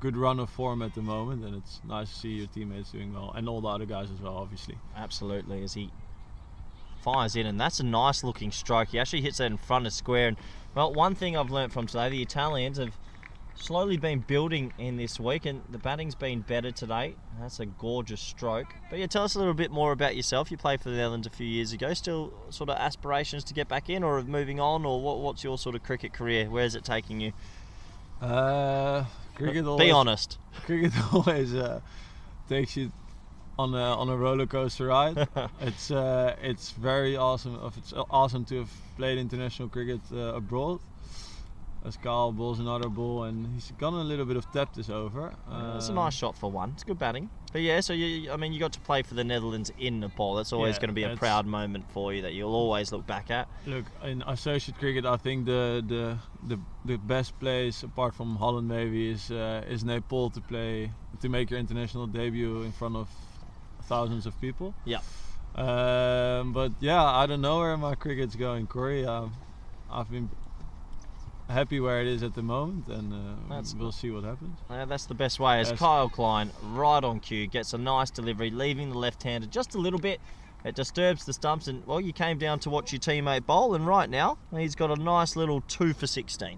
good run of form at the moment, and it's nice to see your teammates doing well, and all the other guys as well, obviously. Absolutely, as he fires in, and that's a nice looking stroke. He actually hits that in front of square. And well, one thing I've learnt from today, the Italians have slowly been building in this week, and the batting's been better today. That's a gorgeous stroke. But yeah, tell us a little bit more about yourself. You played for the Netherlands a few years ago. Still sort of aspirations to get back in, or moving on, or what's your sort of cricket career? Where is it taking you? Cricket always, be honest. Cricket always takes you on a roller coaster ride. It's very awesome. It's awesome to have played international cricket abroad. Skal bowls another ball, and he's gone a little bit of tap this over. It's a nice shot for one. It's good batting. But yeah, so you got to play for the Netherlands in Nepal. That's always going to be a proud moment for you that you'll always look back at. Look, in associate cricket, I think the best place apart from Holland maybe is Nepal to make your international debut in front of thousands of people. Yeah. But yeah, I don't know where my cricket's going, Corey. I've been happy where it is at the moment, and we'll see what happens. That's the best way. As Kyle Klein, right on cue, gets a nice delivery, leaving the left-hander just a little bit. It disturbs the stumps, and well, you came down to watch your teammate bowl, and right now he's got a nice little 2 for 16.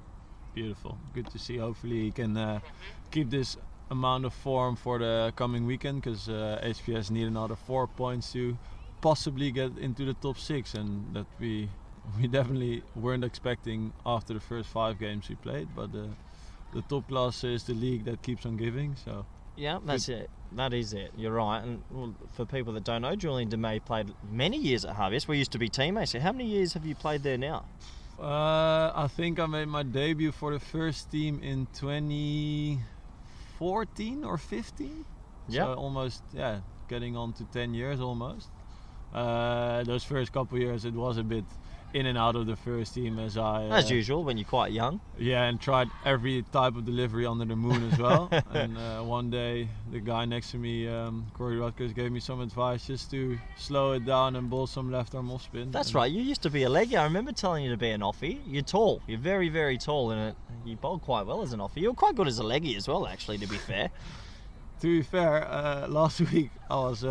Beautiful. Good to see. Hopefully he can keep this amount of form for the coming weekend, because HPS need another 4 points to possibly get into the top 6, and that we definitely weren't expecting after the first 5 games we played. But the top class is the league that keeps on giving. So yeah, that's it. That is it. You're right. And well, for people that don't know, Julian DeMay played many years at Harvest. We used to be teammates. So how many years have you played there now? I think I made my debut for the first team in 2014 or 15. Yeah. So almost, getting on to 10 years almost. Those first couple of years it was a bit in and out of the first team as usual when you're quite young. Yeah, and tried every type of delivery under the moon as well. And one day the guy next to me, Corey Rutgers, gave me some advice just to slow it down and bowl some left arm off spin. That's right, you used to be a leggy. I remember telling you to be an offie. You're tall, you're very, very tall, and you bowled quite well as an offie. You're quite good as a leggy as well, actually, to be fair. To be fair, last week I was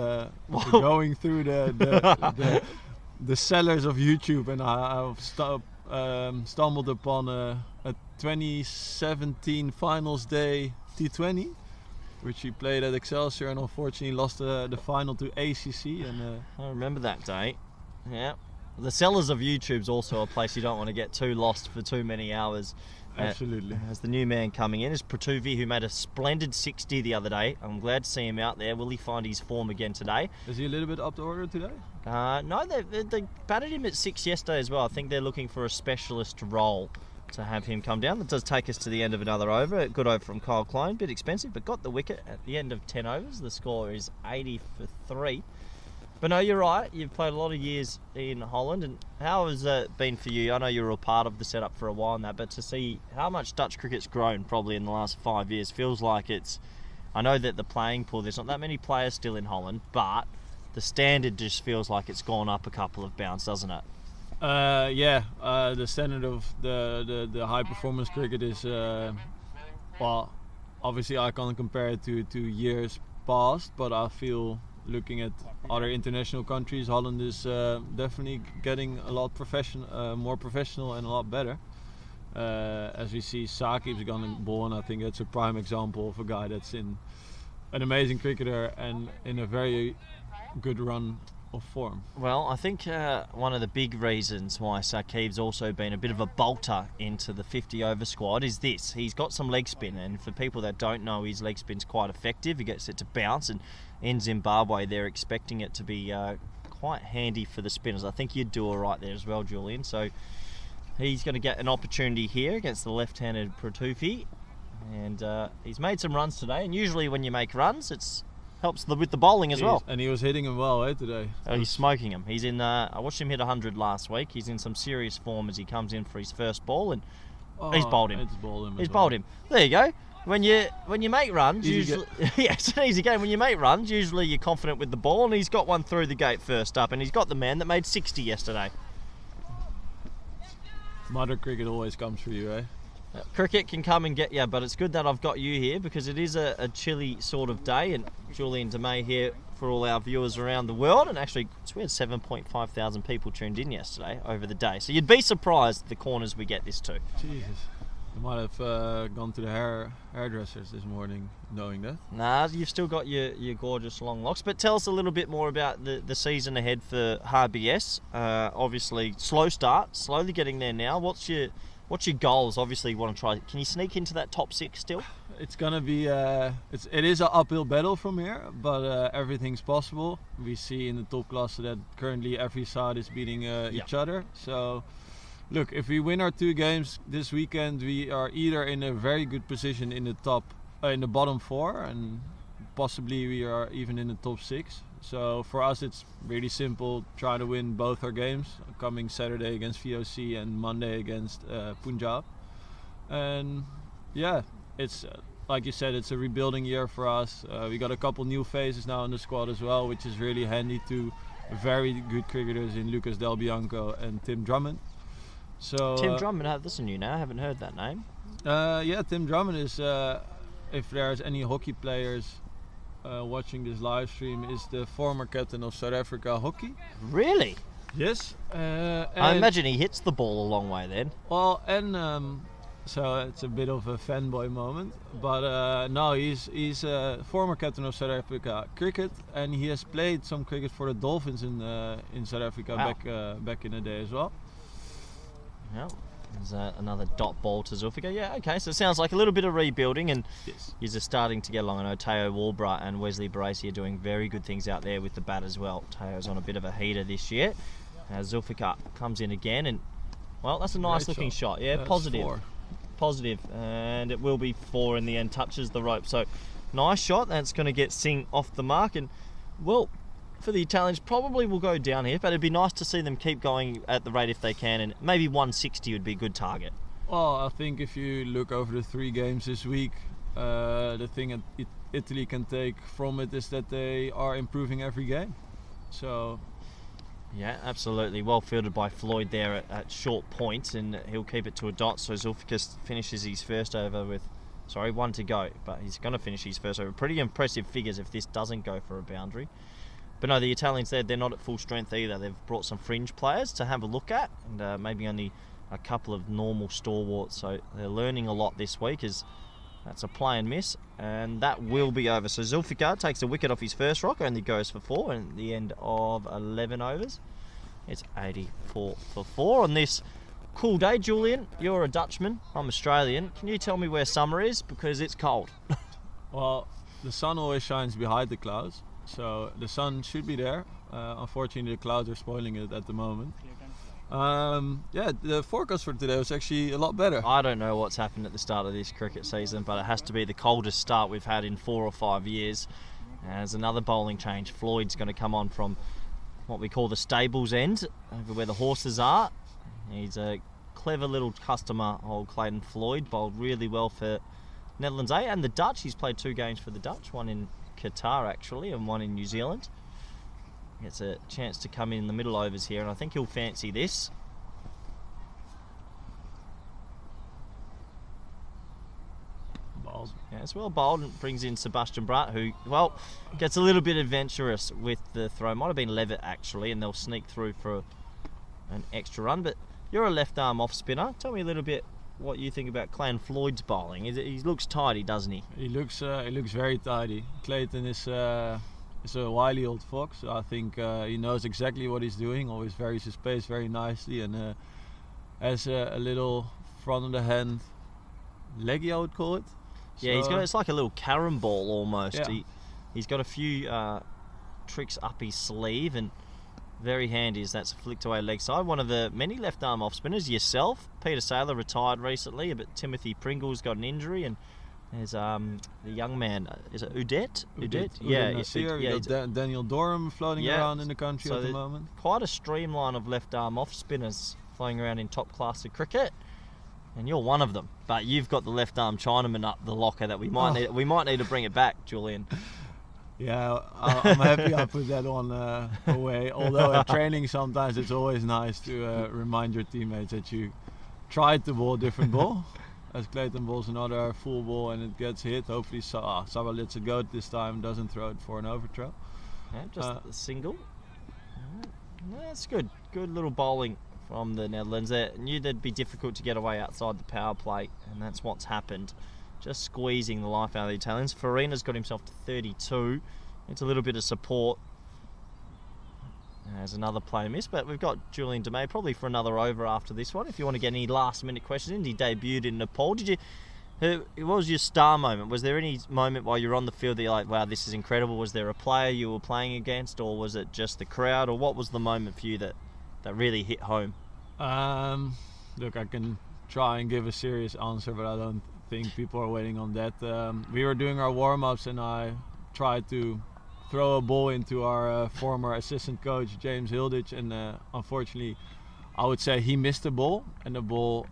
going through the sellers of YouTube, and I stumbled upon a 2017 finals day T20, which he played at Excelsior, and unfortunately lost the final to ACC. And I remember that day. Yeah, the sellers of YouTube's also a place you don't want to get too lost for too many hours. Absolutely. As the new man coming in is Pratuvi, who made a splendid 60 the other day. I'm glad to see him out there. Will he find his form again today? Is he a little bit up to order today? No, they batted him at 6 yesterday as well. I think they're looking for a specialist role to have him come down. That does take us to the end of another over. A good over from Kyle Klein, bit expensive, but got the wicket at the end of 10 overs. The score is 80 for 3. But no, you're right. You've played a lot of years in Holland, and how has that been for you? I know you were a part of the setup for a while now, but to see how much Dutch cricket's grown probably in the last 5 years feels like it's. I know that the playing pool, there's not that many players still in Holland, but the standard just feels like it's gone up a couple of bounds, doesn't it? The standard of the high performance cricket is obviously I can't compare it to years past, but I feel, looking at other international countries, Holland is definitely getting a lot more professional and a lot better. As we see, Sakib's gone and bowl, and I think that's a prime example of a guy that's an amazing cricketer and in a very good run of form. Well, I think one of the big reasons why Sakib's also been a bit of a bolter into the 50 over squad is this. He's got some leg spin, and for people that don't know, his leg spin's quite effective. He gets it to bounce, and in Zimbabwe they're expecting it to be quite handy for the spinners. I think you'd do all right there as well, Julian. So He's going to get an opportunity here against the left-handed Protufi. And he's made some runs today. And usually when you make runs, it helps with the bowling as well. And he was hitting him well today. Oh, he's smoking him. He's in. I watched him hit 100 last week. He's in some serious form as he comes in for his first ball, and he's bowled him. He's bowled him. There you go. When you make runs, usually yeah, it's an easy game. When you make runs, usually you're confident with the ball, and he's got one through the gate first up, and he's got the man that made 60 yesterday. Mother cricket always comes for you, eh? Cricket can come and get you, but it's good that I've got you here because it is a chilly sort of day, and Julian DeMay here for all our viewers around the world. And actually, we had 7.5 thousand people tuned in yesterday over the day, so you'd be surprised at the corners we get this to. Jesus. I might have gone to the hairdressers this morning knowing that. Nah, you've still got your gorgeous long locks. But tell us a little bit more about the season ahead for HBS. Obviously, slow start, slowly getting there now. What's your goals? Obviously, you want to try. Can you sneak into that top 6 still? It's gonna be it is an uphill battle from here, but everything's possible. We see in the top class that currently every side is beating each other. So. Look, if we win our 2 games this weekend, we are either in a very good position in the bottom 4, and possibly we are even in the top 6. So for us, it's really simple. Try to win both our games, coming Saturday against VOC and Monday against Punjab. And yeah, it's like you said, it's a rebuilding year for us. We got a couple new faces now in the squad as well, which is really handy to very good cricketers in Lucas Del Bianco and Tim Drummond. So Tim Drummond, this is new now. I haven't heard that name. Yeah, Tim Drummond is, if there's any hockey players watching this live stream, is the former captain of South Africa hockey. Really? Yes. I imagine he hits the ball a long way then. Well, and so it's a bit of a fanboy moment, but no, he's a former captain of South Africa cricket, and he has played some cricket for the Dolphins in South Africa back in the day as well. Yeah, there's another dot ball to Zulfikar. Yeah, okay, so it sounds like a little bit of rebuilding, and you're just starting to get along. I know Teo Walbra and Wesley Baracey are doing very good things out there with the bat as well. Teo's on a bit of a heater this year. Zulfikar comes in again, and well, that's a nice looking shot. Yeah, positive, and it will be 4 in the end. Touches the rope, so nice shot. That's going to get Singh off the mark, and well, for the Italians, probably will go down here, but it'd be nice to see them keep going at the rate if they can, and maybe 160 would be a good target. Well, I think if you look over the 3 games this week, the thing Italy can take from it is that they are improving every game. So yeah, absolutely. Well fielded by Floyd there at short points, and he'll keep it to a dot. So Zulfikar finishes his first over with, 1 to go, but he's going to finish his first over. Pretty impressive figures if this doesn't go for a boundary. But no, the Italians, they're not at full strength either. They've brought some fringe players to have a look at, and maybe only a couple of normal stalwarts. So they're learning a lot this week, as that's a play and miss, and that will be over. So Zulfikar takes a wicket off his first rock, only goes for 4, and at the end of 11 overs, it's 84 for 4 on this cool day. Julian, you're a Dutchman, I'm Australian. Can you tell me where summer is? Because it's cold. Well, the sun always shines behind the clouds. So the sun should be there. Unfortunately, the clouds are spoiling it at the moment. Yeah, the forecast for today was actually a lot better. I don't know what's happened at the start of this cricket season, but it has to be the coldest start we've had in 4 or 5 years. There's another bowling change. Floyd's going to come on from what we call the stables end, over where the horses are. He's a clever little customer, old Clayton Floyd. Bowled really well for Netherlands A and the Dutch. He's played 2 games for the Dutch, one in Qatar actually and one in New Zealand. Gets a chance to come in the middle overs here, and I think he'll fancy this. Bowled. Yeah, it's well bowled, and brings in Sebastian Bratt, who, well, gets a little bit adventurous with the throw. Might have been Levitt actually, and they'll sneak through for an extra run. But you're a left arm off spinner. Tell me a little bit what you think about Clayton Floyd's bowling. He looks tidy, doesn't he? He looks very tidy. Clayton is a wily old fox. I think he knows exactly what he's doing. Always varies his pace very nicely, and has a little front of the hand leggy, I would call it. Yeah, so, it's like a little carom ball almost. Yeah. He's got a few tricks up his sleeve, and Very handy as that's flicked away leg side. One of the many left arm off spinners. Yourself, Peter Saylor retired recently, but Timothy Pringle's got an injury, and there's the young man. Is it Udet? Yeah, Nasir, you got Daniel Dorham floating around in the country at the moment. Quite a streamline of left arm off spinners flying around in top class of cricket, and you're one of them. But you've got the left arm Chinaman up the locker that we might need to bring it back, Julian. Yeah, I'm happy I put that on away. Although at training sometimes it's always nice to remind your teammates that you tried to bowl a different ball. As Clayton bowls another full ball and it gets hit, hopefully Sabah lets it go this time, doesn't throw it for an overthrow. Yeah, just a single. That's good. Good little bowling from the Netherlands. They knew they'd be difficult to get away outside the power play, and that's what's happened. Just squeezing the life out of the Italians. Farina's got himself to 32. It's a little bit of support. There's another play miss, but we've got Julian DeMay probably for another over after this one. If you want to get any last minute questions in, he debuted in Nepal. What was your star moment? Was there any moment while you were on the field that you're like, wow, this is incredible? Was there a player you were playing against, or was it just the crowd, or what was the moment for you that really hit home? Look, I can try and give a serious answer, but I don't think people are waiting on that. We were doing our warm-ups and I tried to throw a ball into our former assistant coach James Hilditch, and unfortunately I would say he missed the ball, and the ball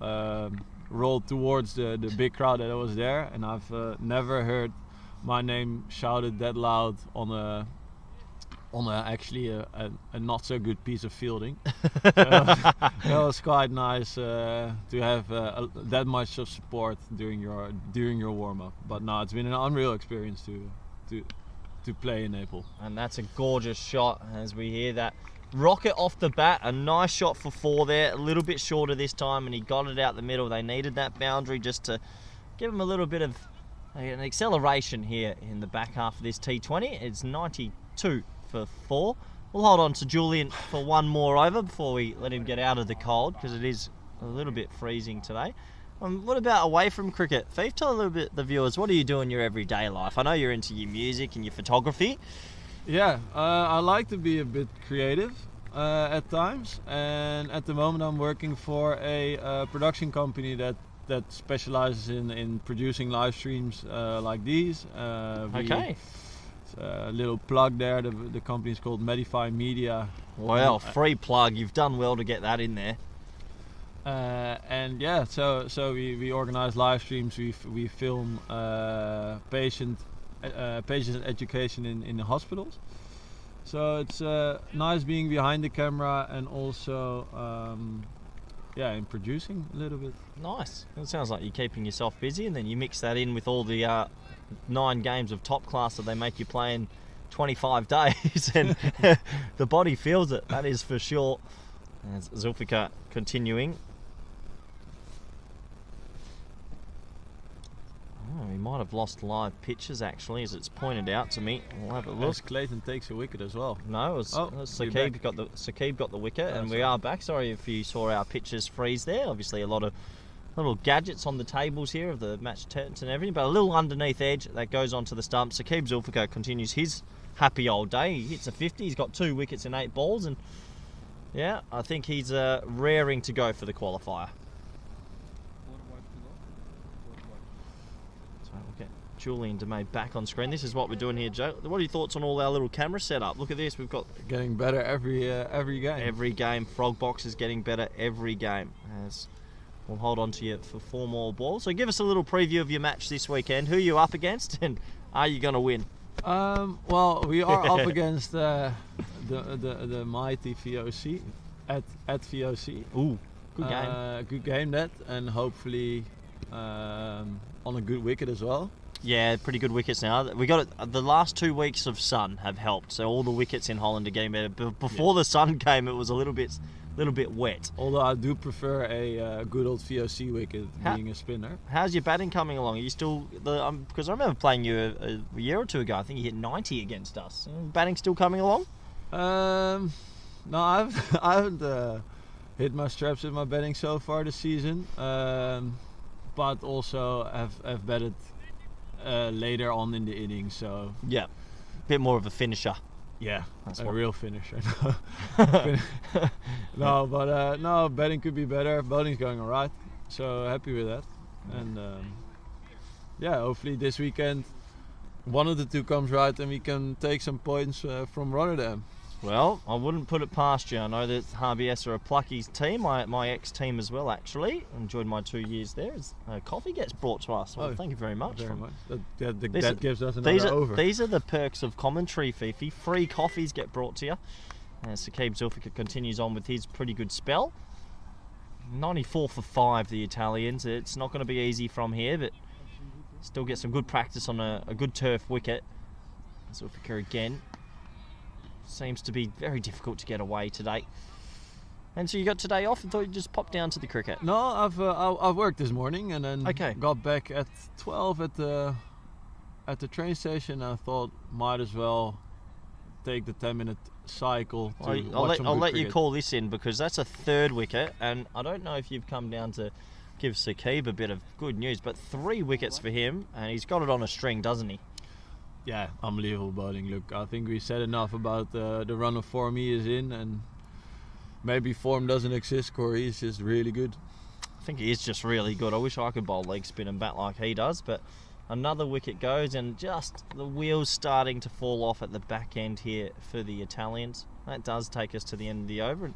rolled towards the big crowd that was there, and I've never heard my name shouted that loud on actually a not so good piece of fielding. That was quite nice to have that much of support during your warm-up. But no, it's been an unreal experience to play in Naples. And that's a gorgeous shot as we hear that rocket off the bat. A nice shot for 4 there, a little bit shorter this time, and he got it out the middle. They needed that boundary just to give him a little bit of an acceleration here in the back half of this T20. It's 92 for 4. We'll hold on to Julian for one more over before we let him get out of the cold, because it is a little bit freezing today. What about away from cricket? Fief, tell a little bit the viewers, what do you do in your everyday life? I know you're into your music and your photography. Yeah, I like to be a bit creative at times, and at the moment I'm working for a production company that specializes in producing live streams like these. Okay. A little plug there, the company is called Medify Media. Well, free plug, you've done well to get that in there. And yeah, so we organize live streams, we film patient education in the hospitals. So it's nice being behind the camera, and also in producing a little bit. Nice. It sounds like you're keeping yourself busy, and then you mix that in with all the 9 games of top class that they make you play in 25 days, and the body feels it, that is for sure. As Zulfikar continuing. Oh, we might have lost live pictures actually, as it's pointed out to me. We'll have a look. As Clayton takes a wicket as well. No, Saqib got the wicket, and we are back. Sorry if you saw our pictures freeze there. Obviously a lot of little gadgets on the tables here of the match tents and everything, but a little underneath edge that goes onto the stump. Saqib Zulfikar continues his happy old day. He hits a 50. He's got 2 wickets and 8 balls, and yeah, I think he's raring to go for the qualifier. So we'll get Julian DeMay back on screen. This is what we're doing here, Joe. What are your thoughts on all our little camera setup? Look at this. We've got getting better every game. Every game. Frog Box is getting better every game. As we'll hold on to you for 4 more balls. So give us a little preview of your match this weekend. Who are you up against, and are you going to win? Well, we are up against the mighty VOC at VOC. Ooh, good game. Good game that, and hopefully on a good wicket as well. Yeah, pretty good wickets now. We got it. The last 2 weeks of sun have helped, so all the wickets in Holland are getting better. Before the sun came, it was a little bit wet. Although I do prefer a good old VOC wicket being a spinner. How's your batting coming along? Are you still because I remember playing you a year or 2 ago. I think you hit 90 against us. Batting still coming along? No, I haven't hit my straps with my batting so far this season. But also have batted later on in the innings. So yeah, a bit more of a finisher. Yeah, That's a what- real finisher. No, but no, batting could be better. Bowling's going alright, so happy with that. And yeah, hopefully this weekend one of the two comes right and we can take some points from Rotterdam. Well, I wouldn't put it past you. I know that HBS are a plucky team, my ex-team as well, actually. Enjoyed my 2 years there. Coffee gets brought to us. Well, thank you very much. Very much. These That are- gives us another over. These are the perks of commentary, Fifi. Free coffees get brought to you. Sakib Zulfikar continues on with his pretty good spell. 94 for 5, the Italians. It's not going to be easy from here, but still get some good practice on a good turf wicket. Zulfikar again. Seems to be very difficult to get away today. And so you got today off? I thought you'd just pop down to the cricket. No, I've worked this morning and then Okay. got back at 12 at the train station. I thought might as well take the 10-minute cycle to watch some I'll good let you cricket. call this in because that's a third wicket, and I don't know if you've come down to give Sakib a bit of good news, but 3 wickets for him, and he's got it on a string, doesn't he? Yeah, unbelievable bowling. Look, I think we said enough about the run of form he is in, and maybe form doesn't exist, Corey. He's just really good. I think he is just really good. I wish I could bowl leg spin and bat like he does, but another wicket goes, and just the wheels starting to fall off at the back end here for the Italians. That does take us to the end of the over, and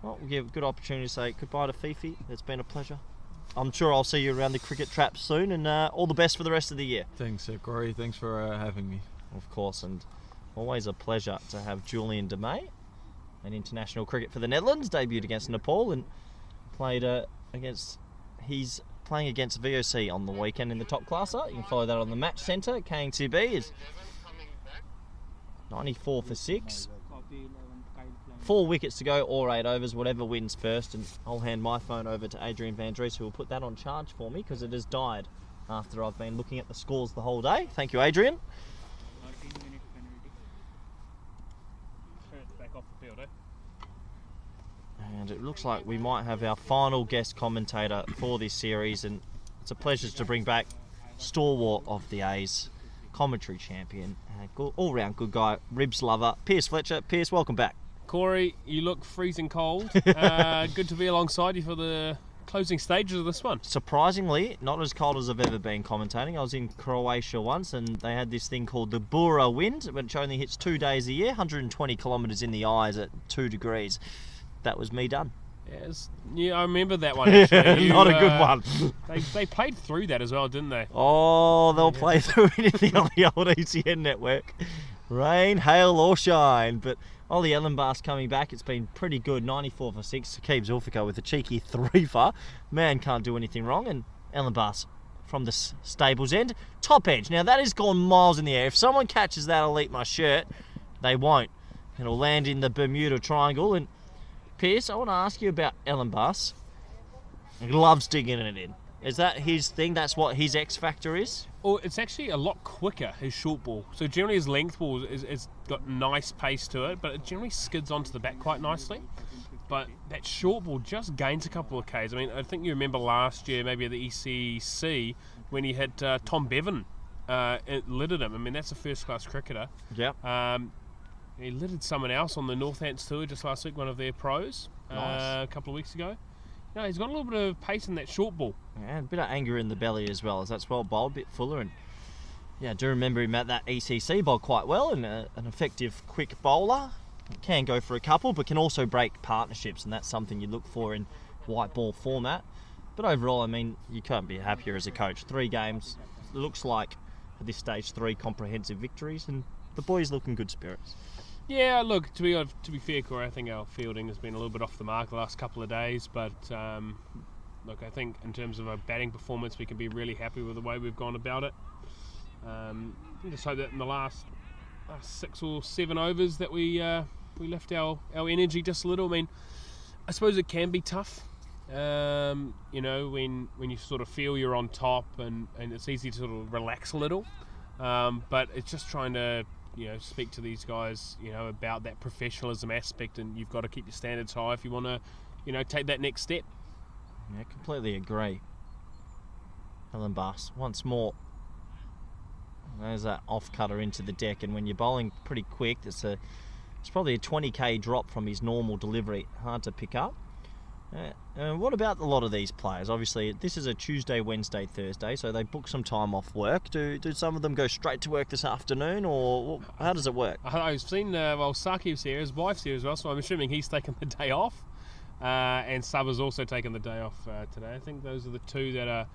well, we'll give a good opportunity to say goodbye to Fifi. It's been a pleasure. I'm sure I'll see you around the cricket trap soon, and all the best for the rest of the year. Thanks, Corey. Thanks for having me. Of course, and always a pleasure to have Julian de May, an international cricket for the Netherlands, debuted against Nepal and played against. He's playing against VOC on the weekend in the top classer. You can follow that on the Match Centre. KNCB is 94 for 6. 4 wickets to go or 8 overs, whatever wins first. And I'll hand my phone over to Adrian Van Dries, who will put that on charge for me because it has died after I've been looking at the scores the whole day. Thank you, Adrian. 13-minute penalty. Turn it back off the field, And it looks like we might have our final guest commentator for this series, and it's a pleasure to bring back stalwart of the A's, commentary champion, all-round good guy, ribs lover, Pierce Fletcher. Pierce, welcome back. Corey, you look freezing cold. Good to be alongside you for the closing stages of this one. Surprisingly, not as cold as I've ever been commentating. I was in Croatia once, and they had this thing called the Bura wind, which only hits 2 days a year, 120 kilometres in the eyes at 2 degrees. That was me done. Yes, yeah, I remember that one actually. Not a good one. They played through that as well, didn't they? Oh, they'll play through anything on the old ECN network. Rain, hail or shine. But Ollie Ellenbaas coming back. It's been pretty good. 94 for 6. Sakib Zulfikar with a cheeky 3-for. Man can't do anything wrong. And Ellenbaas from the stables end. Top edge. Now that has gone miles in the air. If someone catches that, I'll eat my shirt. They won't. It'll land in the Bermuda Triangle. And Pierce, I want to ask you about Ellenbaas. He loves digging it in. Is that his thing? That's what his X factor is? Oh, it's actually a lot quicker, his short ball. So generally his length ball is got nice pace to it, but it generally skids onto the bat quite nicely. But that short ball just gains a couple of Ks. I mean, I think you remember last year, maybe at the ECC, when he hit Tom Bevan, it lidded him. I mean, that's a first-class cricketer. Yeah. He lidded someone else on the Northants Tour just last week, one of their pros, Nice. a couple of weeks ago. No, he's got a little bit of pace in that short ball. Yeah, a bit of anger in the belly as well, as that's well bowled, a bit fuller. And yeah, I do remember him at that ECC bowled quite well, and an effective quick bowler. Can go for a couple, but can also break partnerships, and that's something you look for in white ball format. But overall, I mean, you can't be happier as a coach. 3 games, looks like at this stage 3 comprehensive victories, and the boys look in good spirits. Yeah, look, to be fair, Corey, I think our fielding has been a little bit off the mark the last couple of days, but look, I think in terms of our batting performance, we can be really happy with the way we've gone about it. Just hope that in the last 6 or 7 overs that we left our energy just a little. I mean, I suppose it can be tough, you know, when you sort of feel you're on top, and it's easy to sort of relax a little, but it's just trying to, you know, speak to these guys, you know, about that professionalism aspect, and you've got to keep your standards high if you want to, you know, take that next step. Yeah, completely agree. Ellenbaas once more. There's that off cutter into the deck, and when you're bowling pretty quick, it's probably a 20k drop from his normal delivery. Hard to pick up. What about a lot of these players? Obviously, this is a Tuesday, Wednesday, Thursday, so they book some time off work. Do some of them go straight to work this afternoon, or how does it work? I've seen, Sakib's here, his wife's here as well, so I'm assuming he's taken the day off. And Sub has also taken the day off today. I think those are the two that are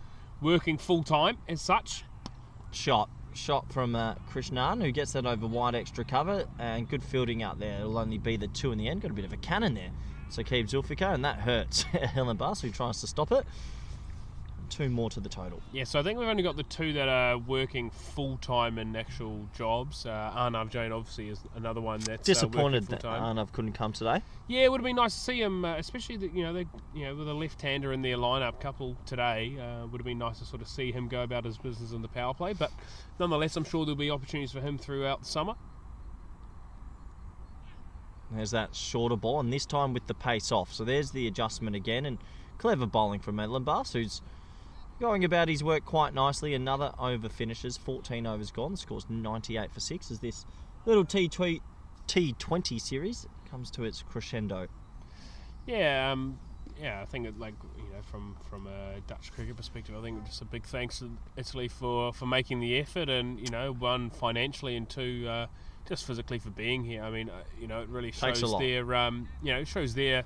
working full-time as such. Shot from Krishnan, who gets that over wide extra cover, and good fielding out there. It'll only be the 2 in the end. Got a bit of a cannon there. Saqib Zulfikar, and that hurts Helen Bass, who tries to stop it. 2 more to the total. Yeah, so I think we've only got the 2 that are working full-time in actual jobs. Arnav Jain obviously is another one that's disappointed that Arnav couldn't come today. Yeah, it would have been nice to see him, especially with a left-hander in their lineup couple today. Would have been nice to sort of see him go about his business in the power play, but nonetheless, I'm sure there'll be opportunities for him throughout the summer. There's that shorter ball, and this time with the pace off. So there's the adjustment again, and clever bowling from Madeline Bass, who's going about his work quite nicely. Another over finishes, 14 overs gone, scores 98 for 6 as this little T20 series comes to its crescendo. Yeah, I think from a Dutch cricket perspective, I think just a big thanks to Italy for making the effort, and one, financially, and 2, just physically for being here. I mean, it really shows their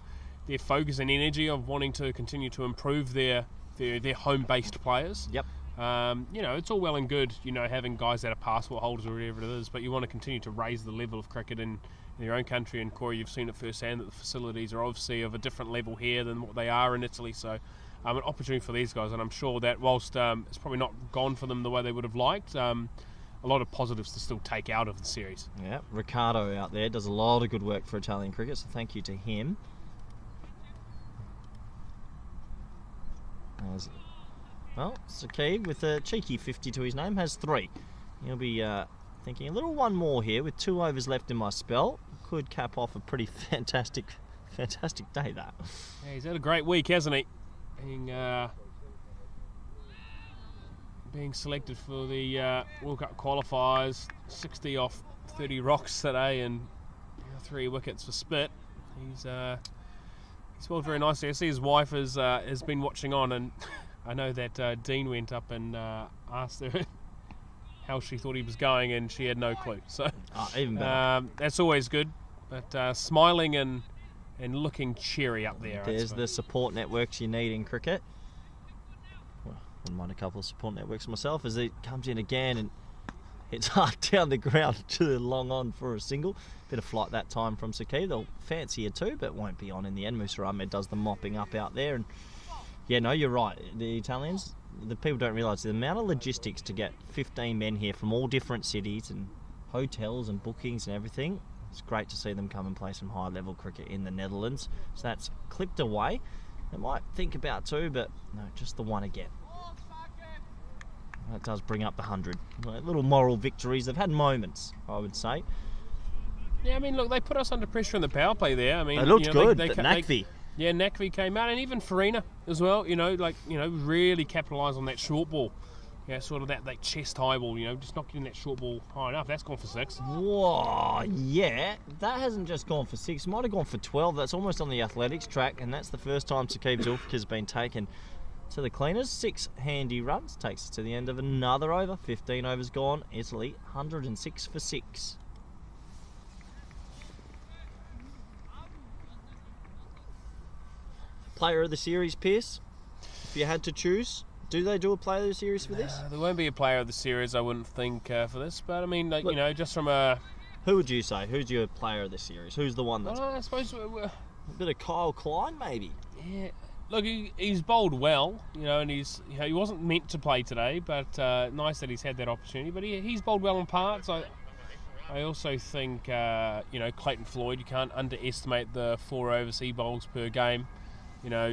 focus and energy of wanting to continue to improve their home-based players. Yep. It's all well and good, having guys that are passport holders or whatever it is, but you want to continue to raise the level of cricket in your own country. And Corey, you've seen it firsthand that the facilities are obviously of a different level here than what they are in Italy. So, an opportunity for these guys, and I'm sure that whilst it's probably not gone for them the way they would have liked, a lot of positives to still take out of the series. Yeah, Riccardo out there does a lot of good work for Italian cricket, so thank you to him. Saqib, with a cheeky 50 to his name, has 3. He'll be thinking a little one more here with 2 overs left in my spell. Could cap off a pretty fantastic day, that. Yeah, he's had a great week, hasn't he? Being selected for the World Cup qualifiers, 60 off 30 rocks today, and 3 wickets for Spit. He's bowled very nicely. I see his wife has been watching on, and I know that Dean went up and asked her how she thought he was going, and she had no clue. So even better. That's always good. But smiling and looking cheery up there. There's the support networks you need in cricket. Wouldn't mind a couple of support networks myself, as it comes in again and hits hard down the ground to the long on for a single. Bit of flight that time from Saqib. They'll fancy it too, but won't be on in the end. Musa Ahmed does the mopping up out there. And yeah, no, you're right. The Italians, the people don't realise the amount of logistics to get 15 men here from all different cities and hotels and bookings and everything. It's great to see them come and play some high-level cricket in the Netherlands. So that's clipped away. They might think about 2, but no, just the 1 again. That does bring up the 100. Little moral victories. They've had moments, I would say. Yeah, I mean, look, they put us under pressure in the power play there. I mean, they looked good, but Nakvi. Nakvi came out, and even Farina as well. Really capitalised on that short ball. Yeah, sort of that chest high ball. Just not getting that short ball high enough. That's gone for 6. Whoa, yeah, that hasn't just gone for 6. Might have gone for 12. That's almost on the athletics track, and that's the first time Saqib Zulfikar's been taken to the cleaners. 6 handy runs takes us to the end of another over. 15 overs gone. Italy 106 for 6. Player of the series, Pierce. If you had to choose, do they do a player of the series for this? There won't be a player of the series, I wouldn't think, for this. But I mean, just from a. Who would you say? Who's your player of the series? Who's the one that's? I suppose a bit of Kyle Klein, maybe. Yeah. Look, he's bowled well, and he wasn't meant to play today, but nice that he's had that opportunity. But he's bowled well in parts. I also think, Clayton Floyd, you can't underestimate the 4 overseas bowls per game.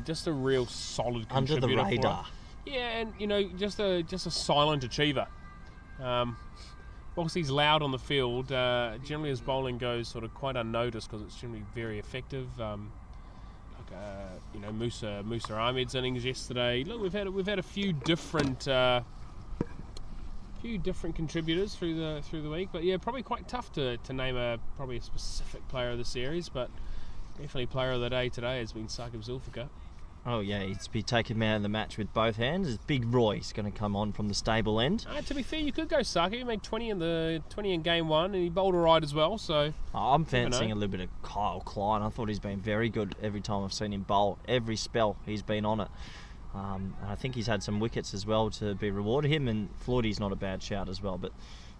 Just a real solid contributor. Under the radar. Yeah, and, just a silent achiever. Whilst he's loud on the field, generally his bowling goes sort of quite unnoticed because it's generally very effective. Musa Ahmed's innings yesterday. Look, we've had a few different few different contributors through the week, but yeah, probably quite tough to name probably a specific player of the series, but definitely player of the day today has been Sakib Zulfikar. Oh yeah, he's been taken man of the match with both hands. It's Big Roy's going to come on from the stable end. To be fair, you could go Sakib. He made 20 in game one, and he bowled alright as well. So I'm fancying a little bit of Kyle Klein. I thought he's been very good every time I've seen him bowl. Every spell he's been on it. I think he's had some wickets as well to be rewarded. Him and Floydie's not a bad shout as well, but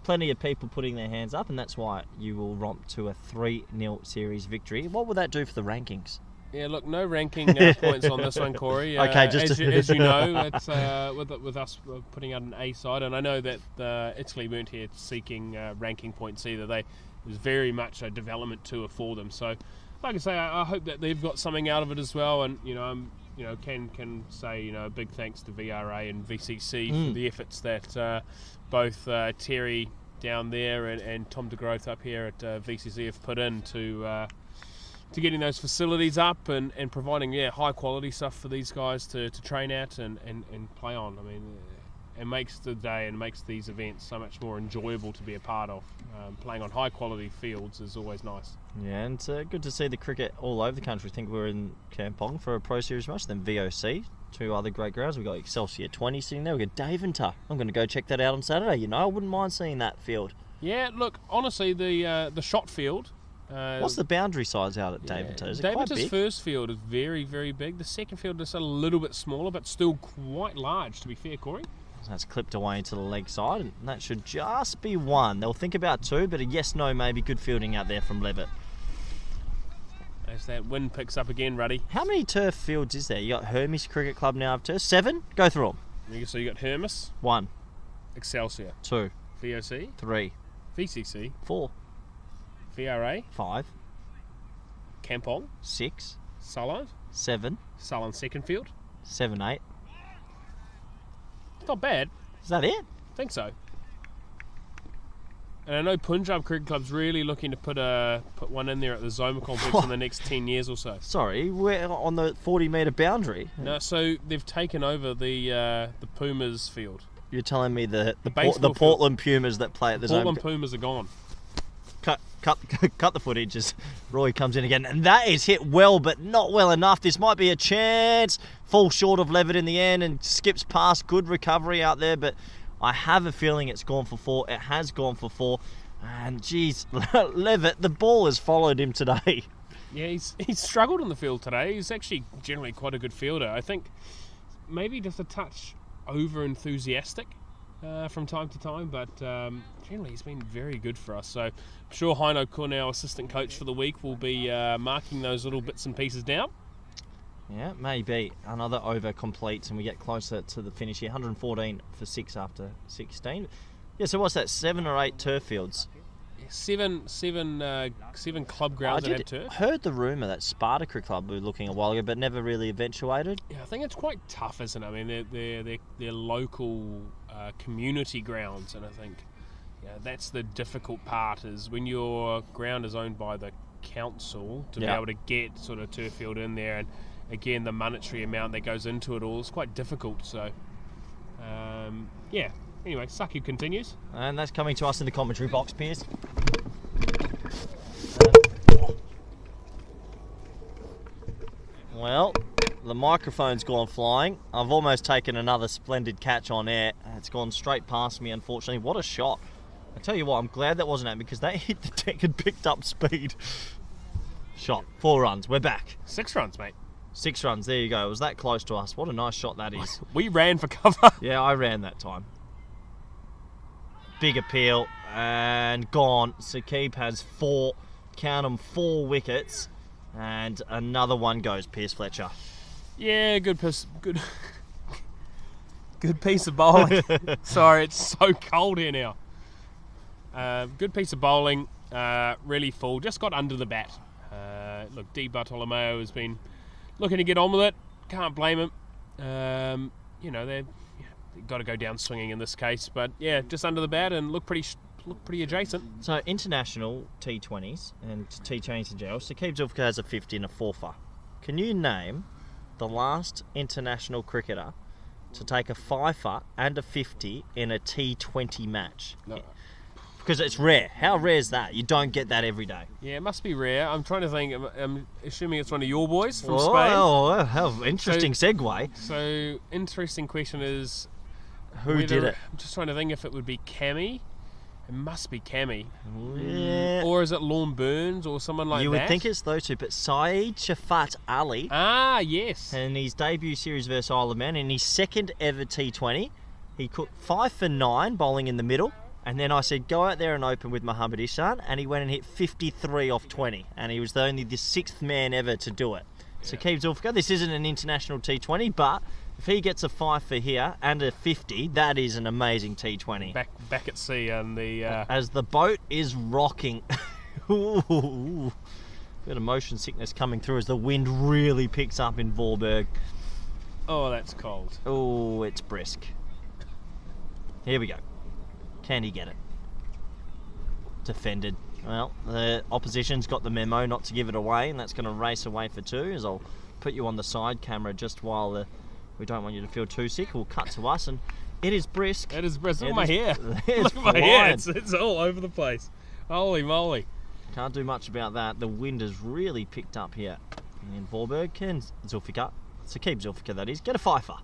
plenty of people putting their hands up, and that's why you will romp to a 3-0 series victory. What will that do for the rankings? Yeah, look, no ranking points on this one, Corey. Okay, as you know, it's with us putting out an A side, and I know that Italy weren't here seeking ranking points either. It was very much a development tour for them. So, like I say, I hope that they've got something out of it as well. And can say a big thanks to VRA and VCC for the efforts that both Terry down there and Tom DeGroth up here at VCC have put in to getting those facilities up and providing high quality stuff for these guys to train at and play on. I mean, it makes the day and makes these events so much more enjoyable to be a part of. Playing on high quality fields is always nice. Yeah, and it's good to see the cricket all over the country. I think we're in Kampong for a Pro Series match, then VOC, 2 other great grounds. We've got Excelsior 20 sitting there. We've got Daventry. I'm going to go check that out on Saturday. I wouldn't mind seeing that field. Yeah, look, honestly, the shot field. What's the boundary size out at Daventry? Is it quite big? First field is very, very big. The second field is a little bit smaller, but still quite large, to be fair, Corey. So that's clipped away into the leg side, and that should just be 1. They'll think about 2, but a yes-no maybe. Good fielding out there from Levitt. As that wind picks up again, Ruddy. How many turf fields is there? You got Hermes Cricket Club now up to 7? Go through them. So you got Hermes. 1. Excelsior. 2. VOC. 3. VCC. 4. VRA. 5. Kampong. 6. Sullivan. 7. Sullivan second field. 7, 8. It's not bad. Is that it? I think so. And I know Punjab Cricket Club's really looking to put one in there at the Zoma complex in the next 10 years or so. Sorry, we're on the 40-metre boundary. No, so they've taken over the Pumas field. You're telling me the field. Portland Pumas that play at the Zoma. Portland Pumas are gone. Cut the footage as Roy comes in again, and that is hit well, but not well enough. This might be a chance. Falls short of Levitt in the end and skips past. Good recovery out there, but I have a feeling it's gone for 4. It has gone for 4, and geez, Levitt, the ball has followed him today. Yeah, he's struggled on the field today. He's actually generally quite a good fielder. I think maybe just a touch over enthusiastic from time to time, but generally he's been very good for us. So I'm sure Heino Kun, our assistant coach for the week, will be marking those little bits and pieces down. Yeah, maybe another over completes and we get closer to the finish here. 114 for 6 after 16. Yeah, so what's that, 7 or 8 turf fields? Seven club grounds that have turf. I heard the rumour that Sparta Cricket Club were looking a while ago, but never really eventuated. Yeah, I think it's quite tough, isn't it? I mean, they're local community grounds, and I think that's the difficult part, is when your ground is owned by the council to be able to get sort of turf field in there, and again the monetary amount that goes into it all is quite difficult. So anyway, Sakib continues, and that's coming to us in the commentary box, Piers. Well, the microphone's gone flying. I've almost taken another splendid catch on air. It's gone straight past me, unfortunately. What a shot. I tell you what, I'm glad that wasn't at me, because they hit the deck and picked up speed. Shot. 4 runs. We're back. 6 runs, mate. 6 runs. There you go. It was that close to us. What a nice shot that is. We ran for cover. Yeah, I ran that time. Big appeal and gone. Sakib has 4, count them, 4 wickets, and another one goes. Piers Fletcher. Yeah, good piece of bowling. Sorry, it's so cold here now. Good piece of bowling, really full. Just got under the bat. Look, D. Bartolomeo has been looking to get on with it. Can't blame him. They've got to go down swinging in this case, but yeah, just under the bat and look pretty adjacent. So international T20s and T20s in general. Sakib Zulfikar has a 50 and a 4-fer. Can you name the last international cricketer to take a fifer and a 50 in a T20 match? No. Because it's rare. How rare is that? You don't get that every day. Yeah, it must be rare. I'm trying to think. I'm assuming it's one of your boys from Spain. Oh, how interesting segue. So, interesting question is... Who did it? I'm just trying to think if it would be Cammy. It must be Cammy. Yeah. Or is it Lorne Burns or someone like that? You would think it's those two, but Saeed Shafat Ali. Ah, yes. In his debut series versus Isle of Man, in his second ever T20, he cooked 5 for 9 bowling in the middle. And then I said, go out there and open with Mohammad Ishan, and he went and hit 53 off 20, and he was only the 6th man ever to do it. So Keeb Zulfikar, this isn't an international T20, but if he gets a 5 for here and a 50, that is an amazing T20. Back at sea and the... As the boat is rocking. Ooh. Bit of motion sickness coming through as the wind really picks up in Voorburg. Oh, that's cold. Oh, it's brisk. Here we go. Can he get it? Defended. Well, the opposition's got the memo not to give it away, and that's going to race away for 2, as I'll put you on the side camera just while we don't want you to feel too sick. We'll cut to us, and it is brisk. It is brisk. Look at my hair. Look at my hair. It's all over the place. Holy moly. Can't do much about that. The wind has really picked up here in Voorburg. Can Zulfikar, Keeb Zulfikar that is, get a fifer.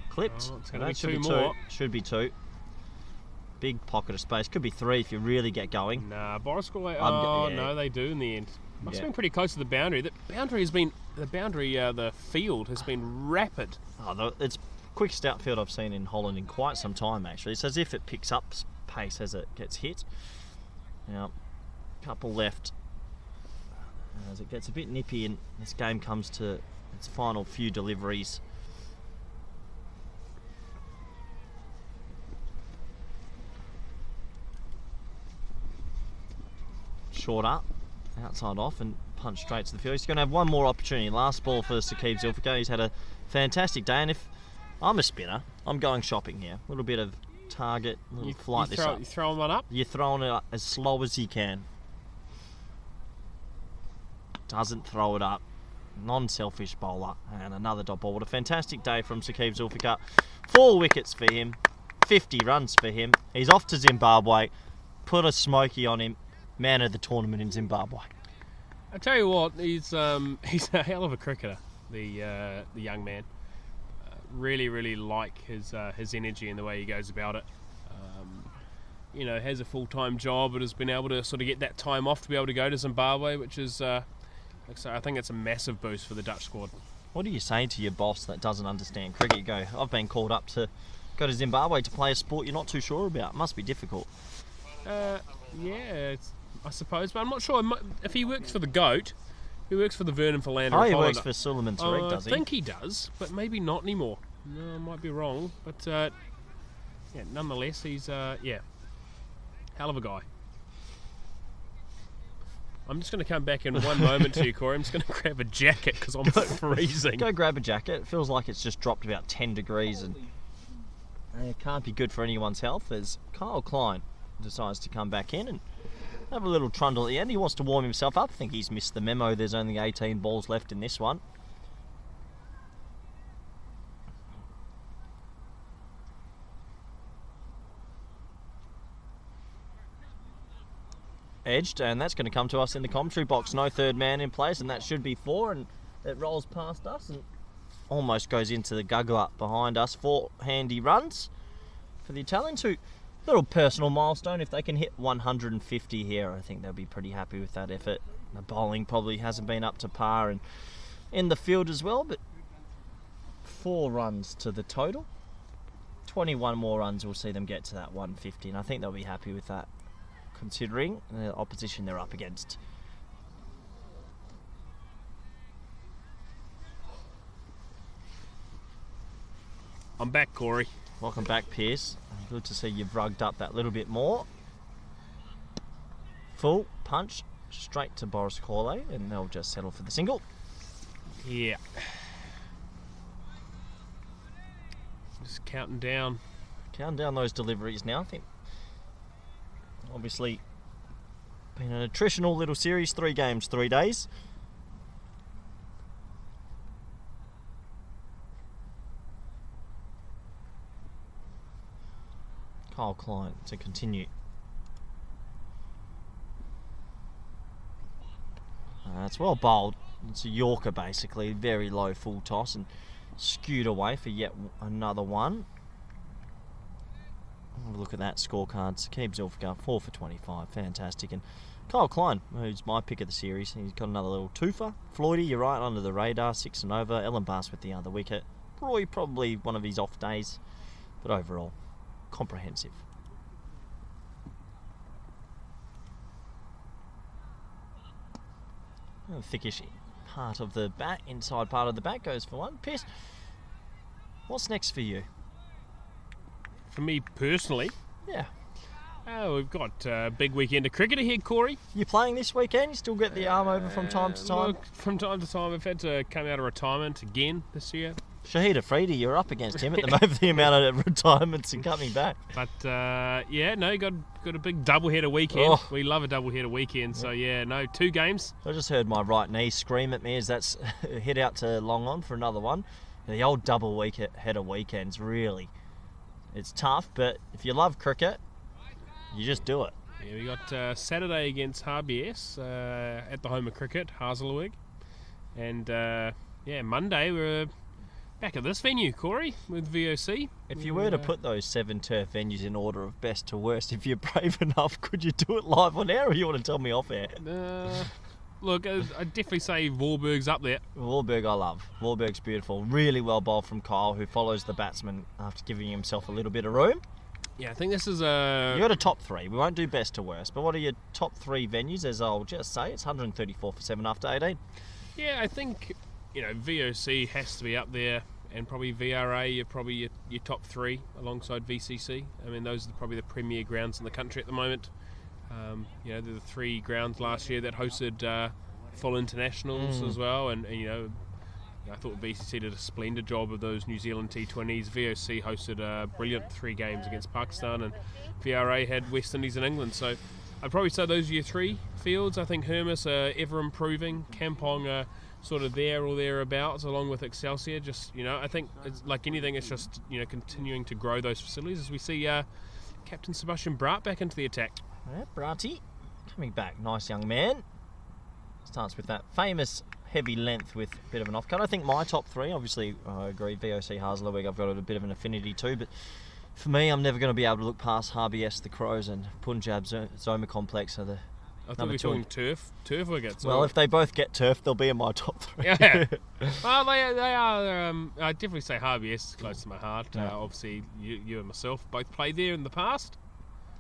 Clipped. Oh, it's going to be should be more. Should be 2. Big pocket of space. Could be 3 if you really get going. Nah, Boris Goulet. Yeah. No, they do in the end. Must have been pretty close to the boundary. The field has been rapid. Oh, it's quickest outfield I've seen in Holland in quite some time, actually. It's as if it picks up pace as it gets hit. Now, couple left. As it gets a bit nippy and this game comes to its final few deliveries. Short up, outside off, and punch straight to the field. He's going to have one more opportunity. Last ball for Keeb Zulfikar. He's had a fantastic day, and if I'm a spinner, I'm going shopping here. A little bit of target, a little flight this up. You throwing one up? You're throwing it up as slow as you can. Doesn't throw it up. Non-selfish bowler, and another dot ball. What a fantastic day from Keeb Zulfikar. 4 wickets for him, 50 runs for him. He's off to Zimbabwe. Put a smoky on him. Man of the tournament in Zimbabwe. I tell you what, he's a hell of a cricketer. The young man. Really like his energy and the way he goes about it. Has a full-time job but has been able to sort of get that time off to be able to go to Zimbabwe, which is, I think it's a massive boost for the Dutch squad. What do you say to your boss that doesn't understand cricket? You go, I've been called up to go to Zimbabwe to play a sport you're not too sure about. It must be difficult. I suppose, but I'm not sure if he works for the GOAT. He works for the Vernon Philander. He works for Suleiman Tariq, does he? I think he does, but maybe not anymore. No, I might be wrong, but nonetheless, he's hell of a guy. I'm just going to come back in one moment to you, Corey. I'm just going to grab a jacket because I'm freezing. Go grab a jacket. It feels like it's just dropped about 10 degrees, and it can't be good for anyone's health as Kyle Klein decides to come back in and have a little trundle at the end. He wants to warm himself up. I think he's missed the memo. There's only 18 balls left in this one. Edged, and that's going to come to us in the commentary box. No third man in place, and that should be 4, and it rolls past us and almost goes into the guggler behind us. 4 handy runs for the Italians, who little personal milestone. If they can hit 150 here, I think they'll be pretty happy with that effort. The bowling probably hasn't been up to par, and in the field as well, but 4 runs to the total. 21 more runs will see them get to that 150, and I think they'll be happy with that, considering the opposition they're up against. I'm back, Corey. Welcome back, Pierce. Good to see you've rugged up that little bit more. Full punch straight to Boris Corley, and they'll just settle for the single. Yeah. Just counting down. Counting down those deliveries now, I think. Obviously, been an attritional little series, 3 games, 3 days. Kyle Klein to continue. It's well bowled. It's a Yorker basically, very low full toss and skewed away for yet another one. Have a look at that scorecards. Keeb Zulfikar 4 for 25, fantastic. And Kyle Klein, who's my pick of the series, he's got another little twofer. Floydie, you're right, under the radar, 6 and over. Ellen Bass with the other wicket. Roy, probably one of his off days, but overall, comprehensive. The thickish part of the bat, inside part of the bat goes for one. Pierce, what's next for you? For me personally, Yeah. We've got a big weekend of cricket ahead, Corey. You playing this weekend? You still get the arm over from time to time? Look, from time to time, I've had to come out of retirement again this year. Shahid Afridi, you're up against him at the moment, the amount of retirements and coming back. But got a big doubleheader weekend. Oh. We love a doubleheader weekend. So 2 games. I just heard my right knee scream at me as that's head out to long on for another one. The old double header weekends, really. It's tough, but if you love cricket, you just do it. Yeah, we got Saturday against HBS at the home of cricket, Hazelwig. And Monday we're back at this venue, Corey, with VOC. If you were to put those 7 turf venues in order of best to worst, if you're brave enough, could you do it live on air, or you want to tell me off air? Look, I'd definitely say Wahlberg's up there. Wahlberg I love. Wahlberg's beautiful. Really well bowled from Kyle, who follows the batsman after giving himself a little bit of room. Yeah, I think this is You got a top 3. We won't do best to worst, but what are your top 3 venues? As I'll just say, it's 134 for 7 after 18. Yeah, I think VOC has to be up there, and probably VRA. You're probably your top 3 alongside VCC. I mean, those are probably the premier grounds in the country at the moment. They're the 3 grounds last year that hosted full internationals as well, and I thought VCC did a splendid job of those New Zealand T20s. VOC hosted a brilliant 3 games against Pakistan, and VRA had West Indies and England. So I'd probably say those are your 3 fields. I think Hermes are ever improving. Kampong are sort of there or thereabouts, along with Excelsior. I think it's like anything, it's just continuing to grow those facilities as we see Captain Sebastian Braat back into the attack. Yeah, Brati coming back, nice young man. Starts with that famous heavy length with a bit of an off-cut. I think my top 3, obviously, I agree, VOC, Hazelwig, I've got a bit of an affinity too, but for me, I'm never going to be able to look past HBS, the Crows, and Punjab Zoma Complex are the I thought we were talking turf wickets. Well, if they both get turf, they'll be in my top 3. Yeah. Well, they are. I'd definitely say HBS is close to my heart. Yeah. Obviously, you and myself both played there in the past.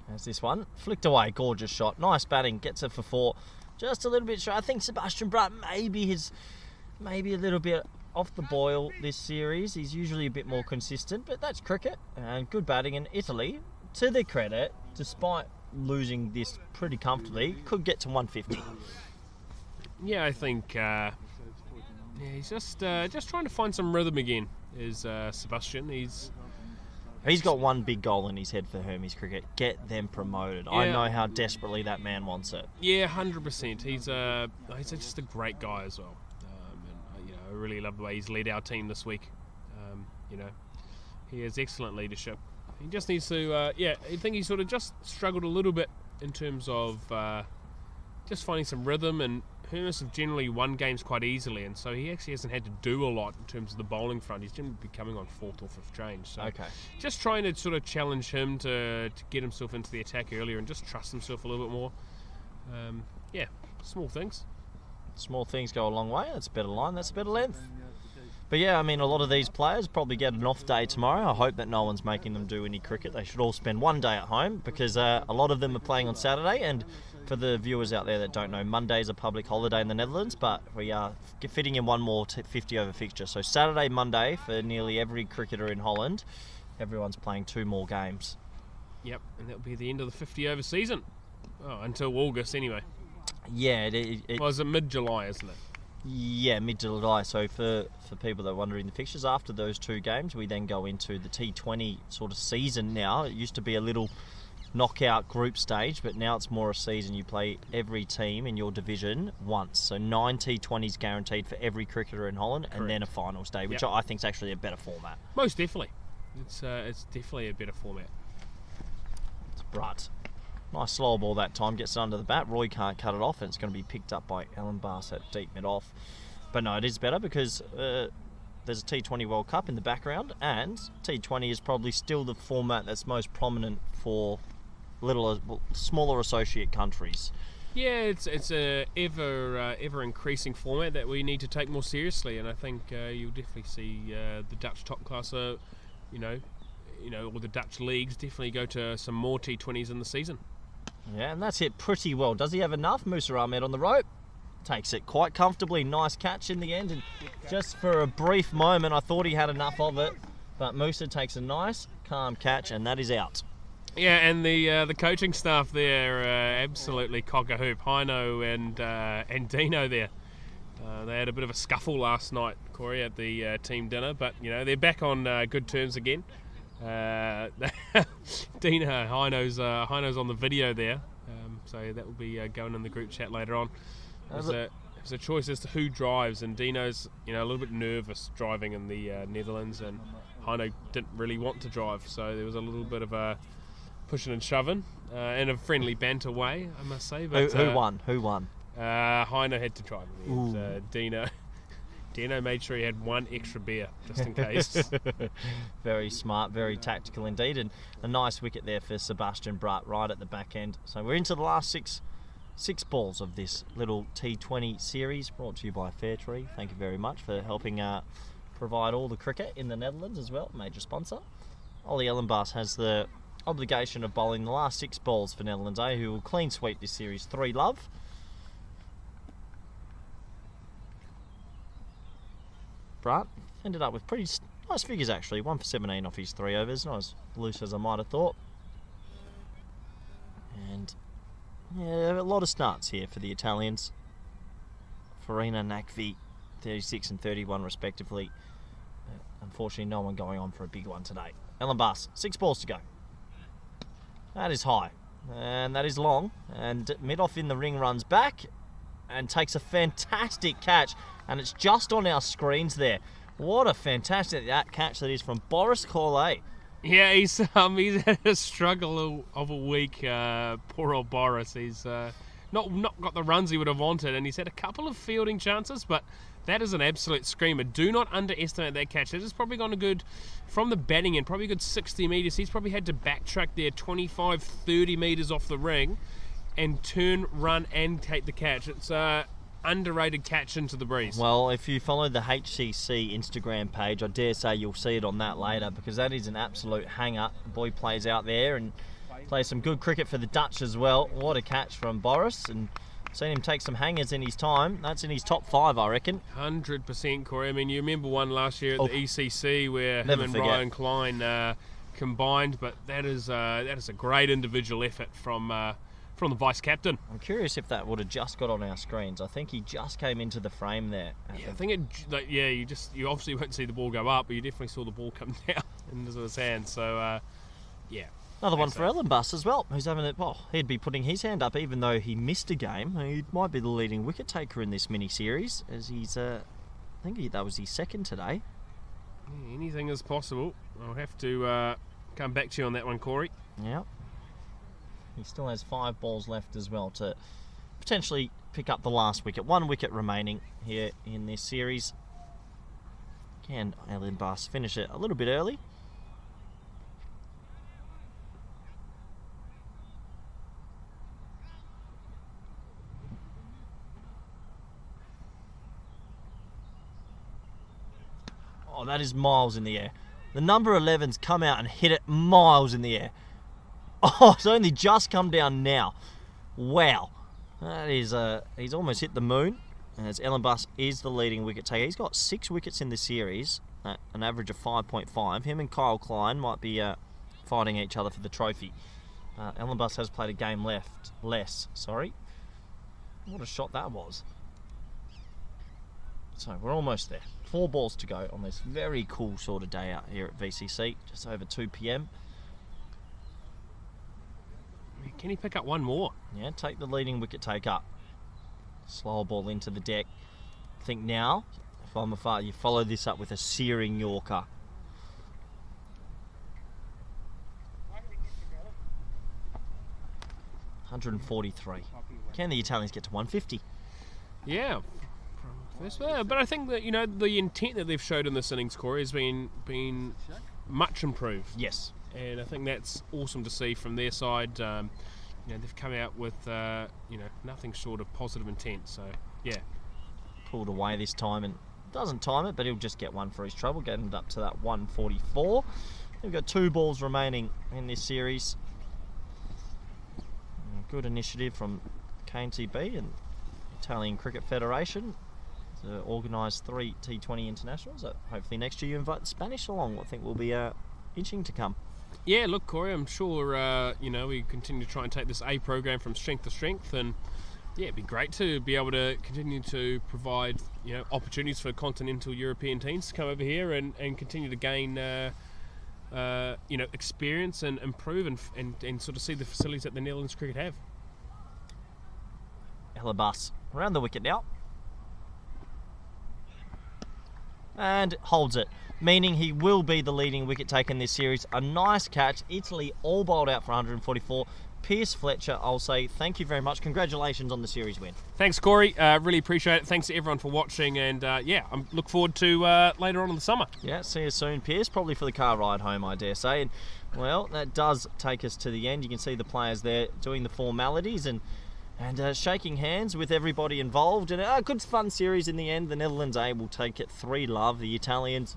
There's this one. Flicked away, gorgeous shot. Nice batting, gets it for 4. Just a little bit short. I think Sebastian Braat maybe a little bit off the boil this series. He's usually a bit more consistent, but that's cricket. And good batting. And Italy, to their credit, despite losing this pretty comfortably, could get to 150. Yeah, I think he's just trying to find some rhythm again, is Sebastian. He's got one big goal in his head for Hermes Cricket. Get them promoted. Yeah. I know how desperately that man wants it. Yeah, 100%. He's just a great guy as well. I really love the way he's led our team this week. He has excellent leadership. He just needs to, I think he sort of just struggled a little bit in terms of just finding some rhythm, and Hermes have generally won games quite easily, and so he actually hasn't had to do a lot in terms of the bowling front. He's generally been coming on 4th or 5th change. So okay. Just trying to sort of challenge him to get himself into the attack earlier and just trust himself a little bit more. Small things. Small things go a long way. That's a better line, that's a better length. But yeah, I mean, a lot of these players probably get an off day tomorrow. I hope that no one's making them do any cricket. They should all spend one day at home, because a lot of them are playing on Saturday. And for the viewers out there that don't know, Monday is a public holiday in the Netherlands, but we are fitting in one more 50 over fixture. So Saturday, Monday, for nearly every cricketer in Holland, everyone's playing 2 more games. Yep, and that'll be the end of the 50 over season. Oh, until August anyway. Yeah. Well, it's mid-July, isn't it? Yeah, mid-July. So for people that are wondering the fixtures, after those 2 games, we then go into the T20 sort of season now. It used to be a little knockout group stage, but now it's more a season. You play every team in your division once. So 9 T20s guaranteed for every cricketer in Holland. Correct. And then a finals day, which I think is actually a better format. Most definitely. It's definitely a better format. Right. Nice slow ball that time. Gets it under the bat. Roy can't cut it off, and it's going to be picked up by Alan Bass at deep mid-off. But no, it is better because there's a T20 World Cup in the background, and T20 is probably still the format that's most prominent for smaller associate countries. Yeah, it's a ever increasing format that we need to take more seriously, and I think you'll definitely see the Dutch top class, or the Dutch leagues definitely go to some more T20s in the season. Yeah, and that's hit pretty well. Does he have enough? Musa Ahmed on the rope. Takes it quite comfortably. Nice catch in the end. And just for a brief moment, I thought he had enough of it. But Musa takes a nice, calm catch, and that is out. Yeah, and the coaching staff there absolutely cock a hoop. Heino and Dino there. They had a bit of a scuffle last night, Corey, at the team dinner. But, they're back on good terms again. Dino, Heino's on the video there, so that will be going in the group chat later on. There's a choice as to who drives, and Dino's a little bit nervous driving in the Netherlands, and Heino didn't really want to drive, so there was a little bit of a pushing and shoving in a friendly banter way, I must say. But who won? Heino had to drive. Dino made sure he had one extra beer, just in case. Very smart, very tactical indeed, and a nice wicket there for Sebastian Bratt right at the back end. So we're into the last six balls of this little T20 series, brought to you by Fairtree. Thank you very much for helping provide all the cricket in the Netherlands as well, major sponsor. Ollie Ellenbaas has the obligation of bowling the last 6 balls for Netherlands A, who will clean sweep this series 3-love. Bratt ended up with pretty nice figures actually. 1 for 17 off his 3 overs, not as loose as I might have thought. And yeah, a lot of starts here for the Italians. Farina, Nakvi, 36 and 31 respectively. Unfortunately, no one going on for a big one today. Ellenbaas, 6 balls to go. That is high, and that is long. And mid-off in the ring runs back and takes a fantastic catch, and it's just on our screens there. What a fantastic catch that is from Boris Corley. Yeah, he's had a struggle of a week. Poor old Boris. He's not got the runs he would have wanted, and he's had a couple of fielding chances, but that is an absolute screamer. Do not underestimate that catch. That has probably gone a good, from the batting end, probably a good 60 metres. He's probably had to backtrack there 25, 30 metres off the ring and turn, run, and take the catch. It's a underrated catch into the breeze. Well, if you follow the HCC Instagram page, I dare say you'll see it on that later, because that is an absolute hanger. The boy plays out there and plays some good cricket for the Dutch as well. What a catch from Boris, and seen him take some hangers in his time. That's in his top 5, I reckon. 100%, Corey. I mean, you remember one last year at the ECC where him and Ryan Klein combined, but that is a great individual effort from the vice captain. I'm curious if that would have just got on our screens. I think he just came into the frame there. Yeah, I think you obviously won't see the ball go up, but you definitely saw the ball come down into his hand. So yeah. Another one for Ellenbaas as well, who's having it. Well, he'd be putting his hand up even though he missed a game. He might be the leading wicket taker in this mini series, as he's that was his second today. Yeah, anything is possible. I'll have to come back to you on that one, Corey. Yeah. He still has 5 balls left as well to potentially pick up the last wicket. 1 wicket remaining here in this series. Can Ellenbaas finish it a little bit early? Oh, that is miles in the air. The number 11's come out and hit it miles in the air. Oh, it's only just come down now. Wow. That is, he's almost hit the moon. As Ellenbaas is the leading wicket taker. He's got 6 wickets in the series, at an average of 5.5. Him and Kyle Klein might be fighting each other for the trophy. Ellenbaas has played a game less. What a shot that was. So we're almost there. 4 balls to go on this very cool sort of day out here at VCC, just over 2 p.m. Can he pick up one more? Yeah, take the leading wicket take-up. Slower ball into the deck. I think now, if I'm a far, you follow this up with a searing Yorker. 143. Can the Italians get to 150? Yeah. But I think that, the intent that they've showed in this innings, Corey, has been much improved. Yes. And I think that's awesome to see from their side. They've come out with nothing short of positive intent. So yeah, pulled away this time and doesn't time it, but he'll just get one for his trouble, getting up to that 144. We've got 2 balls remaining in this series. Good initiative from KNCB and Italian Cricket Federation to organise 3 T20 internationals. Hopefully next year you invite the Spanish along. I think will be itching to come. Yeah, look, Corey, I'm sure we continue to try and take this A program from strength to strength, and yeah, it'd be great to be able to continue to provide opportunities for continental European teams to come over here and continue to gain experience and improve and sort of see the facilities that the Netherlands cricket have. Elabas around the wicket now. And holds it, meaning he will be the leading wicket taker in this series. A nice catch. Italy all bowled out for 144. Pierce Fletcher, I'll say thank you very much. Congratulations on the series win. Thanks, Corey. Really appreciate it. Thanks to everyone for watching. And I look forward to later on in the summer. Yeah, see you soon, Pierce. Probably for the car ride home, I dare say. And well, that does take us to the end. You can see the players there doing the formalities and shaking hands with everybody involved. And a good fun series in the end. The Netherlands A will take it 3-love. The Italians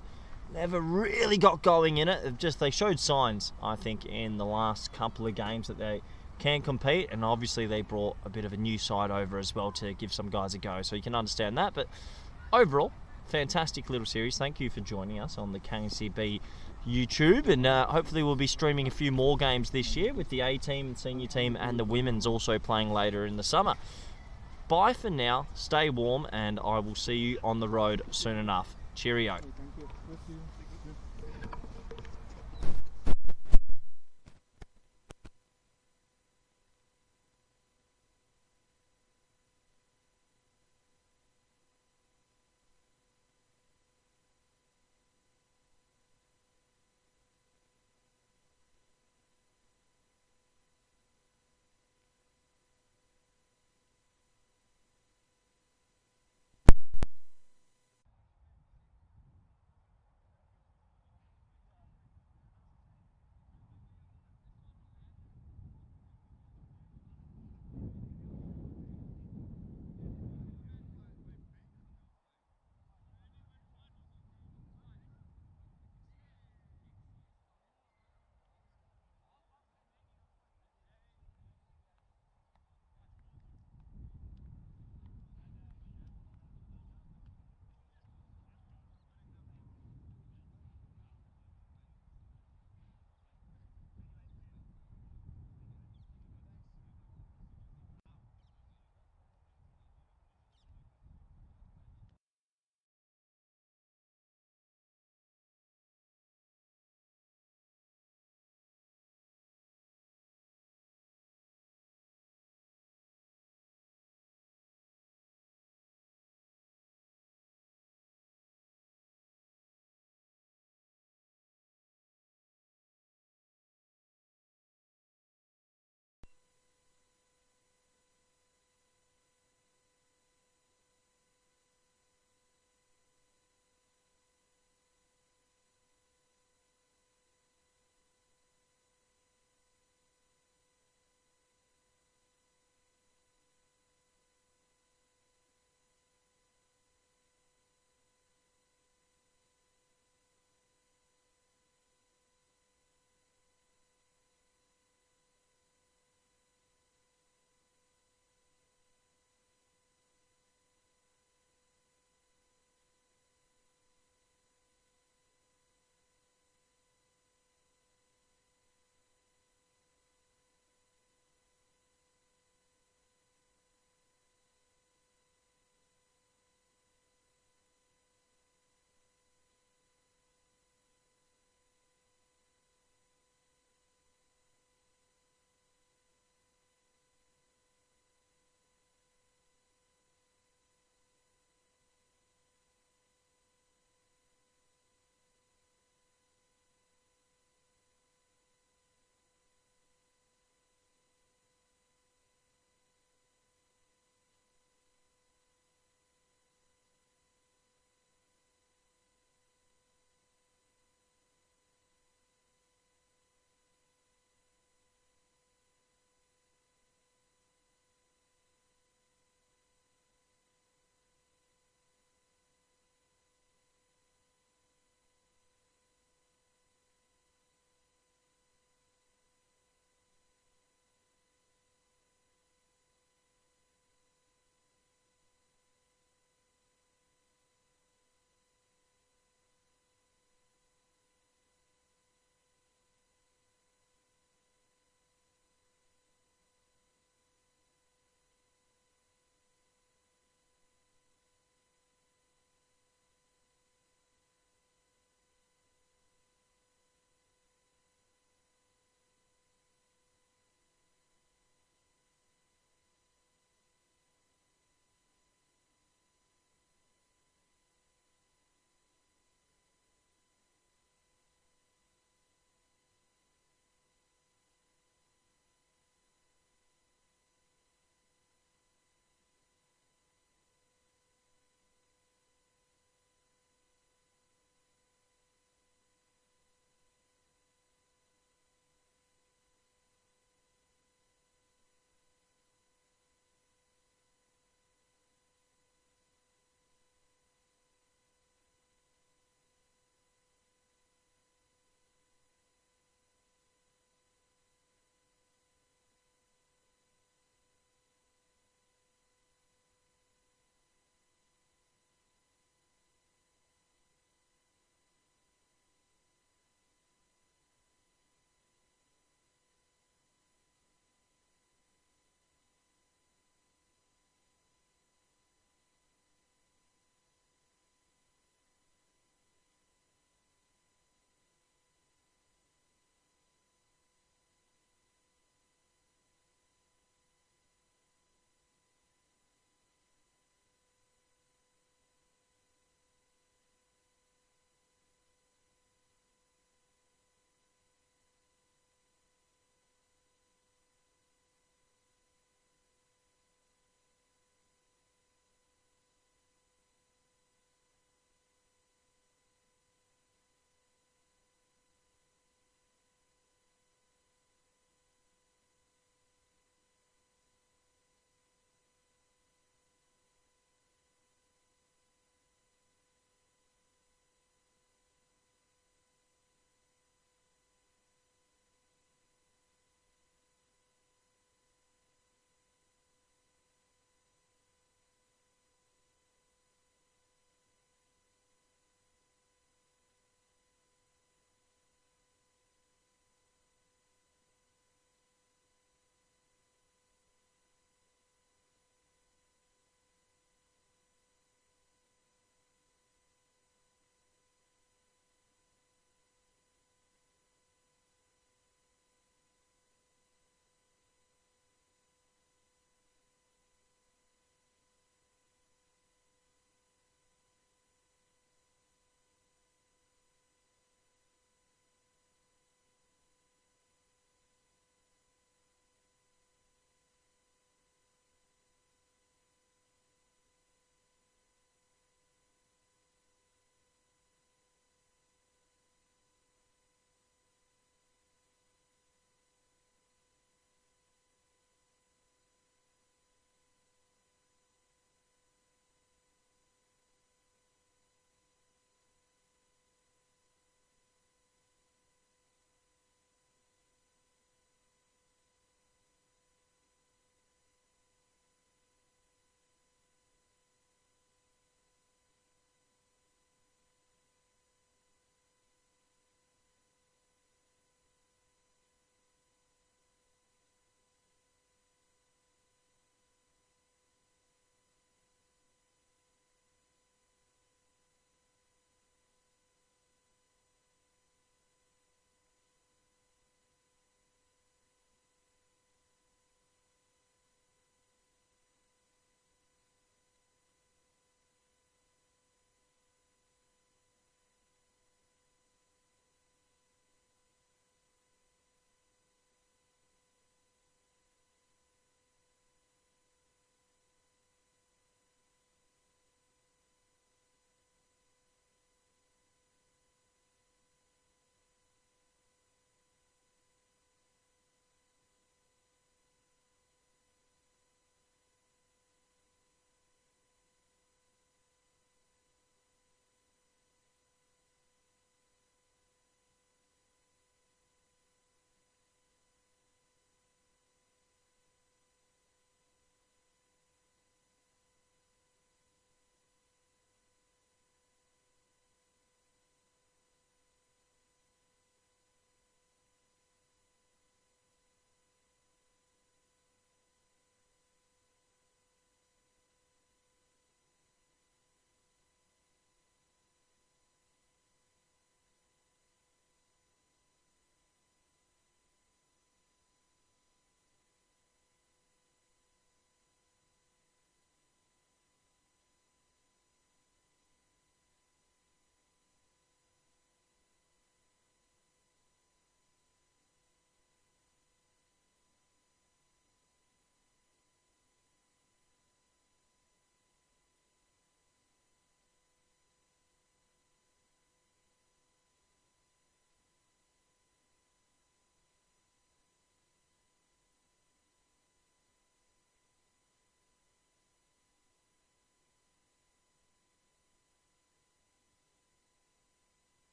never really got going in it. They showed signs, I think, in the last couple of games that they can compete, and obviously they brought a bit of a new side over as well to give some guys a go, so you can understand that. But overall, fantastic little series. Thank you for joining us on the KNCB YouTube, and hopefully we'll be streaming a few more games this year with the A team, senior team, and the women's also playing later in the summer. Bye for now, stay warm, and I will see you on the road soon enough. Cheerio. Thank you.